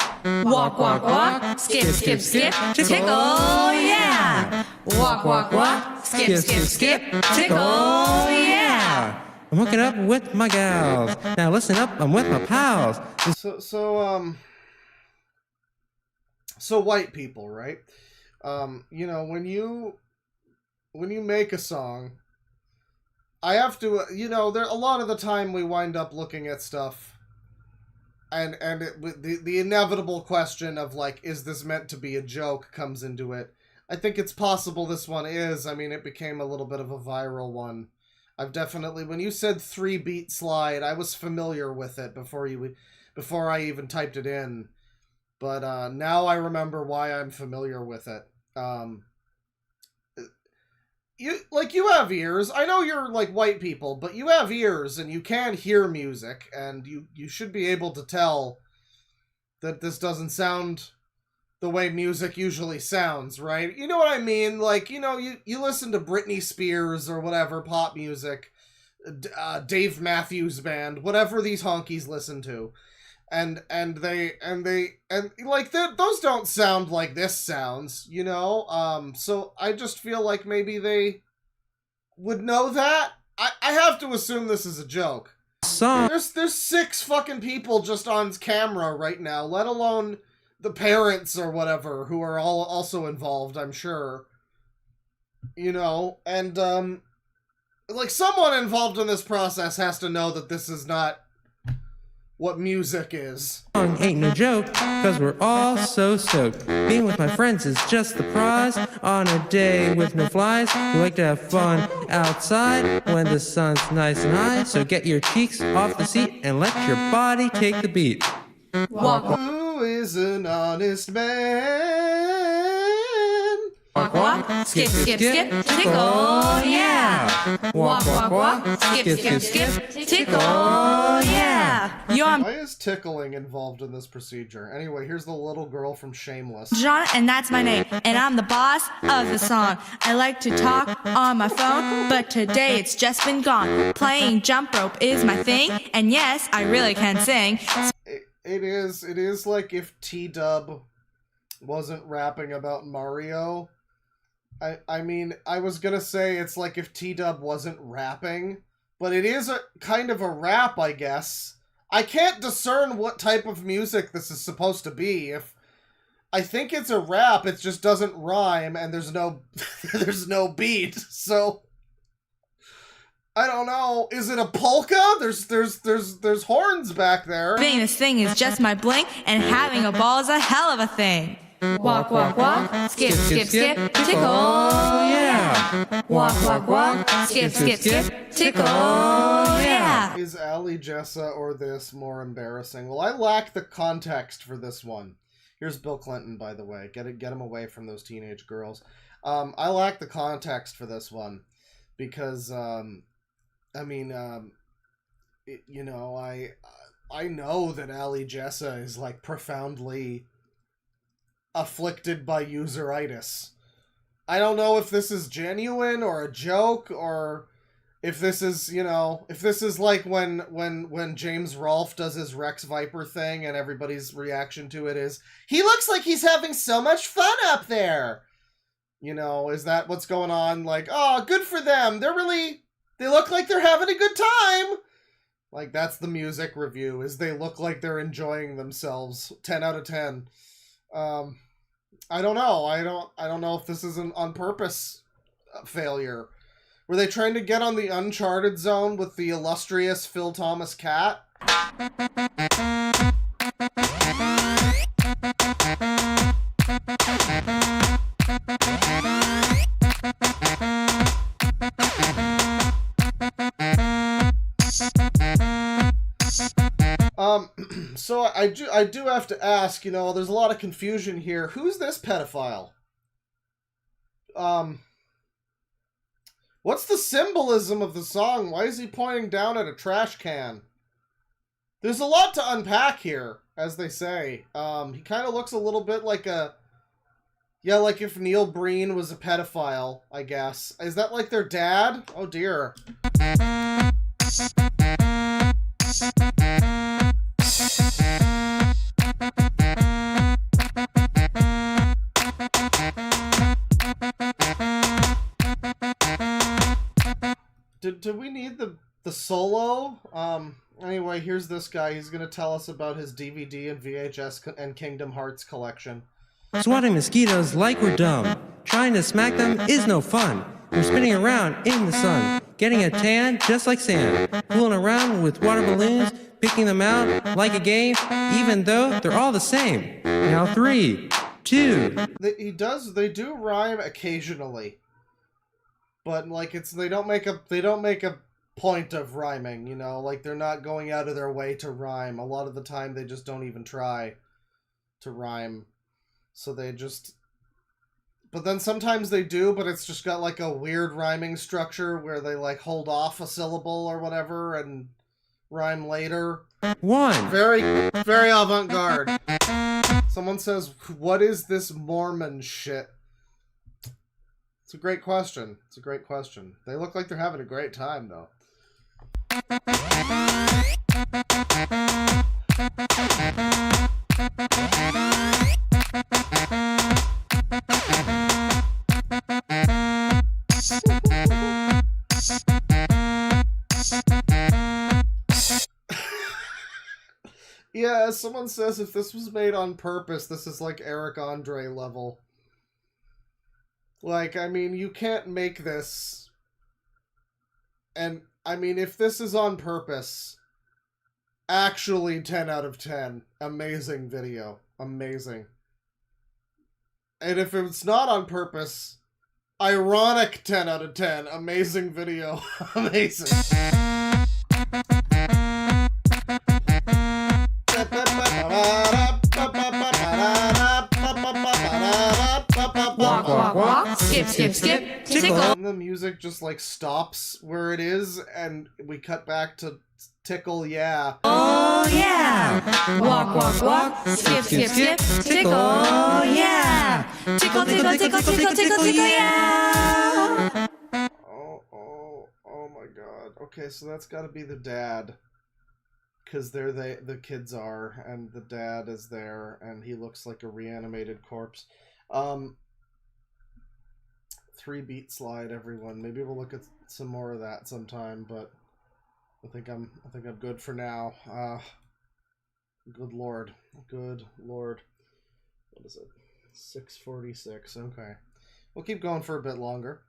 Walk, walk, walk. Skip, skip, skip. Tickle, yeah. Walk, walk, walk. Skip, skip, skip. Tickle, yeah. I'm hooking up with my gals. Now listen up, I'm with my pals. So white people, right? You know, when you make a song, I have to, you know, a lot of the time we wind up looking at stuff and the inevitable question of, like, is this meant to be a joke comes into it. I think it's possible this one is. I mean, it became a little bit of a viral one. I've definitely, when you said 3 Beat Slide, I was familiar with it before I even typed it in. But now I remember why I'm familiar with it. You have ears. I know you're, like, white people, but you have ears and you can hear music, and you should be able to tell that this doesn't sound the way music usually sounds, right? You know what I mean? Like, you know, you listen to Britney Spears or whatever, pop music, Dave Matthews Band, whatever these honkies listen to. And those don't sound like this sounds, you know? So I just feel like maybe they would know that. I have to assume this is a joke. There's 6 fucking people just on camera right now, let alone the parents or whatever who are all also involved, I'm sure. You know, and like, someone involved in this process has to know that this is not what music is. Ain't no joke, cause we're all so stoked. Being with my friends is just the prize. On a day with no flies, we like to have fun outside when the sun's nice and high. So get your cheeks off the seat and let your body take the beat. Walk, walk, Who is an honest man? walk, walk, skip, skip, skip, tickle, yeah. Walk, walk, walk, skip, skip, skip, tickle, yeah. Yo, I'm Why is tickling involved in this procedure? Anyway, here's the little girl from Shameless. John, and that's my name, and I'm the boss of the song. I like to talk on my phone, but today it's just been gone. Playing jump rope is my thing, and yes, I really can sing. It is like if T-Dub wasn't rapping about Mario. I mean, I was gonna say it's like if T-Dub wasn't rapping, but it is a kind of a rap, I guess. I can't discern what type of music this is supposed to be. If I think it's a rap, it just doesn't rhyme and there's no there's no beat. So I don't know. Is it a polka? There's horns back there. Being this thing is just my bling, and having a ball is a hell of a thing. Walk, walk, walk, skip, skip, skip, tickle, yeah. Walk, walk, walk, skip, skip, skip, tickle, yeah. Is Ali Jessa or this more embarrassing? Well, I lack the context for this one. Here's Bill Clinton, by the way. Get him away from those teenage girls. I lack the context for this one because, I mean, you know, I know that Ali Jessa is like profoundly afflicted by useritis. I don't know if this is genuine or a joke or if this is, you know, if this is like when James Rolfe does his Rex Viper thing and everybody's reaction to it is, he looks like he's having so much fun up there. You know, is that what's going on? Like, oh, good for them. They look like they're having a good time. Like, that's the music review, is they look like they're enjoying themselves. 10 out of 10. I don't know. I don't know if this is an on purpose failure. Were they trying to get on the Uncharted zone with the illustrious Phil Thomas cat? So I do have to ask, you know, there's a lot of confusion here. Who's this pedophile? What's the symbolism of the song? Why is he pointing down at a trash can? There's a lot to unpack here, as they say. He kind of looks a little bit like a... Yeah, like if Neil Breen was a pedophile, I guess. Is that like their dad? Oh dear. Do we need the solo? Anyway, here's this guy. He's gonna tell us about his DVD and VHS and Kingdom Hearts collection. Swatting mosquitoes like we're dumb. Trying to smack them is no fun. We're spinning around in the sun, getting a tan just like sand, fooling around with water balloons, picking them out like a game, even though they're all the same. Now 3, 2. They do rhyme occasionally, but like they don't make a point of rhyming. You know, like they're not going out of their way to rhyme. A lot of the time, they just don't even try to rhyme. So they just... But then sometimes they do, but it's just got like a weird rhyming structure where they like hold off a syllable or whatever and rhyme later. 1. Very, very avant-garde. Someone says, what is this Mormon shit? It's a great question. It's a great question. They look like they're having a great time, though. Yeah, someone says if this was made on purpose, this is like Eric Andre level. Like, I mean, you can't make this. And, I mean, if this is on purpose, Actually 10 out of 10. Amazing video. Amazing. And if it's not on purpose, ironic 10 out of 10. Amazing video. Amazing. Walk, walk, walk, skip, skip, skip, tickle. And the music just like stops where it is, and we cut back to tickle, yeah. Oh yeah! Walk, walk, walk, skip, skip, skip, tickle, yeah! Tickle, tickle, tickle, tickle, tickle, tickle, yeah! Oh my god. Okay, so that's gotta be the dad. Because the kids are, and the dad is there, and he looks like a reanimated corpse. 3-beat slide, everyone. Maybe we'll look at some more of that sometime, but I think I'm good for now. Good lord. Good lord. What is it? 6:46. Okay. We'll keep going for a bit longer.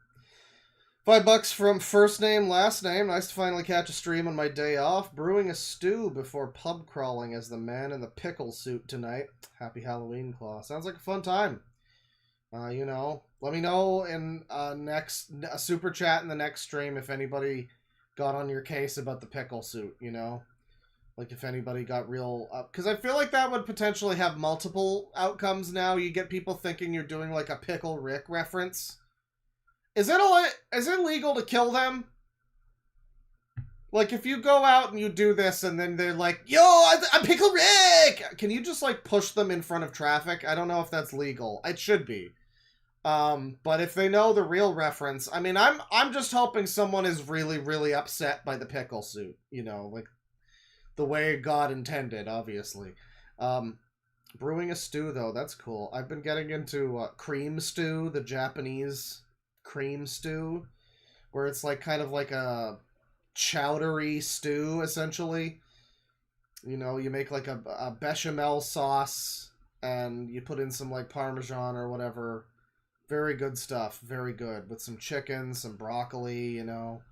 $5 from first name, last name. Nice to finally catch a stream on my day off. Brewing a stew before pub crawling as the man in the pickle suit tonight. Happy Halloween, Claw. Sounds like a fun time. You know, let me know in next super chat in the next stream if anybody got on your case about the pickle suit, you know? Like if anybody got real up. Because I feel like that would potentially have multiple outcomes now. You get people thinking you're doing like a Pickle Rick reference. Is it legal to kill them? Like, if you go out and you do this and then they're like, yo, I'm Pickle Rick! Can you just, like, push them in front of traffic? I don't know if that's legal. It should be. But if they know the real reference, I mean, I'm just hoping someone is really, really upset by the pickle suit. You know, like, the way God intended, obviously. Brewing a stew, though, that's cool. I've been getting into cream stew, the Japanese cream stew, where it's like kind of like a chowdery stew, essentially. You know, you make like a bechamel sauce and you put in some like Parmesan or whatever. Very good stuff. Very good. With some chicken, some broccoli, you know.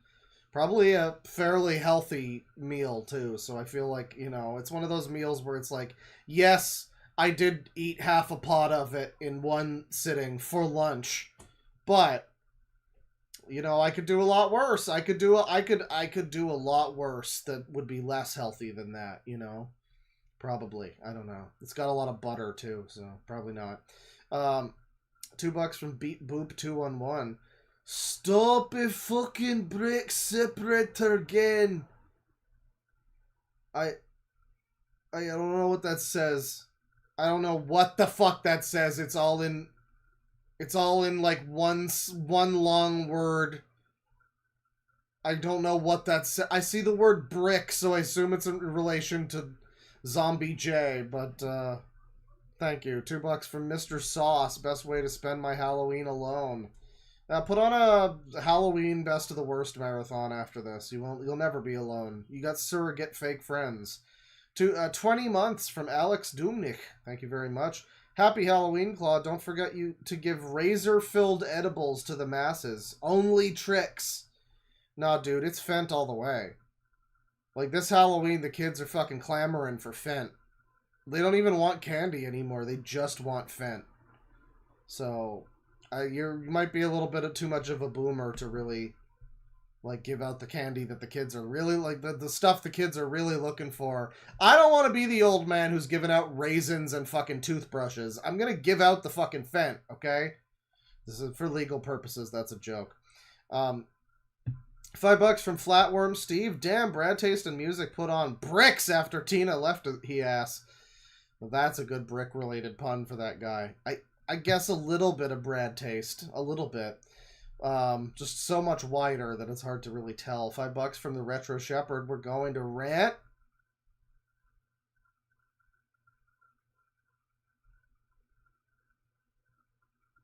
Probably a fairly healthy meal too. So I feel like, you know, it's one of those meals where it's like, yes, I did eat half a pot of it in one sitting for lunch, but you know, I could do a lot worse. I could do a lot worse that would be less healthy than that, you know? Probably. I don't know. It's got a lot of butter, too, so probably not. $2 from Beat Boop 211. Stop a fucking brick separator again. I don't know what that says. I don't know what the fuck that says. It's all in like one long word. I don't know what that says. I see the word brick, so I assume it's in relation to Zombie J, but thank you. $2 from Mr. Sauce. Best way to spend my Halloween alone. Put on a Halloween Best of the Worst marathon after this. You'll never be alone. You got surrogate fake friends. 20 months from Alex Dumnik. Thank you very much. Happy Halloween, Claw. Don't forget to give razor-filled edibles to the masses. Only tricks. Nah, dude, it's Fent all the way. Like, this Halloween, the kids are fucking clamoring for Fent. They don't even want candy anymore. They just want Fent. So, you might be a little bit too much of a boomer to really, like, give out the candy that the kids are really, like, the stuff the kids are really looking for. I don't want to be the old man who's giving out raisins and fucking toothbrushes. I'm gonna give out the fucking Fent, okay? This is for legal purposes. That's a joke. $5 from Flatworm Steve. Damn, Brad Taste and Music put on bricks after Tina left, he asks. Well, that's a good brick-related pun for that guy. I guess a little bit of Brad Taste. A little bit. Just so much wider that it's hard to really tell. $5 from the Retro Shepherd. We're going to rant.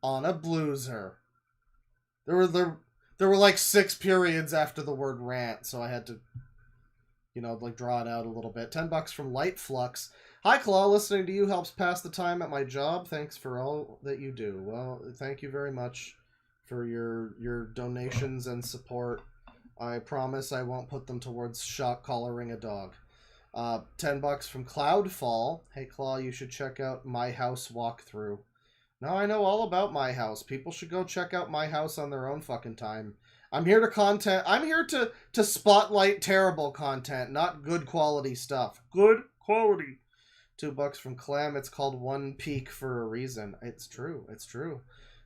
On a blueser. There were like 6 periods after the word rant, so I had to, you know, like draw it out a little bit. $10 from Light Flux. Hi, Claw. Listening to you helps pass the time at my job. Thanks for all that you do. Well, thank you very much for your donations and support. I promise I won't put them towards shock collaring a dog. $10 from Cloudfall. Hey Claw, you should check out My House Walkthrough. Now I know all about My House. People should go check out My House on their own fucking time. I'm here to spotlight terrible content, not good quality stuff. Good quality. $2 from Clam. It's called One Peak for a reason. It's true. It's true.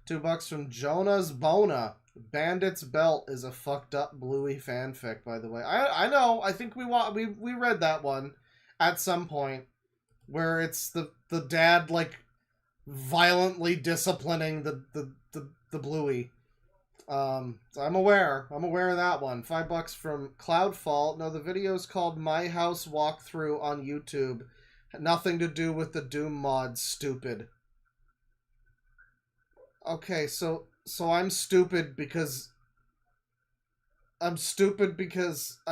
$2 from Jonah's Bona. Bandit's Belt is a fucked up Bluey fanfic, by the way. I know. I think we read that one at some point, where it's the dad like violently disciplining the Bluey. So I'm aware of that one. $5 from Cloudfall. No, the video is called My House Walkthrough on YouTube. Nothing to do with the Doom mod, stupid. Okay, so I'm stupid because I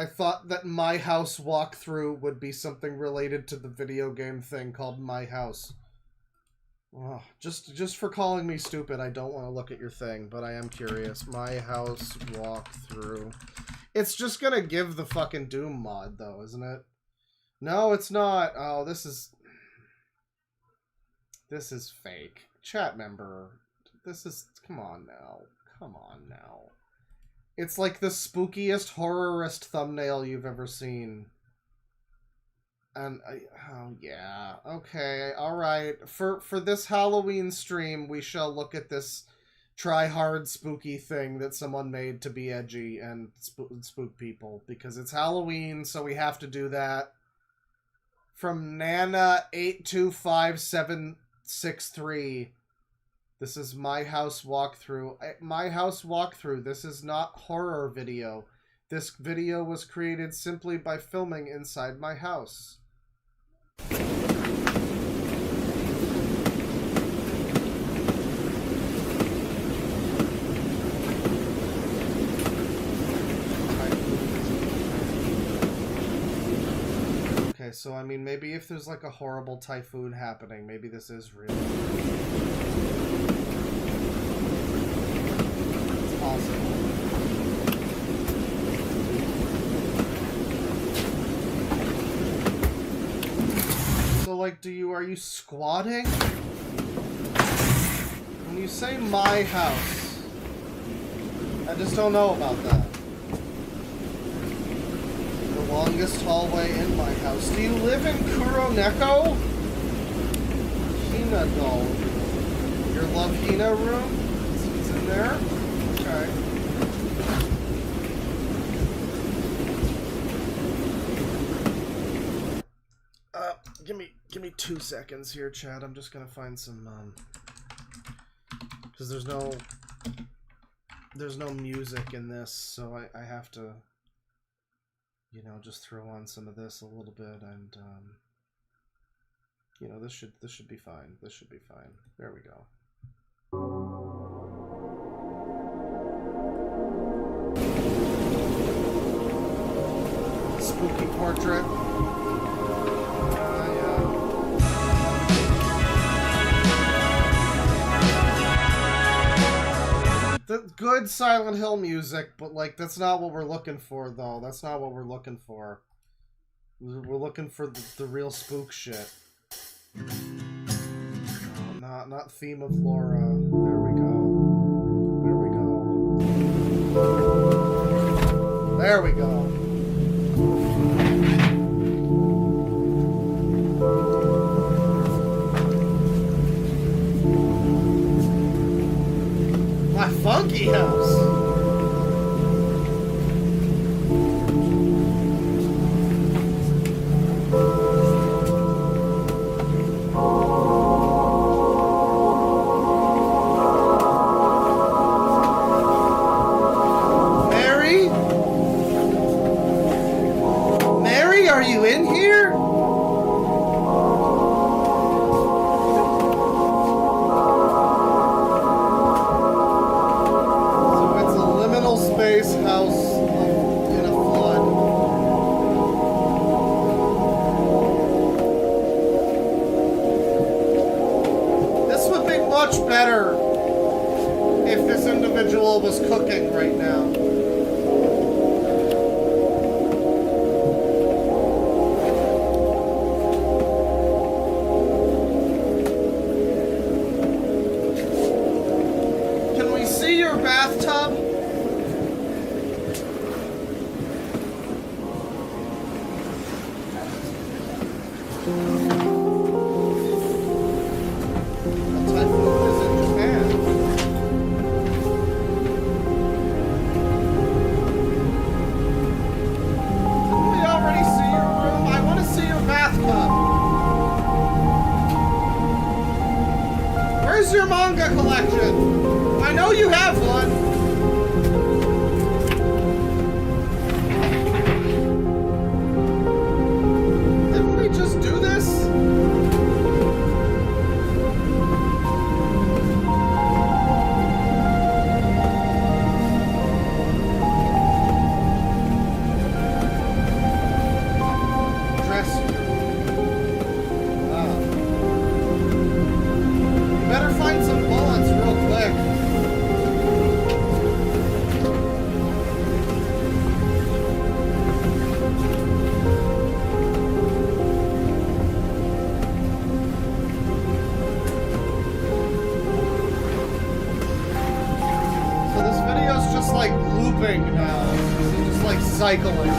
thought that My House Walkthrough would be something related to the video game thing called My House. Oh, just for calling me stupid, I don't want to look at your thing, but I am curious. My House Walkthrough. It's just gonna give the fucking Doom mod, though, isn't it? No, it's not. Oh, this is fake. Chat member. Come on now. Come on now. It's like the spookiest horrorist thumbnail you've ever seen. And oh yeah, okay, all right. For this Halloween stream, we shall look at this try-hard spooky thing that someone made to be edgy and spook people because it's Halloween, so we have to do that. From Nana825763, this is My House Walkthrough. My House Walkthrough. This is not horror video. This video was created simply by filming inside my house. Okay, so I mean, maybe if there's like a horrible typhoon happening, maybe this is real. It's possible. So like, are you squatting? When you say my house, I just don't know about that. The longest hallway in my house. Do you live in Kuroneko? Hina doll. Your love Hina room? It's in there? Okay. Give me 2 seconds here, Chad. I'm just gonna find some, because there's no music in this, so I have to, you know, just throw on some of this a little bit, and, you know, this should be fine. This should be fine. There we go. Spooky portrait. The good Silent Hill music, but like that's not what we're looking for, though. That's not what we're looking for. We're looking for the real spook shit. No, not Theme of Laura. There we go. There we go. There we go. My funky house. Mary? Mary, are you in here? House in a flood. This would be much better if this individual was cooking right now. bathtub? What type of food is in Japan? Didn't we already see your room? I want to see your bathtub. Where's your manga collection? I know you have one. Didn't we just do this? Dress you. Wow. You better find some bullets real quick. So this video's just like looping now. It's just like cycling.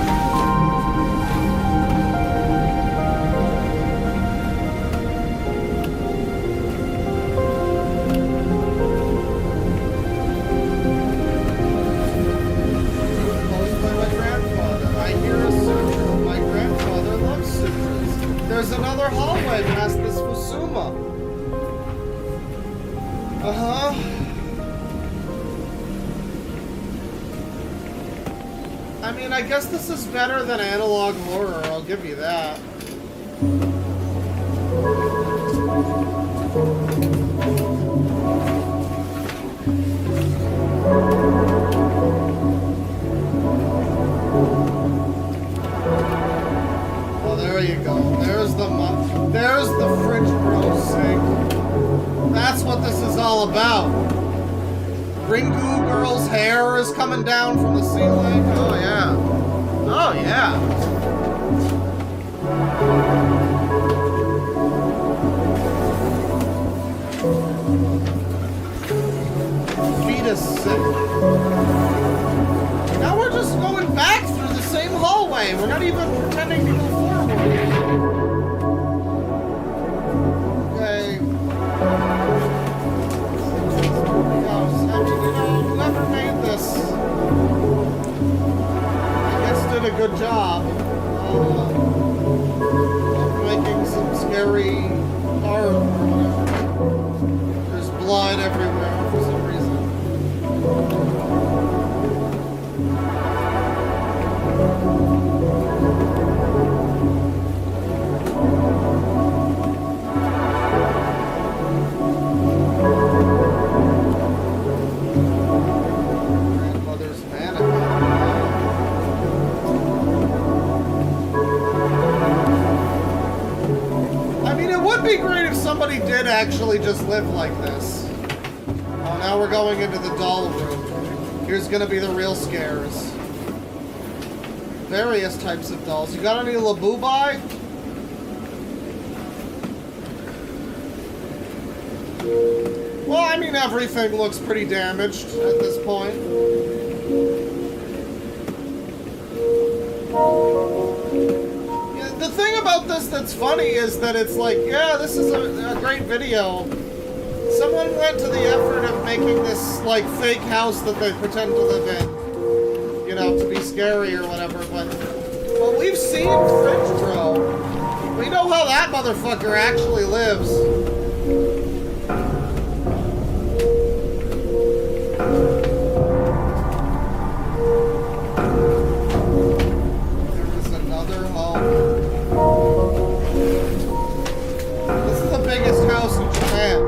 Composed by my grandfather. I hear a sutra. My grandfather loves sutras. There's another hallway past this Fusuma. Uh-huh. I mean, I guess this is better than analog horror, I'll give you that. Oh, there you go. There's the fridge bro sink. That's what this is all about. Ringu girl's hair is coming down from the ceiling. Oh yeah. Oh yeah. Fetus sick. Now we're just going back through the same hallway. We're not even pretending to go forward. Okay. I mean, you know, whoever made this, I guess did a good job of making some scary art or whatever. There's blood everywhere for some reason. Grandmother's mannequin. I mean, it would be great if somebody did actually just live like this. Oh, now we're going into the doll room. Here's gonna be the real scares. Various types of dolls. You got any Labubai? Well, I mean, everything looks pretty damaged at this point. Yeah, the thing about this that's funny is that it's like, yeah, this is a great video. Someone went to the effort of making this, like, fake house that they pretend to live in. You know, to be scary or whatever, but we've seen Fridge Bro. We know how that motherfucker actually lives. There is another home. This is the biggest house in Japan.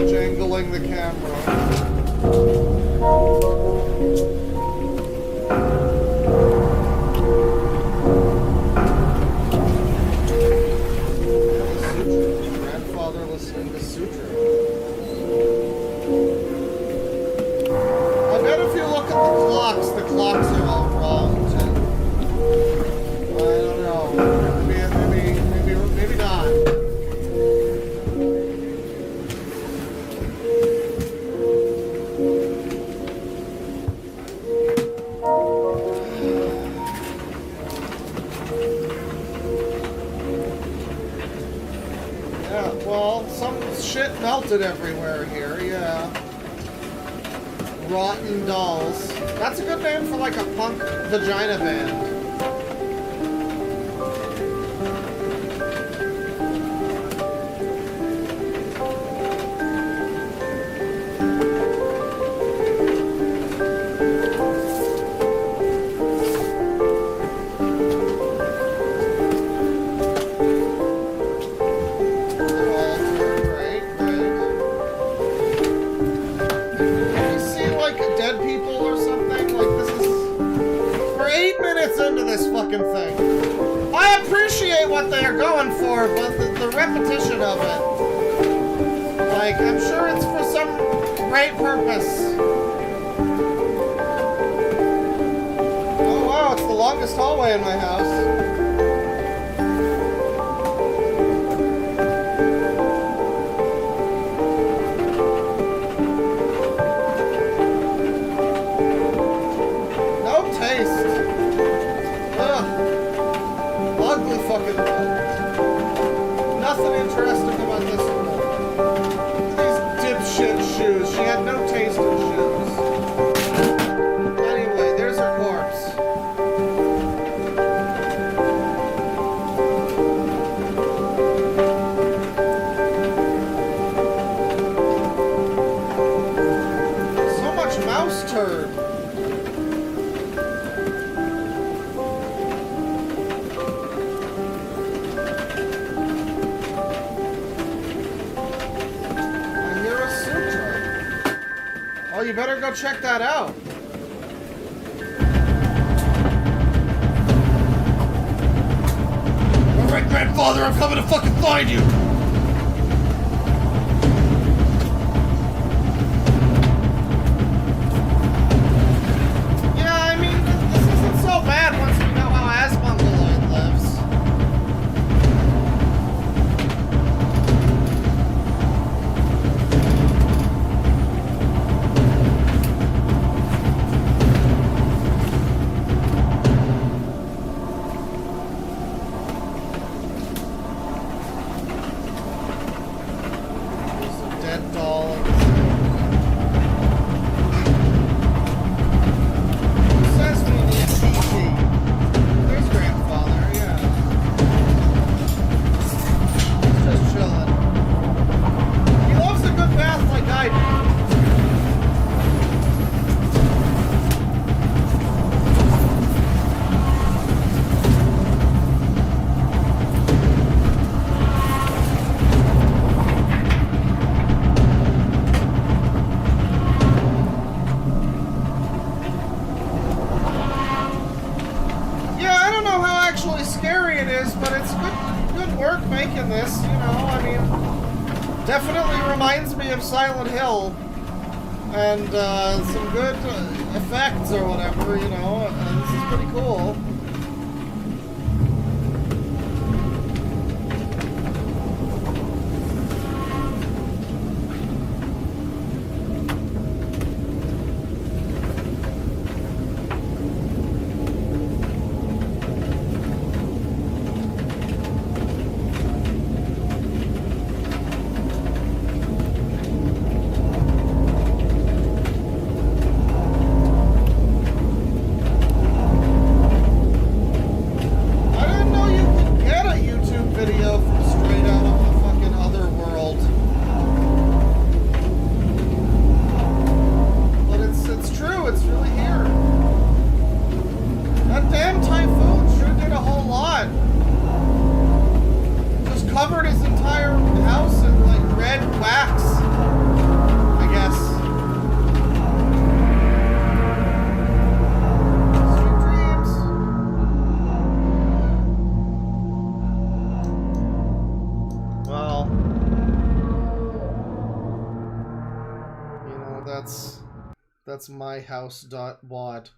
Angling the camera. Grandfather listening to Sutra. I bet if you look at the clocks are all wrong too. I don't know. Maybe melted everywhere here, yeah. Rotten Dolls. That's a good name for like a punk vagina band. Into this fucking thing. I appreciate what they are going for, but the repetition of it. Like, I'm sure it's for some great purpose. Oh wow, it's the longest hallway in my house. Nothing interesting about this one. These dipshit shoes. She had no taste in shoes. Anyway, there's her corpse. So much mouse turd. You better go check that out. Alright, grandfather, I'm coming to fucking find you! Yeah, I mean, this isn't so bad once we know how Asmongollid lives. Silent Hill and some good effects or whatever, you know, and this is pretty cool. That's myhouse.wad.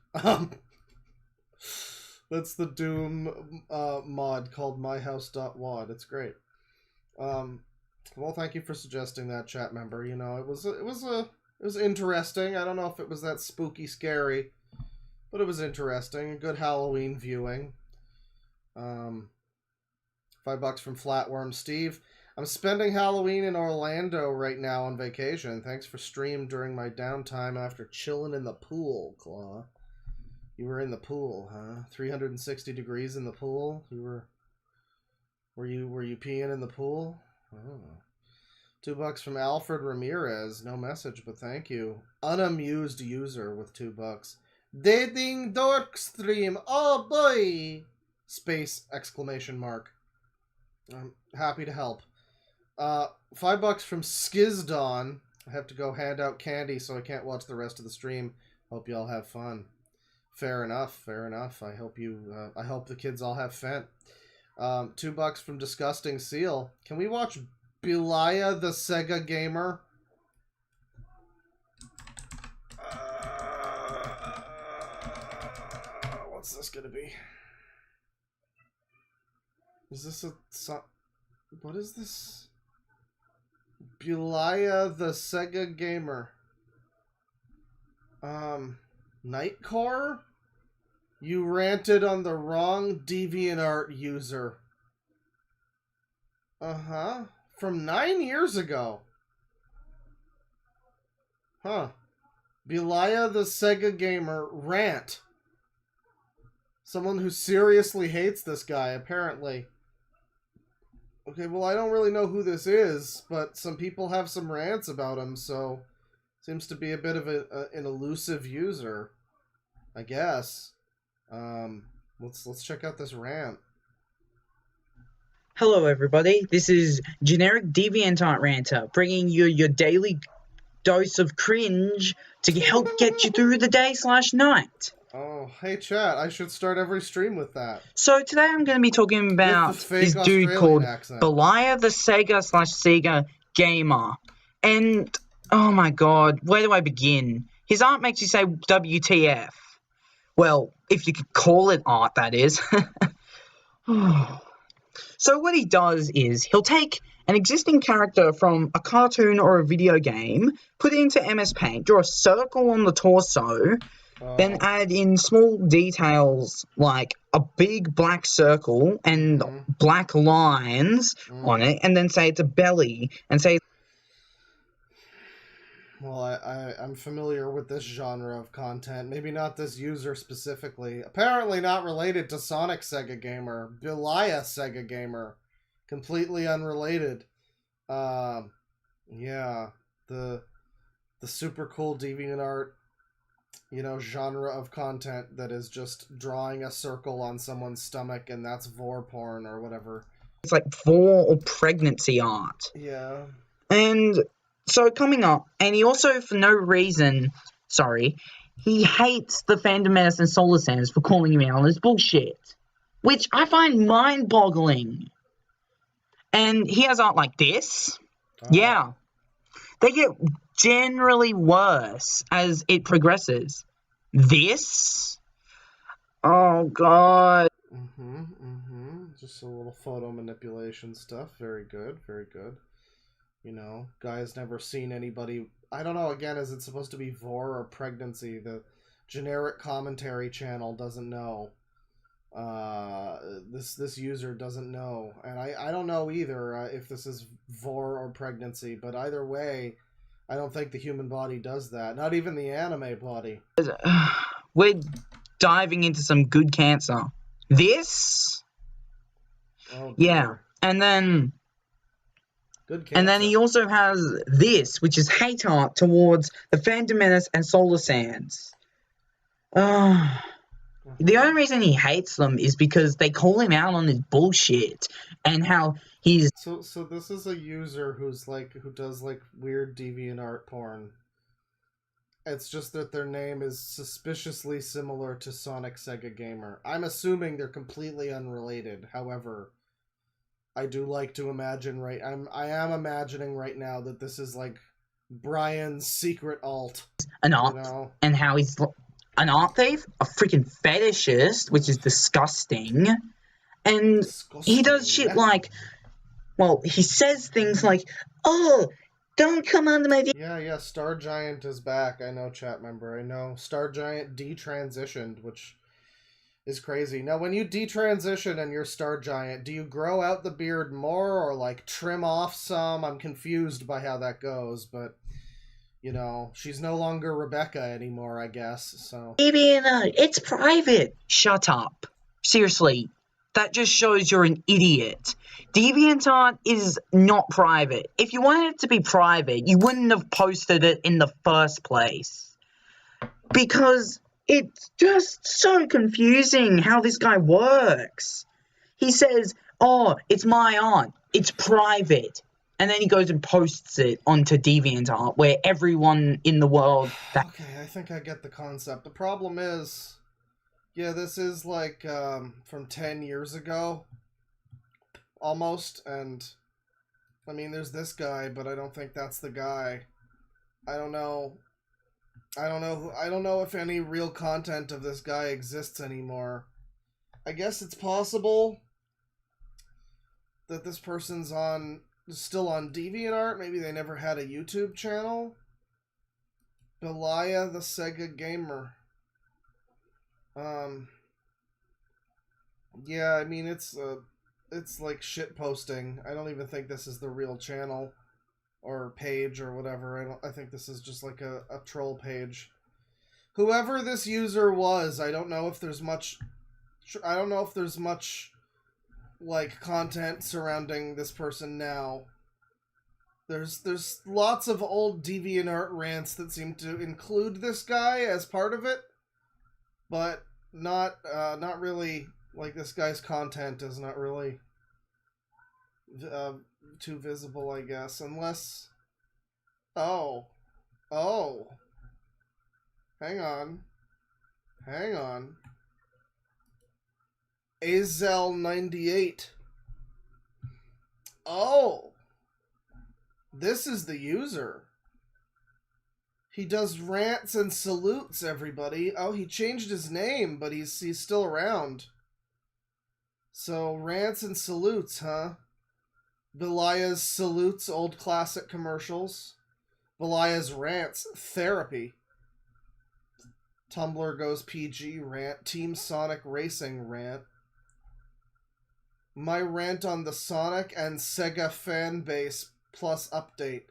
That's the Doom mod called myhouse.wad. It's great. Well, thank you for suggesting that, chat member. You know, it was interesting. I don't know if it was that spooky scary, but it was interesting. A good Halloween viewing. $5 from Flatworm Steve. I'm spending Halloween in Orlando right now on vacation. Thanks for stream during my downtime after chilling in the pool, Claw. You were in the pool, huh? 360 degrees in the pool? Were you peeing in the pool? Oh. $2 from Alfred Ramirez. No message, but thank you. Unamused user with $2. Dating dork stream. Oh boy! Space exclamation mark. I'm happy to help. $5 from Skizdon. I have to go hand out candy, so I can't watch the rest of the stream. Hope y'all have fun. Fair enough. Fair enough. I hope I hope the kids all have fun. $2 from Disgusting Seal. Can we watch Belia the Sega Gamer? What's this gonna be? Is this what is this? Belia the Sega Gamer. Nightcore? You ranted on the wrong DeviantArt user. Uh-huh. From 9 years ago. Huh. Belia the Sega Gamer rant. Someone who seriously hates this guy, apparently. Okay, well, I don't really know who this is, but some people have some rants about him, so seems to be a bit of an elusive user, I guess. Let's check out this rant. Hello, everybody. This is generic DeviantArt ranter, bringing you your daily dose of cringe to help get you through the day/night. Oh, hey chat, I should start every stream with that. So today I'm going to be talking about this dude called Belia the Sega/Sega Gamer. And, oh my god, where do I begin? His art makes you say WTF. Well, if you could call it art, that is. So what he does is, he'll take an existing character from a cartoon or a video game, put it into MS Paint, draw a circle on the torso, then add in small details like a big black circle and black lines on it, and then say it's a belly, and say... Well, I'm familiar with this genre of content. Maybe not this user specifically. Apparently not related to Sonic Sega Gamer. Belia Sega Gamer. Completely unrelated. Yeah. The super cool DeviantArt, genre of content that is just drawing a circle on someone's stomach and that's vor porn or whatever. It's like vor or pregnancy art. Yeah. And... so coming up, and he also, for no reason, he hates the Phantom Menace and Solar Sands for calling him out on his bullshit, which I find mind-boggling. And he has art like this. Yeah. They get generally worse as it progresses. This? Oh, God. Just a little photo manipulation stuff. Very good, very good. Guy's never seen anybody... I don't know, again, is it supposed to be vor or pregnancy? The generic commentary channel doesn't know. This user doesn't know. And I don't know either if this is vor or pregnancy, but either way, I don't think the human body does that. Not even the anime body. We're diving into some good cancer. This? Oh, yeah, and then... and then he also has this, which is hate art towards the Phantom Menace and Solar Sands. The only reason he hates them is because they call him out on his bullshit and how he's... So this is a user who does weird DeviantArt porn. It's just that their name is suspiciously similar to Sonic Sega Gamer. I'm assuming they're completely unrelated. However, I do like to imagine I am imagining right now that this is like Brian's secret alt. An art, and how he's an art thief, a freaking fetishist, which is disgusting. And he does shit like, well, he says things like, oh, don't come onto my... Yeah, Star Giant is back. I know, chat member. I know. Star Giant detransitioned, which is crazy. Now, when you detransition and you're Star Giant, do you grow out the beard more or, like, trim off some? I'm confused by how that goes, but, you know, she's no longer Rebecca anymore, I guess, so... DeviantArt, it's private. Shut up. Seriously, that just shows you're an idiot. DeviantArt is not private. If you wanted it to be private, you wouldn't have posted it in the first place. Because it's just so confusing how this guy works. He says, oh, it's my art. It's private. And then he goes and posts it onto DeviantArt, where everyone in the world... Okay, I think I get the concept. The problem is... Yeah, this is like from 10 years ago. Almost, and... I mean, there's this guy, but I don't think that's the guy. I don't know if any real content of this guy exists anymore. I guess it's possible that this person's still on DeviantArt. Maybe they never had a YouTube channel. Leah the Sega Gamer. Yeah, I mean, it's like shit posting. I don't even think this is the real channel or page or whatever. I think this is just like a troll page. Whoever this user was, I don't know if there's much like content surrounding this person now. There's lots of old DeviantArt rants that seem to include this guy as part of it, but not really. Like, this guy's content is not really too visible, I guess, unless... Oh. Hang on. Azel98. Oh! This is the user. He does rants and salutes, everybody. Oh, he changed his name, but he's still around. So, rants and salutes, huh? Belia's salutes, old classic commercials. Belia's rants, therapy. Tumblr goes PG rant. Team Sonic Racing rant. My rant on the Sonic and Sega fan base plus update.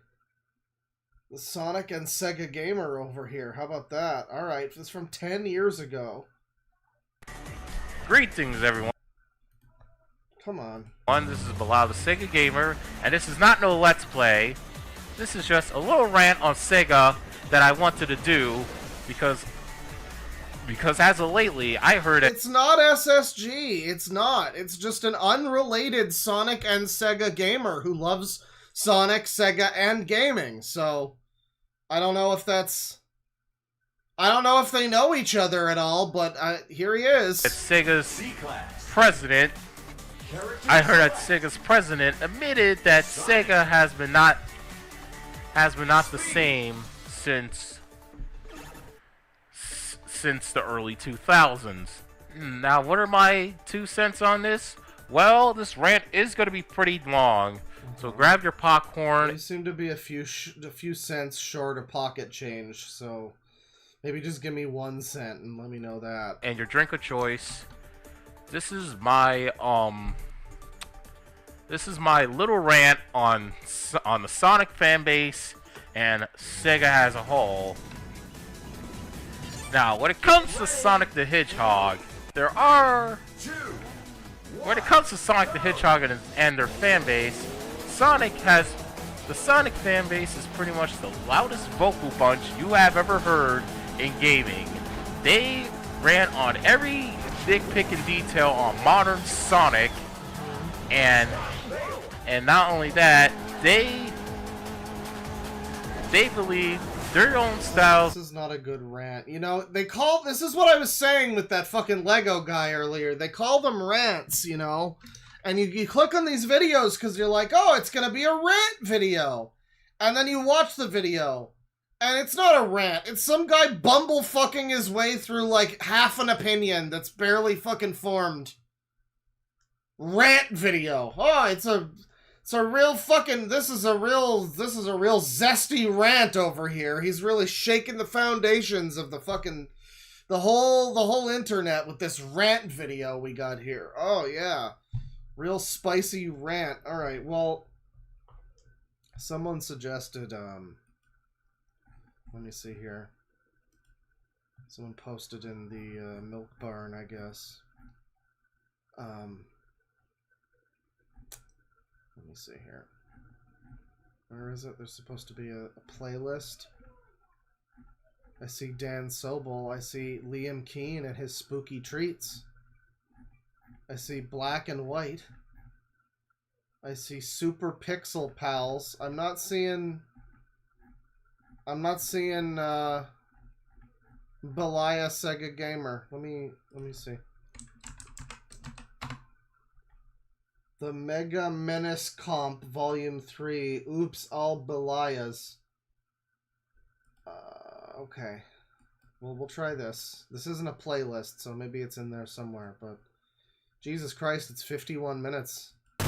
The Sonic and Sega gamer over here. How about that? Alright, this is from 10 years ago. Greetings, everyone. Come on. This is Bilal the Sega Gamer, and this is not no Let's Play. This is just a little rant on Sega that I wanted to do because as of lately, I heard it. It's not SSG. It's not. It's just an unrelated Sonic and Sega gamer who loves Sonic, Sega, and gaming. So, I don't know if they know each other at all, but here he is. It's Sega's president. I heard that Sega's president admitted that Sega has been not the same since the early 2000s. Now, what are my 2 cents on this? Well, this rant is going to be pretty long, so grab your popcorn. You seem to be a few cents short of pocket change, so maybe just give me 1 cent and let me know that. And your drink of choice. This is my little rant on the Sonic fan base and Sega as a whole. Now, when it comes to Sonic the Hedgehog, and their fan base, the Sonic fan base is pretty much the loudest vocal bunch you have ever heard in gaming. They rant on every nitpicking detail on modern Sonic, and not only that, they believe their own styles. This is not a good rant. You know, this is what I was saying with that fucking Lego guy earlier. They call them rants, you know? And you click on these videos because you're like, oh, it's gonna be a rant video. And then you watch the video. And it's not a rant. It's some guy bumble fucking his way through like half an opinion that's barely fucking formed. Rant video. Oh, it's a real fucking, this is a real zesty rant over here. He's really shaking the foundations of the The whole internet with this rant video we got here. Oh yeah. Real spicy rant. Alright, well, someone suggested, let me see here. Someone posted in the milk barn, I guess. Let me see here. Where is it? There's supposed to be a playlist. I see Dan Sobel. I see Liam Keane and his spooky treats. I see Black and White. I see Super Pixel Pals. I'm not seeing Belia Sega Gamer. Let me see. The Mega Menace Comp Volume 3. Oops, all Belias. Okay. Well, we'll try this. This isn't a playlist, so maybe it's in there somewhere, but Jesus Christ, it's 51 minutes. So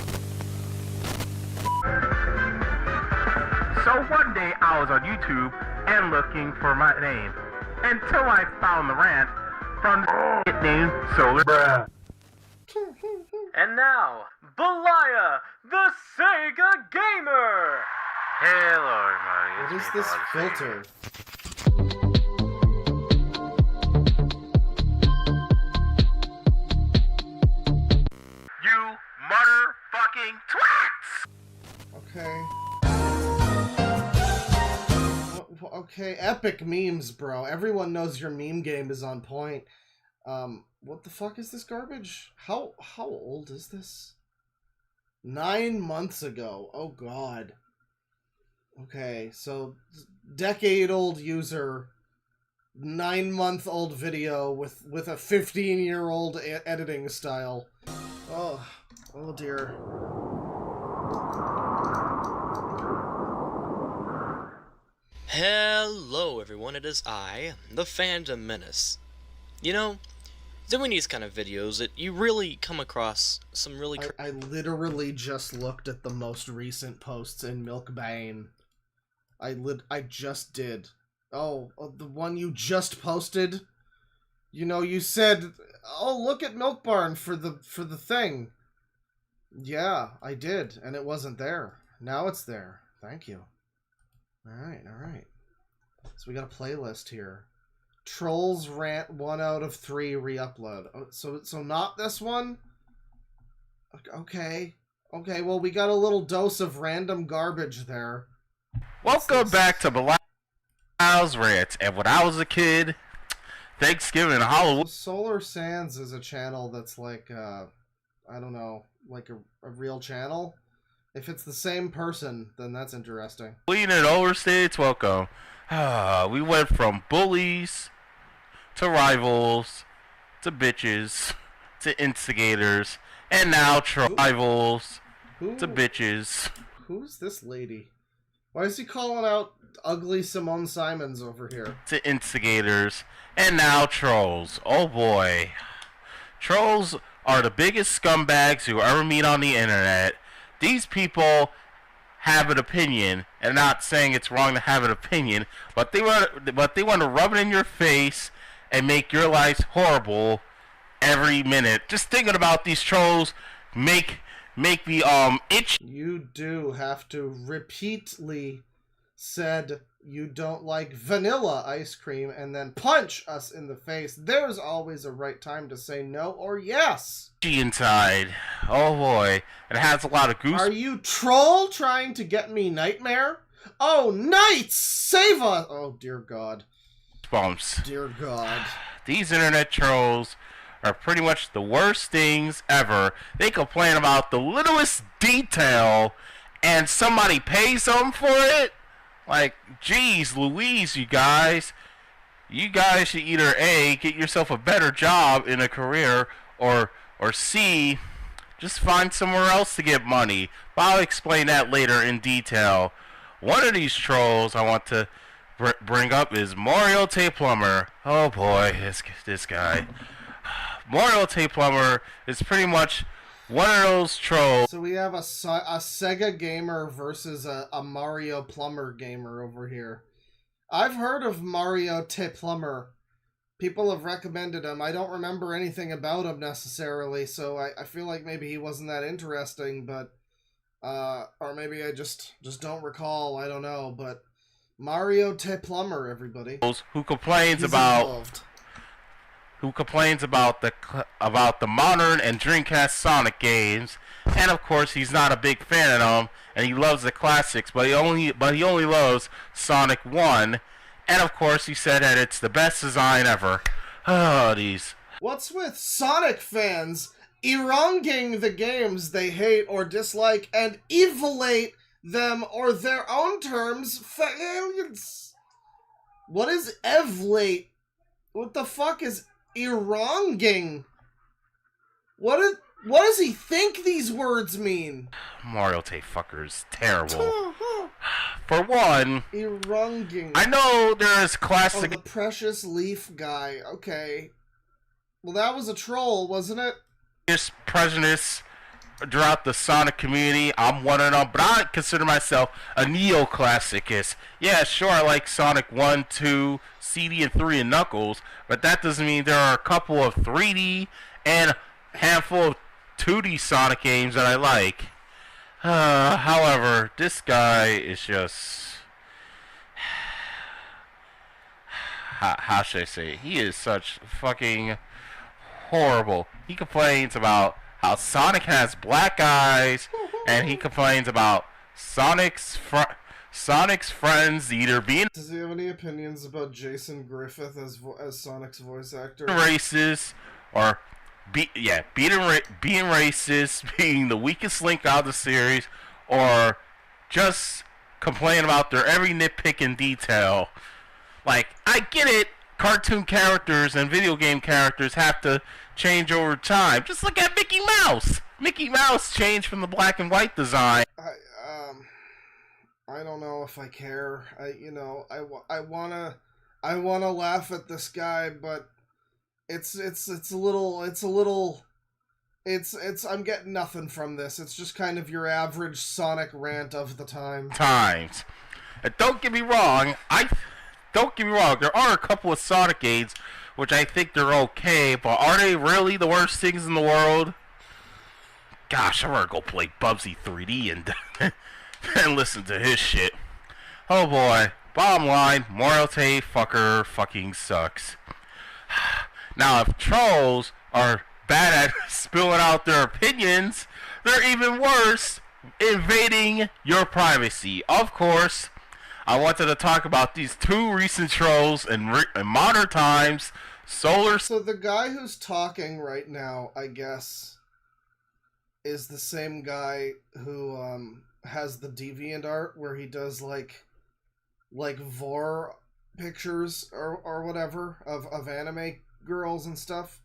one day I was on YouTube and looking for my name until I found the rant from the named Solar. And now, Belia, the Sega Gamer! Hello everybody. What is this filter? You motherfucking twats! Okay. Okay, epic memes, bro. Everyone knows your meme game is on point. What the fuck is this garbage? How old is this? 9 months ago. Oh god. Okay, so decade-old user, 9-month-old video with a 15-year-old editing style. Oh dear. Hello everyone, it is I, the Fandom Menace. You know, doing these kind of videos, you really come across some really... I literally just looked at the most recent posts in Milkbane. I just did. Oh, the one you just posted? You know, you said, oh, look at Milk Barn for the thing. Yeah, I did, and it wasn't there. Now it's there. Thank you. Alright. So we got a playlist here. Trolls Rant 1 out of 3 re-upload. Oh, so not this one? Okay, well we got a little dose of random garbage there. Welcome back to Belial's Rant. And when I was a kid, Thanksgiving and Halloween... Solar Sands is a channel that's like, I don't know, like a real channel? If it's the same person, then that's interesting. Queen and overstates, welcome. We went from bullies to rivals to bitches to instigators and now rivals to bitches. Who's this lady? Why is he calling out ugly Simone Simons over here? To instigators and now trolls. Oh boy. Trolls are the biggest scumbags you ever meet on the internet. These people have an opinion, and not saying it's wrong to have an opinion, but they want to rub it in your face and make your lives horrible every minute. Just thinking about these trolls make me itch. You do have to repeatedly said you don't like vanilla ice cream and then punch us in the face. There's always a right time to say no or yes. Inside. Oh boy. It has a lot of goose. Are you troll trying to get me nightmare? Oh, knights! Save us! Oh, dear God. Bumps. Dear God. These internet trolls are pretty much the worst things ever. They complain about the littlest detail and somebody pays them for it? Like, geez Louise, you guys. You guys should either A, get yourself a better job in a career, or C, just find somewhere else to get money. But I'll explain that later in detail. One of these trolls I want to bring up is Mario T. Plumber. Oh boy, this guy. Mario T. Plumber is pretty much one of those trolls. So we have a Sega gamer versus a Mario Plumber gamer over here. I've heard of Mario T. Plumber. people have recommended him. I don't remember anything about him necessarily, so I feel like maybe he wasn't that interesting, but or maybe I just don't recall. I don't know, but Mario Te Plumber, everybody. Who complains about the modern and Dreamcast Sonic games, and of course he's not a big fan of them, and he loves the classics, but he only loves Sonic 1, and of course he said that it's the best design ever. Oh, these. What's with Sonic fans eronging the games they hate or dislike and evilate them or their own terms failures? What is evlate? What the fuck is eronging? What does he think these words mean? Mario Te fucker's terrible. For one, eronging. I know there is classic. Oh, the Precious Leaf guy. Okay. Well, that was a troll, wasn't it? There's prejudice throughout the Sonic community. I'm one of them, but I consider myself a neoclassicist. Yeah, sure, I like Sonic 1, 2, CD, and 3, and Knuckles, but that doesn't mean there are a couple of 3D and a handful of 2D Sonic games that I like. However, this guy is just... How should I say? He is such fucking horrible. He complains about how Sonic has black eyes, and he complains about Sonic's friends either being... Does he have any opinions about Jason Griffith as Sonic's voice actor? ...racist, or... being racist, being the weakest link out of the series, or just complain about their every nitpick detail. Like, I get it, cartoon characters and video game characters have to change over time. Just look at Mickey Mouse. Mickey Mouse changed from the black and white design. I don't know if I care. I wanna laugh at this guy, but it's I'm getting nothing from this. It's just kind of your average Sonic rant of the time. And don't get me wrong, there are a couple of Sonic games which I think they're okay, but are they really the worst things in the world? Gosh, I'm gonna go play Bubsy 3D and listen to his shit. Oh boy. Bottom line, Mario Te fucker fucking sucks. Now, if trolls are bad at spilling out their opinions, they're even worse, invading your privacy. Of course, I wanted to talk about these two recent trolls in modern times. So the guy who's talking right now, I guess, is the same guy who has the deviant art where he does like vor pictures or whatever of anime girls and stuff,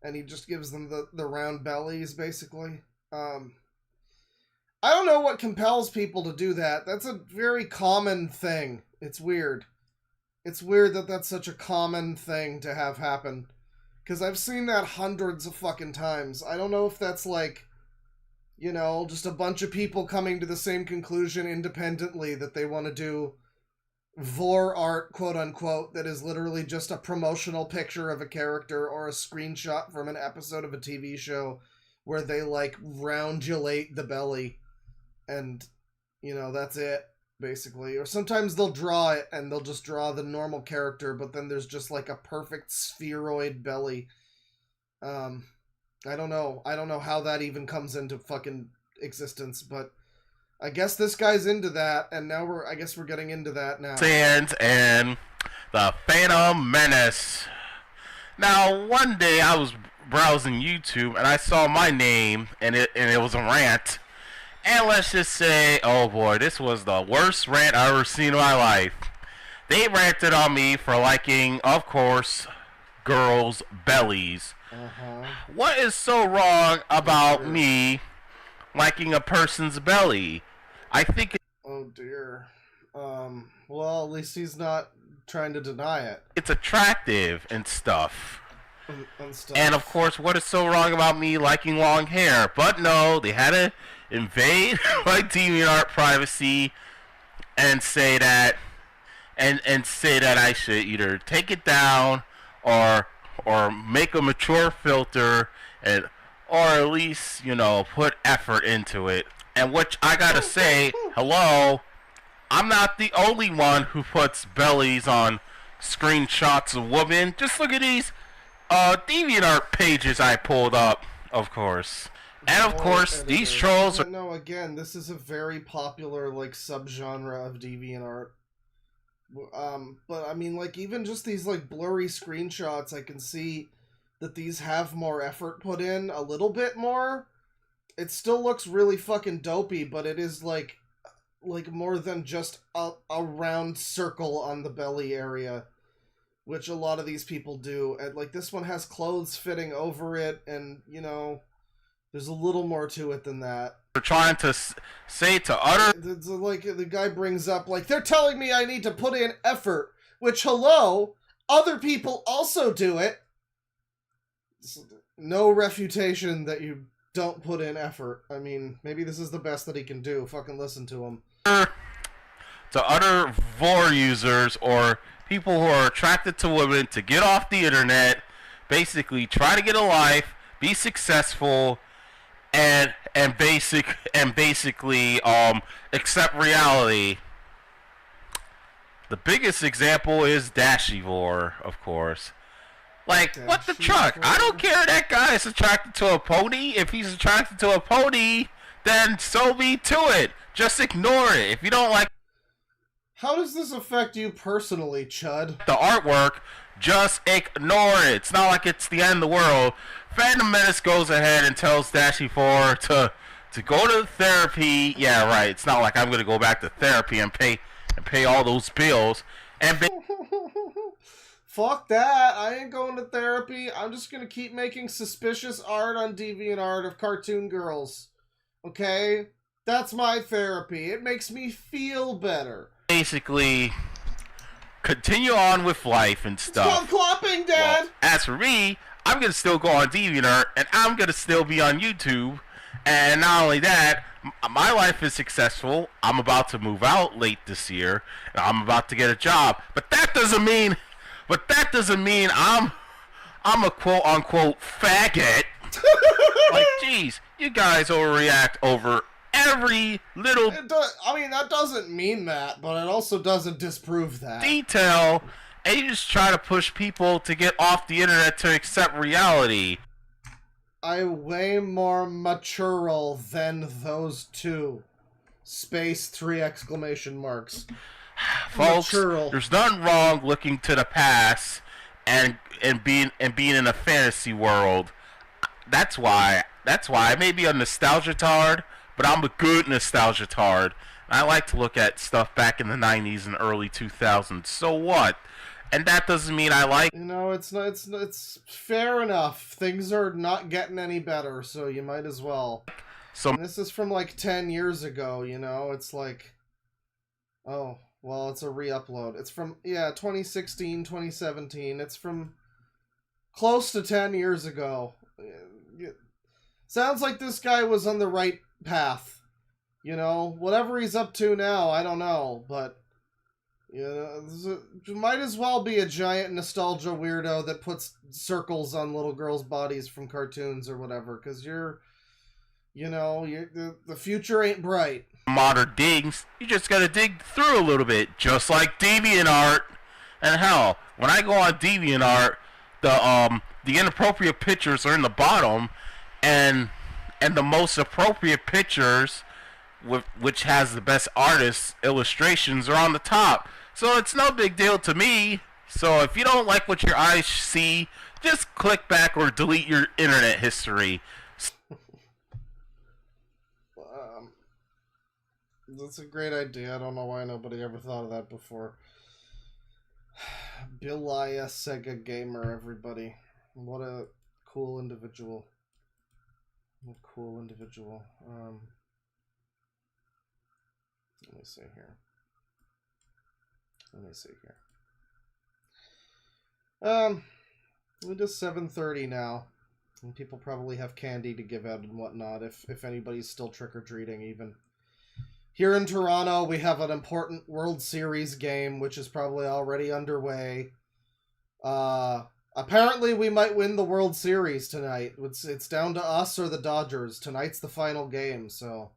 and he just gives them the round bellies, basically. I don't know what compels people to do that. That's a very common thing. It's weird. It's weird that that's such a common thing to have happen, because I've seen that hundreds of fucking times. I don't know if that's like, just a bunch of people coming to the same conclusion independently that they want to do vor art, quote unquote, that is literally just a promotional picture of a character or a screenshot from an episode of a TV show where they like roundulate the belly and that's it, basically. Or sometimes they'll draw it and they'll just draw the normal character, but then there's just like a perfect spheroid belly. I don't know how that even comes into fucking existence, but I guess this guy's into that, and now we're getting into that now. And the Phantom Menace. Now, one day I was browsing YouTube and I saw my name and it was a rant. And let's just say, oh boy, this was the worst rant I've ever seen in my life. They ranted on me for liking, of course, girls' bellies. What is so wrong about me liking a person's belly? I think... Oh dear. Well, at least he's not trying to deny it. It's attractive and stuff. And of course, what is so wrong about me liking long hair? But no, they had to invade my DeviantArt privacy and say that I should either take it down or make a mature filter, and or at least, you know, put effort into it. And which I gotta say, hello, I'm not the only one who puts bellies on screenshots of women. Just look at these DeviantArt pages I pulled up, of course. And of course, these trolls are... No, again, this is a very popular, like, subgenre of DeviantArt. But, I mean, like, even just these, like, blurry screenshots, I can see that these have more effort put in, a little bit more. It still looks really fucking dopey, but it is, like more than just a round circle on the belly area, which a lot of these people do. And, like, this one has clothes fitting over it, and, you know... There's a little more to it than that. We're trying to say to utter... It's like, the guy brings up, like, they're telling me I need to put in effort, which, hello, other people also do it. No refutation that you don't put in effort. I mean, maybe this is the best that he can do. Fucking listen to him. To other vor users or people who are attracted to women to get off the internet, basically try to get a life, be successful, and basically accept reality. The biggest example is Dashivore, of course. Like, what the truck? I don't care that guy is attracted to a pony. If he's attracted to a pony, then so be to it. Just ignore it. If you don't like... How does this affect you personally, Chud? The artwork, just ignore it. It's not like it's the end of the world. Phantom Menace goes ahead and tells Dashi4 to go to therapy. Yeah, right. It's not like I'm going to go back to therapy and pay all those bills. And fuck that. I ain't going to therapy. I'm just going to keep making suspicious art on DeviantArt of cartoon girls. Okay? That's my therapy. It makes me feel better. Basically, continue on with life and stuff. Stop clapping, Dad! Well, as for me, I'm going to still go on DeviantArt, and I'm going to still be on YouTube. And not only that, my life is successful. I'm about to move out late this year, and I'm about to get a job. But that doesn't mean I'm a quote-unquote faggot. Like, jeez, you guys overreact over every little... I mean, that doesn't mean that, but it also doesn't disprove that. Detail, and you just try to push people to get off the internet to accept reality. I'm way more mature than those two. Space 3 exclamation marks. Folks, there's nothing wrong looking to the past and being in a fantasy world. That's why I may be a nostalgia tard, but I'm a good nostalgia tard. I like to look at stuff back in the 90s and early 2000s. So what? And that doesn't mean I like... You know, it's fair enough. Things are not getting any better, so you might as well. And this is from like 10 years ago, you know? It's like... Oh, well, it's a re-upload. It's from, 2016, 2017. It's from close to 10 years ago. Sounds like this guy was on the right path. You know, whatever he's up to now, I don't know, but... You might as well be a giant nostalgia weirdo that puts circles on little girls' bodies from cartoons or whatever, because the future ain't bright. Modern digs, you just gotta dig through a little bit, just like DeviantArt. And hell, when I go on DeviantArt, the inappropriate pictures are in the bottom, and the most appropriate pictures, which has the best artists' illustrations, are on the top. So it's no big deal to me. So if you don't like what your eyes see, just click back or delete your internet history. That's a great idea. I don't know why nobody ever thought of that before. Bilia Sega Gamer, everybody. What a cool individual. What a cool individual. Let me see here. It is 7:30 now, and people probably have candy to give out and whatnot, if anybody's still trick-or-treating even. Here in Toronto, we have an important World Series game, which is probably already underway. Apparently, we might win the World Series tonight. It's down to us or the Dodgers. Tonight's the final game, so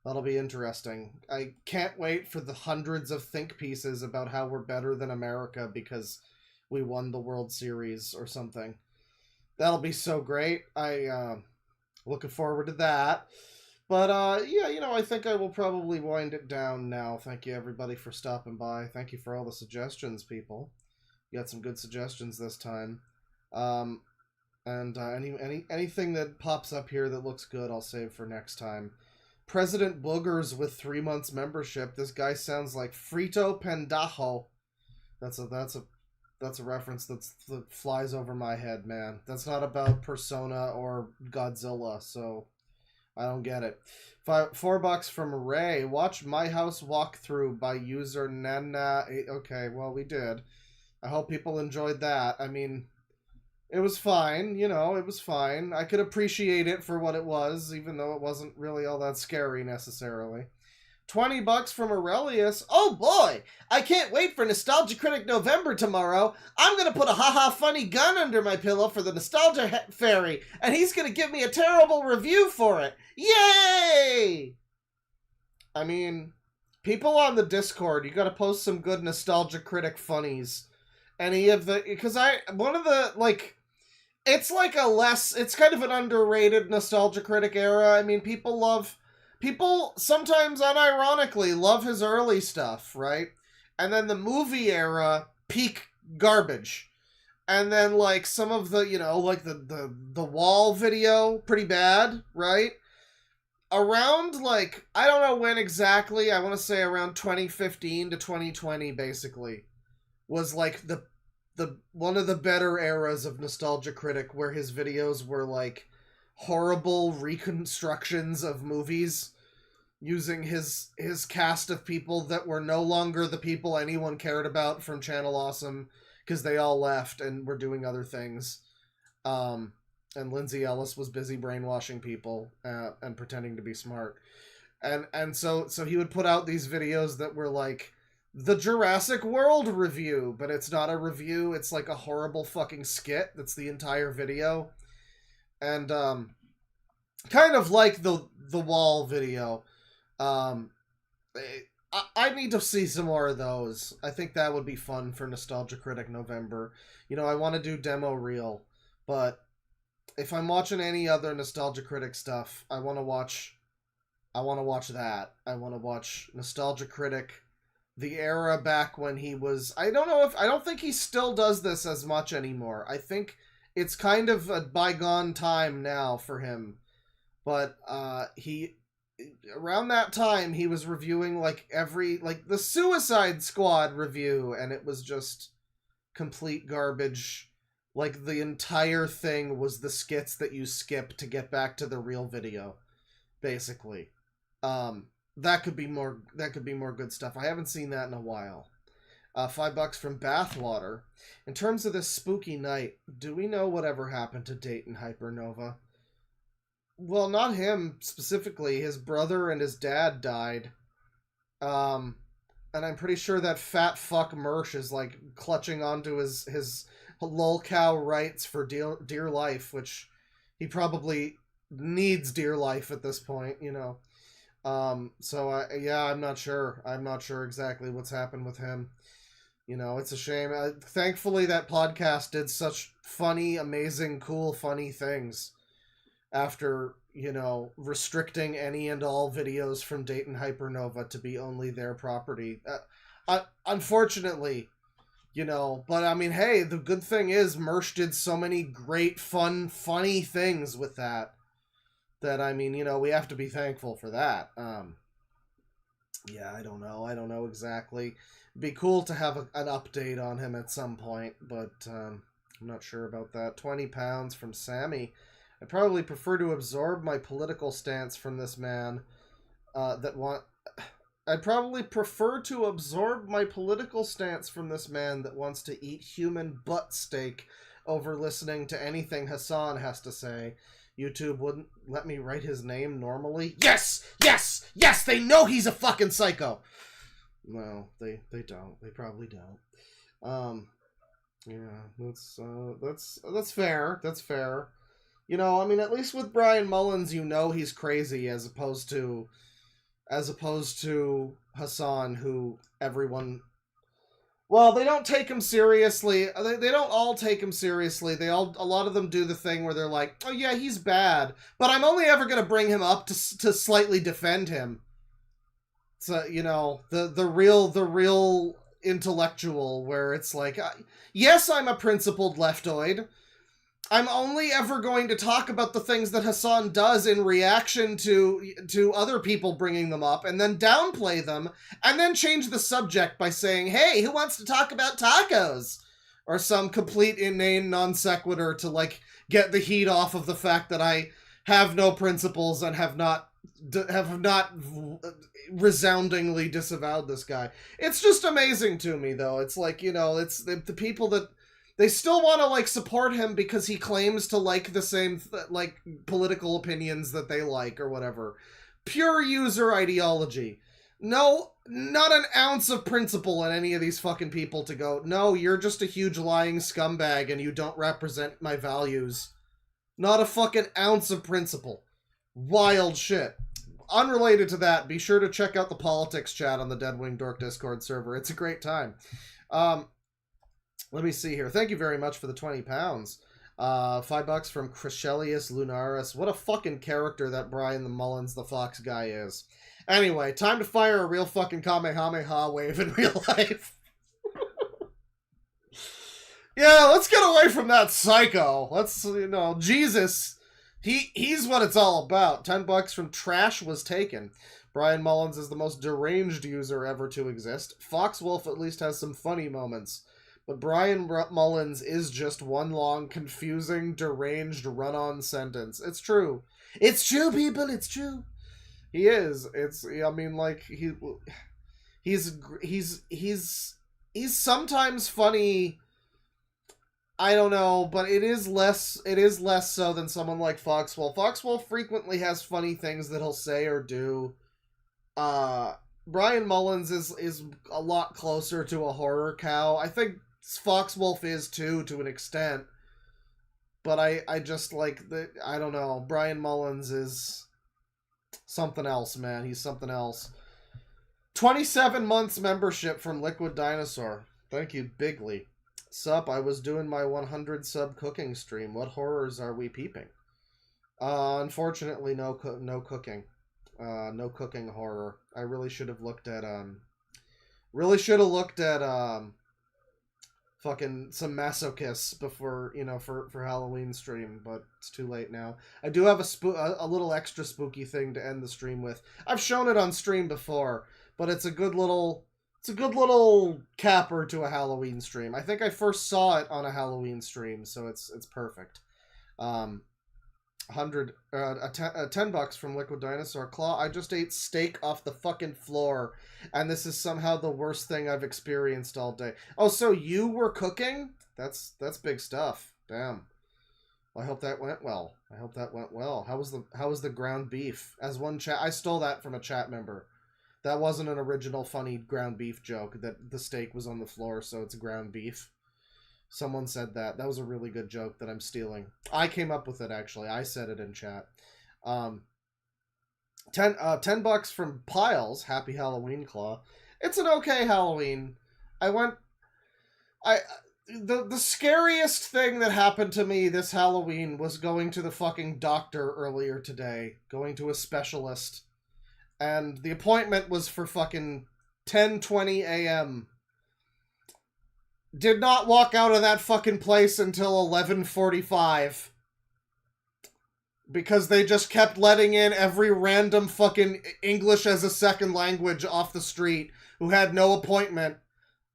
that'll be interesting. I can't wait for the hundreds of think pieces about how we're better than America because we won the World Series or something. That'll be so great. Looking forward to that. But, yeah, you know, I think I will probably wind it down now. Thank you, everybody, for stopping by. Thank you for all the suggestions, people. You got some good suggestions this time. Anything that pops up here that looks good, I'll save for next time. President Boogers with 3 months membership. This guy sounds like Frito Pendajo. That's a reference that flies over my head, man. That's not about Persona or Godzilla, so I don't get it. $4 from Ray. Watch My House Walkthrough by user Nana. Okay, well, we did. I hope people enjoyed that. I mean, it was fine, you know, it was fine. I could appreciate it for what it was, even though it wasn't really all that scary necessarily. $20 from Aurelius. Oh boy, I can't wait for Nostalgia Critic November tomorrow. I'm gonna put a haha funny gun under my pillow for the Nostalgia Fairy, and he's gonna give me a terrible review for it. Yay! I mean, people on the Discord, you gotta post some good Nostalgia Critic funnies. Any of the, because it's like it's kind of an underrated Nostalgia Critic era. I mean, people sometimes unironically love his early stuff, right? And then the movie era, peak garbage. And then, like, some of the, you know, like the wall video, pretty bad, right? Around, like, I don't know when exactly, I want to say around 2015 to 2020, basically, was like the one of the better eras of Nostalgia Critic, where his videos were like horrible reconstructions of movies using his cast of people that were no longer the people anyone cared about from Channel Awesome because they all left and were doing other things. And Lindsay Ellis was busy brainwashing people and pretending to be smart. And so he would put out these videos that were like the Jurassic World review, but it's not a review, it's like a horrible fucking skit that's the entire video. And kind of like the wall video. I need to see some more of those. I think that would be fun for Nostalgia Critic November. You know, I want to do demo reel, but if I'm watching any other Nostalgia Critic stuff, I want to watch that. I want to watch Nostalgia Critic, the era back when he was, I don't think he still does this as much anymore. I think it's kind of a bygone time now for him. But around that time, he was reviewing like the Suicide Squad review, and it was just complete garbage. Like, the entire thing was the skits that you skip to get back to the real video, basically. That could be more good stuff. I haven't seen that in a while. $5 from Bathwater. In terms of this spooky night, do we know whatever happened to Dayton Hypernova? Well, not him specifically. His brother and his dad died. And I'm pretty sure that fat fuck Mersh is like clutching onto his lolcow rights for dear life, which he probably needs dear life at this point, you know. Yeah, I'm not sure. I'm not sure exactly what's happened with him. You know, it's a shame. Thankfully, that podcast did such funny, amazing, cool, funny things after, you know, restricting any and all videos from Dayton Hypernova to be only their property. Unfortunately, you know, but I mean, hey, the good thing is Mersh did so many great, fun, funny things with that I mean, you know, we have to be thankful for that. Yeah, I don't know exactly. It'd be cool to have an update on him at some point, but I'm not sure about that. £20 from Sammy. I'd probably prefer to absorb my political stance from this man I'd probably prefer to absorb my political stance from this man that wants to eat human butt steak over listening to anything Hassan has to say. YouTube wouldn't let me write his name normally. Yes! Yes! Yes! They know he's a fucking psycho! No, they don't. They probably don't. Yeah, that's fair. That's fair. You know, I mean, at least with Brian Mullins, you know he's crazy, as opposed to Hassan, who everyone. Well, they don't take him seriously. They don't all take him seriously. A lot of them do the thing where they're like, "Oh yeah, he's bad, but I'm only ever going to bring him up to slightly defend him." So, you know, the real intellectual, where it's like, yes, I'm a principled leftoid. I'm only ever going to talk about the things that Hassan does in reaction to other people bringing them up, and then downplay them, and then change the subject by saying, "Hey, who wants to talk about tacos?" Or some complete inane non sequitur to, like, get the heat off of the fact that I have no principles and have not resoundingly disavowed this guy. It's just amazing to me, though. It's like, you know, it's the people that they still want to, like, support him because he claims to like the same like political opinions that they like or whatever. Pure user ideology. No, not an ounce of principle in any of these fucking people to go, "No, you're just a huge lying scumbag and you don't represent my values." Not a fucking ounce of principle. Wild shit. Unrelated to that, be sure to check out the politics chat on the Deadwing Dork Discord server. It's a great time. Let me see here. Thank you very much for the 20 pounds. $5 from Crescelius Lunaris. What a fucking character that Brian the Mullins the Fox guy is. Anyway, time to fire a real fucking Kamehameha wave in real life. Yeah, let's get away from that psycho. Let's, you know, Jesus. He's what it's all about. $10 from Trash was taken. Brian Mullins is the most deranged user ever to exist. Foxwolf at least has some funny moments. But Brian Mullins is just one long, confusing, deranged run-on sentence. It's true. It's true, people. It's true. He is. It's. I mean, like, he's sometimes funny. I don't know, but it is less so than someone like Foxwolf. Foxwolf frequently has funny things that he'll say or do. Brian Mullins is a lot closer to a horror cow. I think Foxwolf is too, to an extent. But I just like I don't know. Brian Mullins is something else, man. He's something else. 27 months membership from Liquid Dinosaur. Thank you, Bigly. Sup, I was doing my 100 sub cooking stream. What horrors are we peeping? Unfortunately, no cooking. No cooking horror. I really should have looked at fucking some masochists before, you know, for Halloween stream, but it's too late now. I do have a little extra spooky thing to end the stream with. I've shown it on stream before, but it's a good little capper to a Halloween stream. I think I first saw it on a Halloween stream, so it's perfect. $10 from Liquid Dinosaur Claw. I just ate steak off the fucking floor, and this is somehow the worst thing I've experienced all day. Oh, so you were cooking? That's big stuff. Damn. Well, I hope that went well. How was the ground beef? As one chat, I stole that from a chat member. That wasn't an original funny ground beef joke, that the steak was on the floor, so it's ground beef. Someone said that. That was a really good joke that I'm stealing. I came up with it, actually. I said it in chat. $10 from Piles. Happy Halloween, Claw. It's an okay Halloween. The scariest thing that happened to me this Halloween was going to the fucking doctor earlier today. Going to a specialist. And the appointment was for fucking 10:20 a.m. Did not walk out of that fucking place until 11:45. Because they just kept letting in every random fucking English as a second language off the street who had no appointment.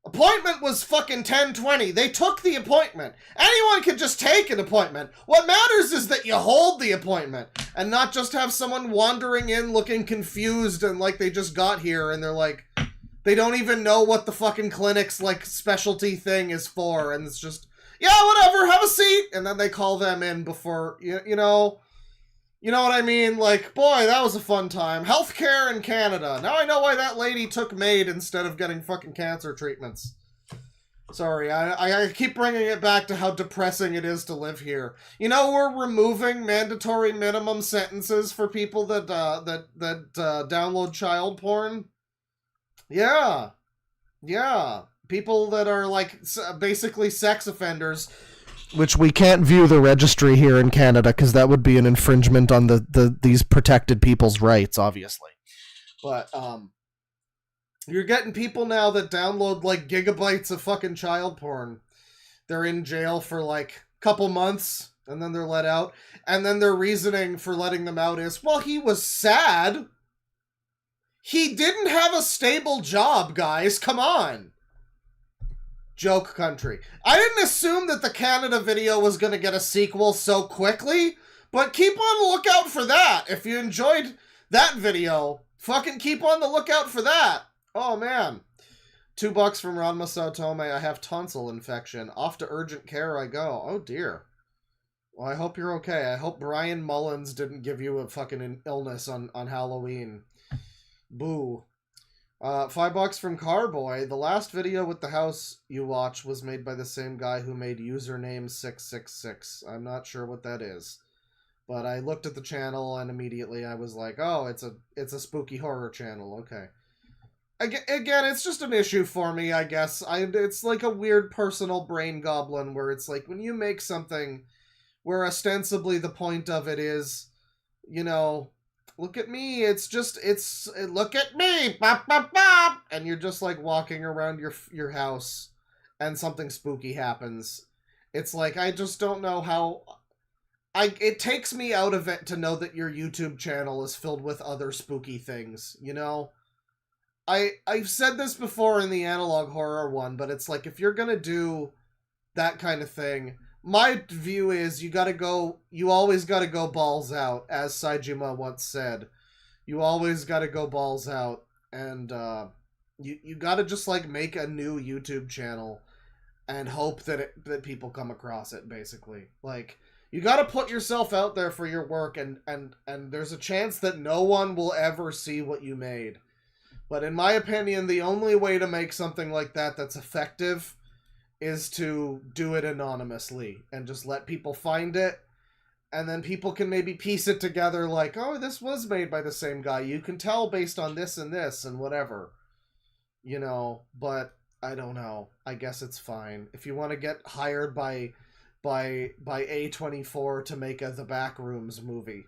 Appointment was fucking 10:20. They took the appointment. Anyone can just take an appointment. What matters is that you hold the appointment and not just have someone wandering in looking confused and like they just got here and they're like, they don't even know what the fucking clinic's like specialty thing is for, and it's just, yeah, whatever, have a seat, and then they call them in before, you know what I mean? Like, boy, that was a fun time. Healthcare in Canada. Now I know why that lady took MAID instead of getting fucking cancer treatments. Sorry, I keep bringing it back to how depressing it is to live here. You know, we're removing mandatory minimum sentences for people that download child porn. Yeah. People that are, like, basically sex offenders. Which we can't view the registry here in Canada, because that would be an infringement on these protected people's rights, obviously. But, you're getting people now that download, like, gigabytes of fucking child porn. They're in jail for, like, a couple months, and then they're let out. And then their reasoning for letting them out is, well, he was sad. He didn't have a stable job, guys. Come on. Joke country. I didn't assume that the Canada video was going to get a sequel so quickly, but keep on the lookout for that. If you enjoyed that video, fucking keep on the lookout for that. Oh, man. $2 from Ranma Saotome. I have tonsil infection. Off to urgent care I go. Oh, dear. Well, I hope you're okay. I hope Brian Mullins didn't give you a fucking illness on Halloween. Boo. $5 from Carboy. The last video with the house you watch was made by the same guy who made username 666. I'm not sure what that is. But I looked at the channel and immediately I was like, oh, it's a spooky horror channel. Okay. Again, it's just an issue for me, I guess. It's like a weird personal brain goblin where it's like when you make something where ostensibly the point of it is, you know, look at me, look at me, bop, bop, bop, and you're just like walking around your house and something spooky happens. It's like, I just don't know how... it takes me out of it to know that your YouTube channel is filled with other spooky things, you know? I've said this before in the analog horror one, but it's like, if you're gonna do that kind of thing, my view is you always gotta go balls out, as Saejima once said. You always gotta go balls out, and you gotta just like make a new YouTube channel and hope that people come across it, basically. Like, you gotta put yourself out there for your work, and there's a chance that no one will ever see what you made. But in my opinion, the only way to make something like that that's effective is to do it anonymously and just let people find it, and then people can maybe piece it together like, oh, this was made by the same guy. You can tell based on this and whatever. You know, but I don't know. I guess it's fine. If you want to get hired by A24 to make The Backrooms movie,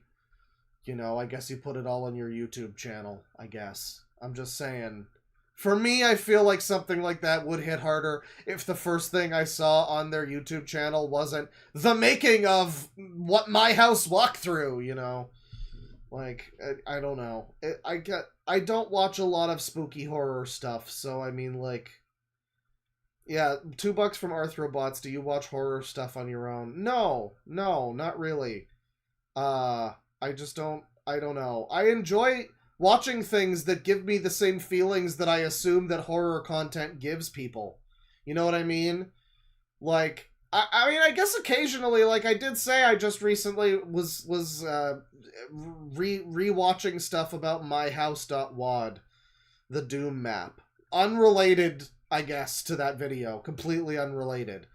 you know, I guess you put it all on your YouTube channel, I guess. I'm just saying. For me, I feel like something like that would hit harder if the first thing I saw on their YouTube channel wasn't the making of what my house walked through, you know? Like, I don't know. I don't watch a lot of spooky horror stuff, so I mean, like... Yeah, $2 from Arthrobots. Do you watch horror stuff on your own? No, not really. I don't know. I enjoy watching things that give me the same feelings that I assume that horror content gives people. You know what I mean? Like, I mean, I guess occasionally, like I did say, I just recently was re-watching stuff about myhouse.wad, the Doom map. Unrelated, I guess, to that video. Completely unrelated.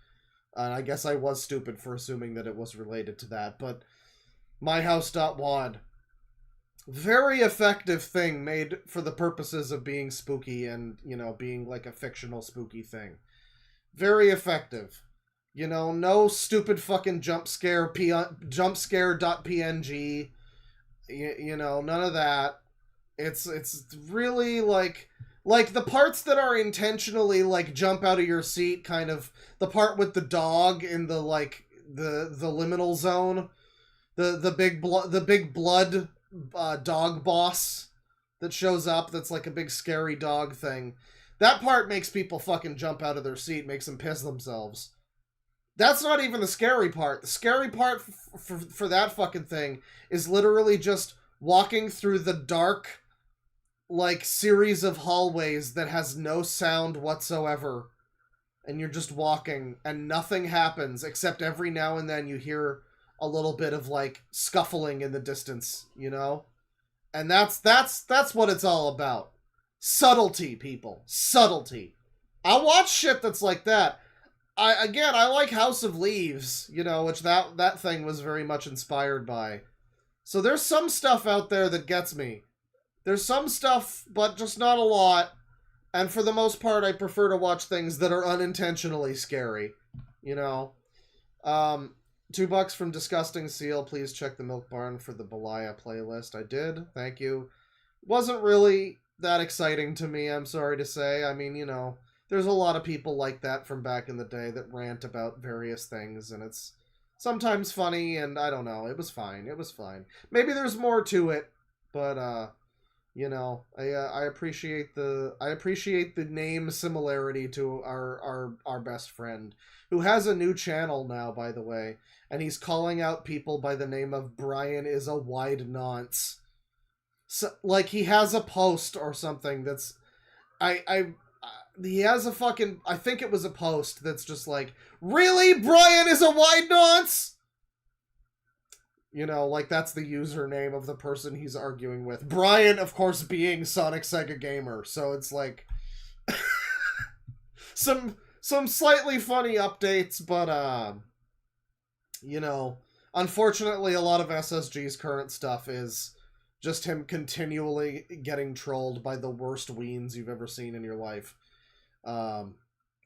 And I guess I was stupid for assuming that it was related to that, but myhouse.wad. Very effective thing made for the purposes of being spooky and, you know, being like a fictional spooky thing. Very effective. You know, no stupid fucking jumpscare.png. You know, none of that. It's really like the parts that are intentionally like jump out of your seat, kind of the part with the dog in the like the liminal zone, the big blood dog boss that shows up, that's like a big scary dog thing. That part makes people fucking jump out of their seat, makes them piss themselves. That's not even the scary part. The scary part for that fucking thing is literally just walking through the dark, like, series of hallways that has no sound whatsoever. And you're just walking, and nothing happens, except every now and then you hear a little bit of, like, scuffling in the distance, you know? And that's what it's all about. Subtlety, people. Subtlety. I'll watch shit that's like that. I like House of Leaves, you know, which that thing was very much inspired by. So there's some stuff out there that gets me. There's some stuff, but just not a lot. And for the most part, I prefer to watch things that are unintentionally scary, you know. $2 from Disgusting Seal. Please check the Milk Barn for the Belaya playlist. I did. Thank you. Wasn't really that exciting to me, I'm sorry to say. I mean, you know, there's a lot of people like that from back in the day that rant about various things, and it's sometimes funny, and I don't know. It was fine. It was fine. Maybe there's more to it, but, you know, I appreciate the name similarity to our best friend, who has a new channel now, by the way, and he's calling out people by the name of Brian is a wide nonce. So, like, he has a post or something that's, he has a fucking, I think it was a post that's just like, really? Brian is a wide nonce? You know, like, that's the username of the person he's arguing with. Brian, of course, being Sonic Sega Gamer, so it's like some slightly funny updates, but you know, unfortunately a lot of SSG's current stuff is just him continually getting trolled by the worst weens you've ever seen in your life.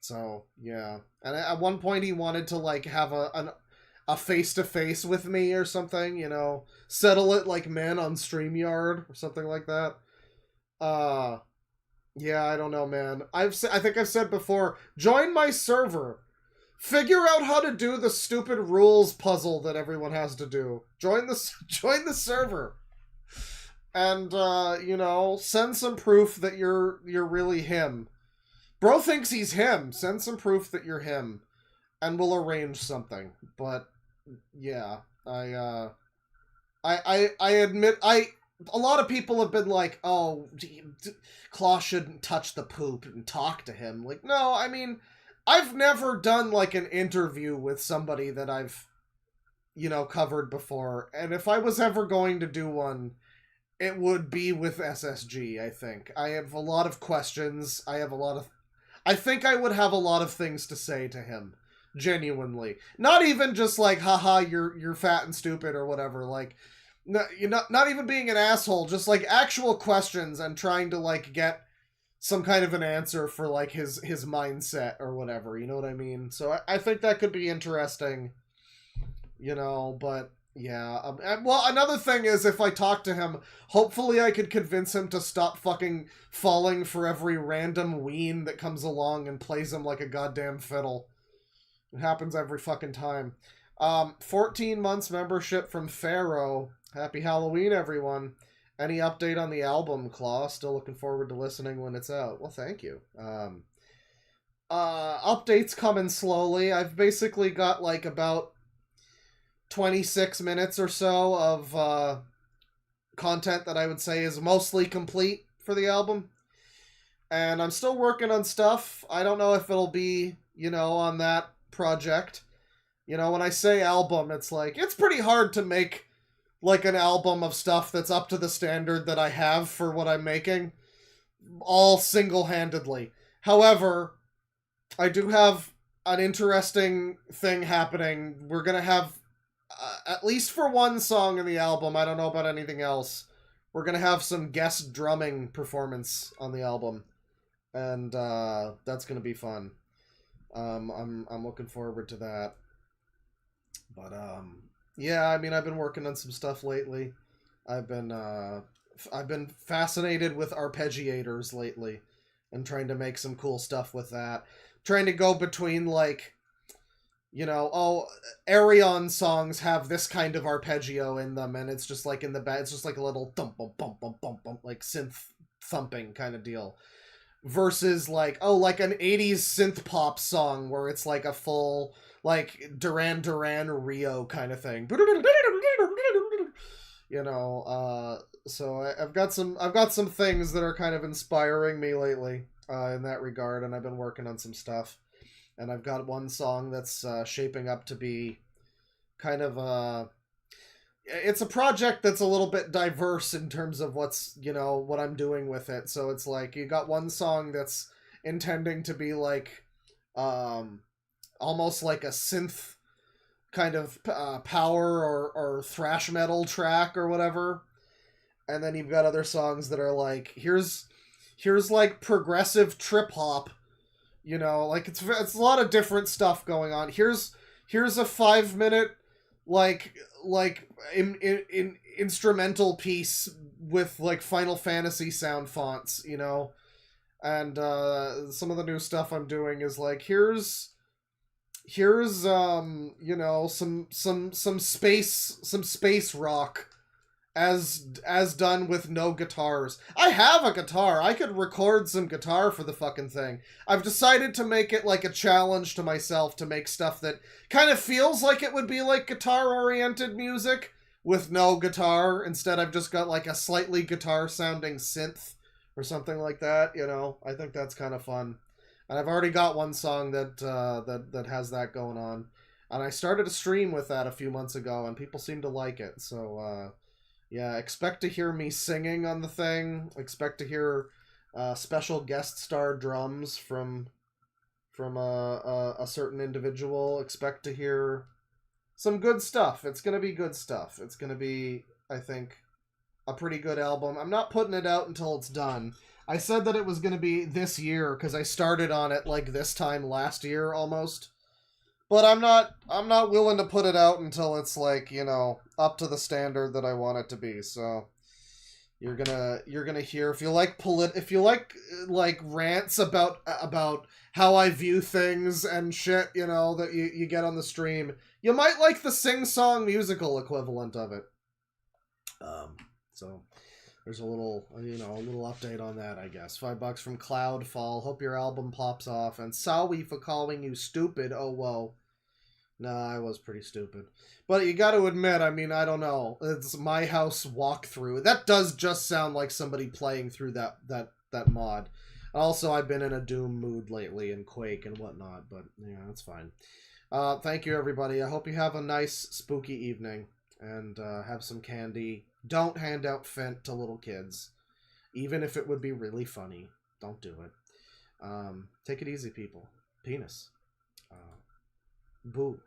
So yeah, and at one point he wanted to like have a face-to-face with me or something, you know, settle it like men on StreamYard or something like that. Yeah, I don't know, man. I think I've said before, join my server. Figure out how to do the stupid rules puzzle that everyone has to do. Join the server. And, you know, send some proof that you're really him. Bro thinks he's him. Send some proof that you're him. And we'll arrange something. But, yeah. I admit, a lot of people have been like, oh, Claw shouldn't touch the poop and talk to him. Like, no, I mean, I've never done, like, an interview with somebody that I've, you know, covered before. And if I was ever going to do one, it would be with SSG, I think. I have a lot of questions. I think I would have a lot of things to say to him. Genuinely. Not even just like, haha, you're fat and stupid or whatever. Like, you're not even being an asshole. Just like actual questions and trying to like get some kind of an answer for like his mindset or whatever. You know what I mean? So I think that could be interesting. You know, but yeah. Well, another thing is if I talk to him, hopefully I could convince him to stop fucking falling for every random ween that comes along and plays him like a goddamn fiddle. It happens every fucking time. 14 months membership from Pharaoh. Happy Halloween, everyone. Any update on the album, Claw? Still looking forward to listening when it's out. Well, thank you. Updates coming slowly. I've basically got like about 26 minutes or so of content that I would say is mostly complete for the album. And I'm still working on stuff. I don't know if it'll be, you know, on that project. You know, when I say album, it's like, it's pretty hard to make like an album of stuff that's up to the standard that I have for what I'm making, all single-handedly. However, I do have an interesting thing happening. We're gonna have, at least for one song in the album, I don't know about anything else, we're gonna have some guest drumming performance on the album. And that's gonna be fun. I'm looking forward to that. But yeah, I mean, I've been working on some stuff lately. I've been fascinated with arpeggiators lately and trying to make some cool stuff with that. Trying to go between like, you know, oh, Arion songs have this kind of arpeggio in them, and it's just like in the back, it's just like a little thump bump bump bump bump bump, like synth thumping kind of deal. Versus like, oh, like an 80s synth pop song where it's like a full like Duran Duran Rio kind of thing. You know, so I've got some things that are kind of inspiring me lately in that regard, and I've been working on some stuff. And I've got one song that's shaping up to be kind of it's a project that's a little bit diverse in terms of what's, you know, what I'm doing with it. So it's like you got one song that's intending to be like almost like a synth kind of power or thrash metal track or whatever. And then you've got other songs that are like, here's like progressive trip hop, you know, like it's a lot of different stuff going on. Here's a 5-minute like in instrumental piece with like Final Fantasy sound fonts, you know. And some of the new stuff I'm doing is like, here's you know, some space rock as done with no guitars. I have a guitar. I could record some guitar for the fucking thing. I've decided to make it like a challenge to myself to make stuff that kind of feels like it would be like guitar-oriented music with no guitar. Instead, I've just got like a slightly guitar-sounding synth or something like that, you know. I think that's kind of fun. And I've already got one song that has that going on. And I started a stream with that a few months ago, and people seem to like it. So, yeah, expect to hear me singing on the thing. Expect to hear special guest star drums from a certain individual. Expect to hear some good stuff. It's going to be good stuff. It's going to be, I think, a pretty good album. I'm not putting it out until it's done. I said that it was going to be this year because I started on it like this time last year almost. But I'm not willing to put it out until it's like, you know, up to the standard that I want it to be. So you're gonna hear, if you like rants about how I view things and shit, you know, that you get on the stream, you might like the sing-song musical equivalent of it. So there's a little update on that, I guess. $5 from Cloudfall. Hope your album pops off. And sorry for calling you stupid. Oh, whoa. Nah, I was pretty stupid. But you gotta admit, I mean, I don't know. It's My House Walkthrough. That does just sound like somebody playing through that mod. Also, I've been in a Doom mood lately, and Quake and whatnot, but yeah, that's fine. Thank you, everybody. I hope you have a nice, spooky evening, and have some candy. Don't hand out Fent to little kids. Even if it would be really funny. Don't do it. Take it easy, people. Penis. Boo.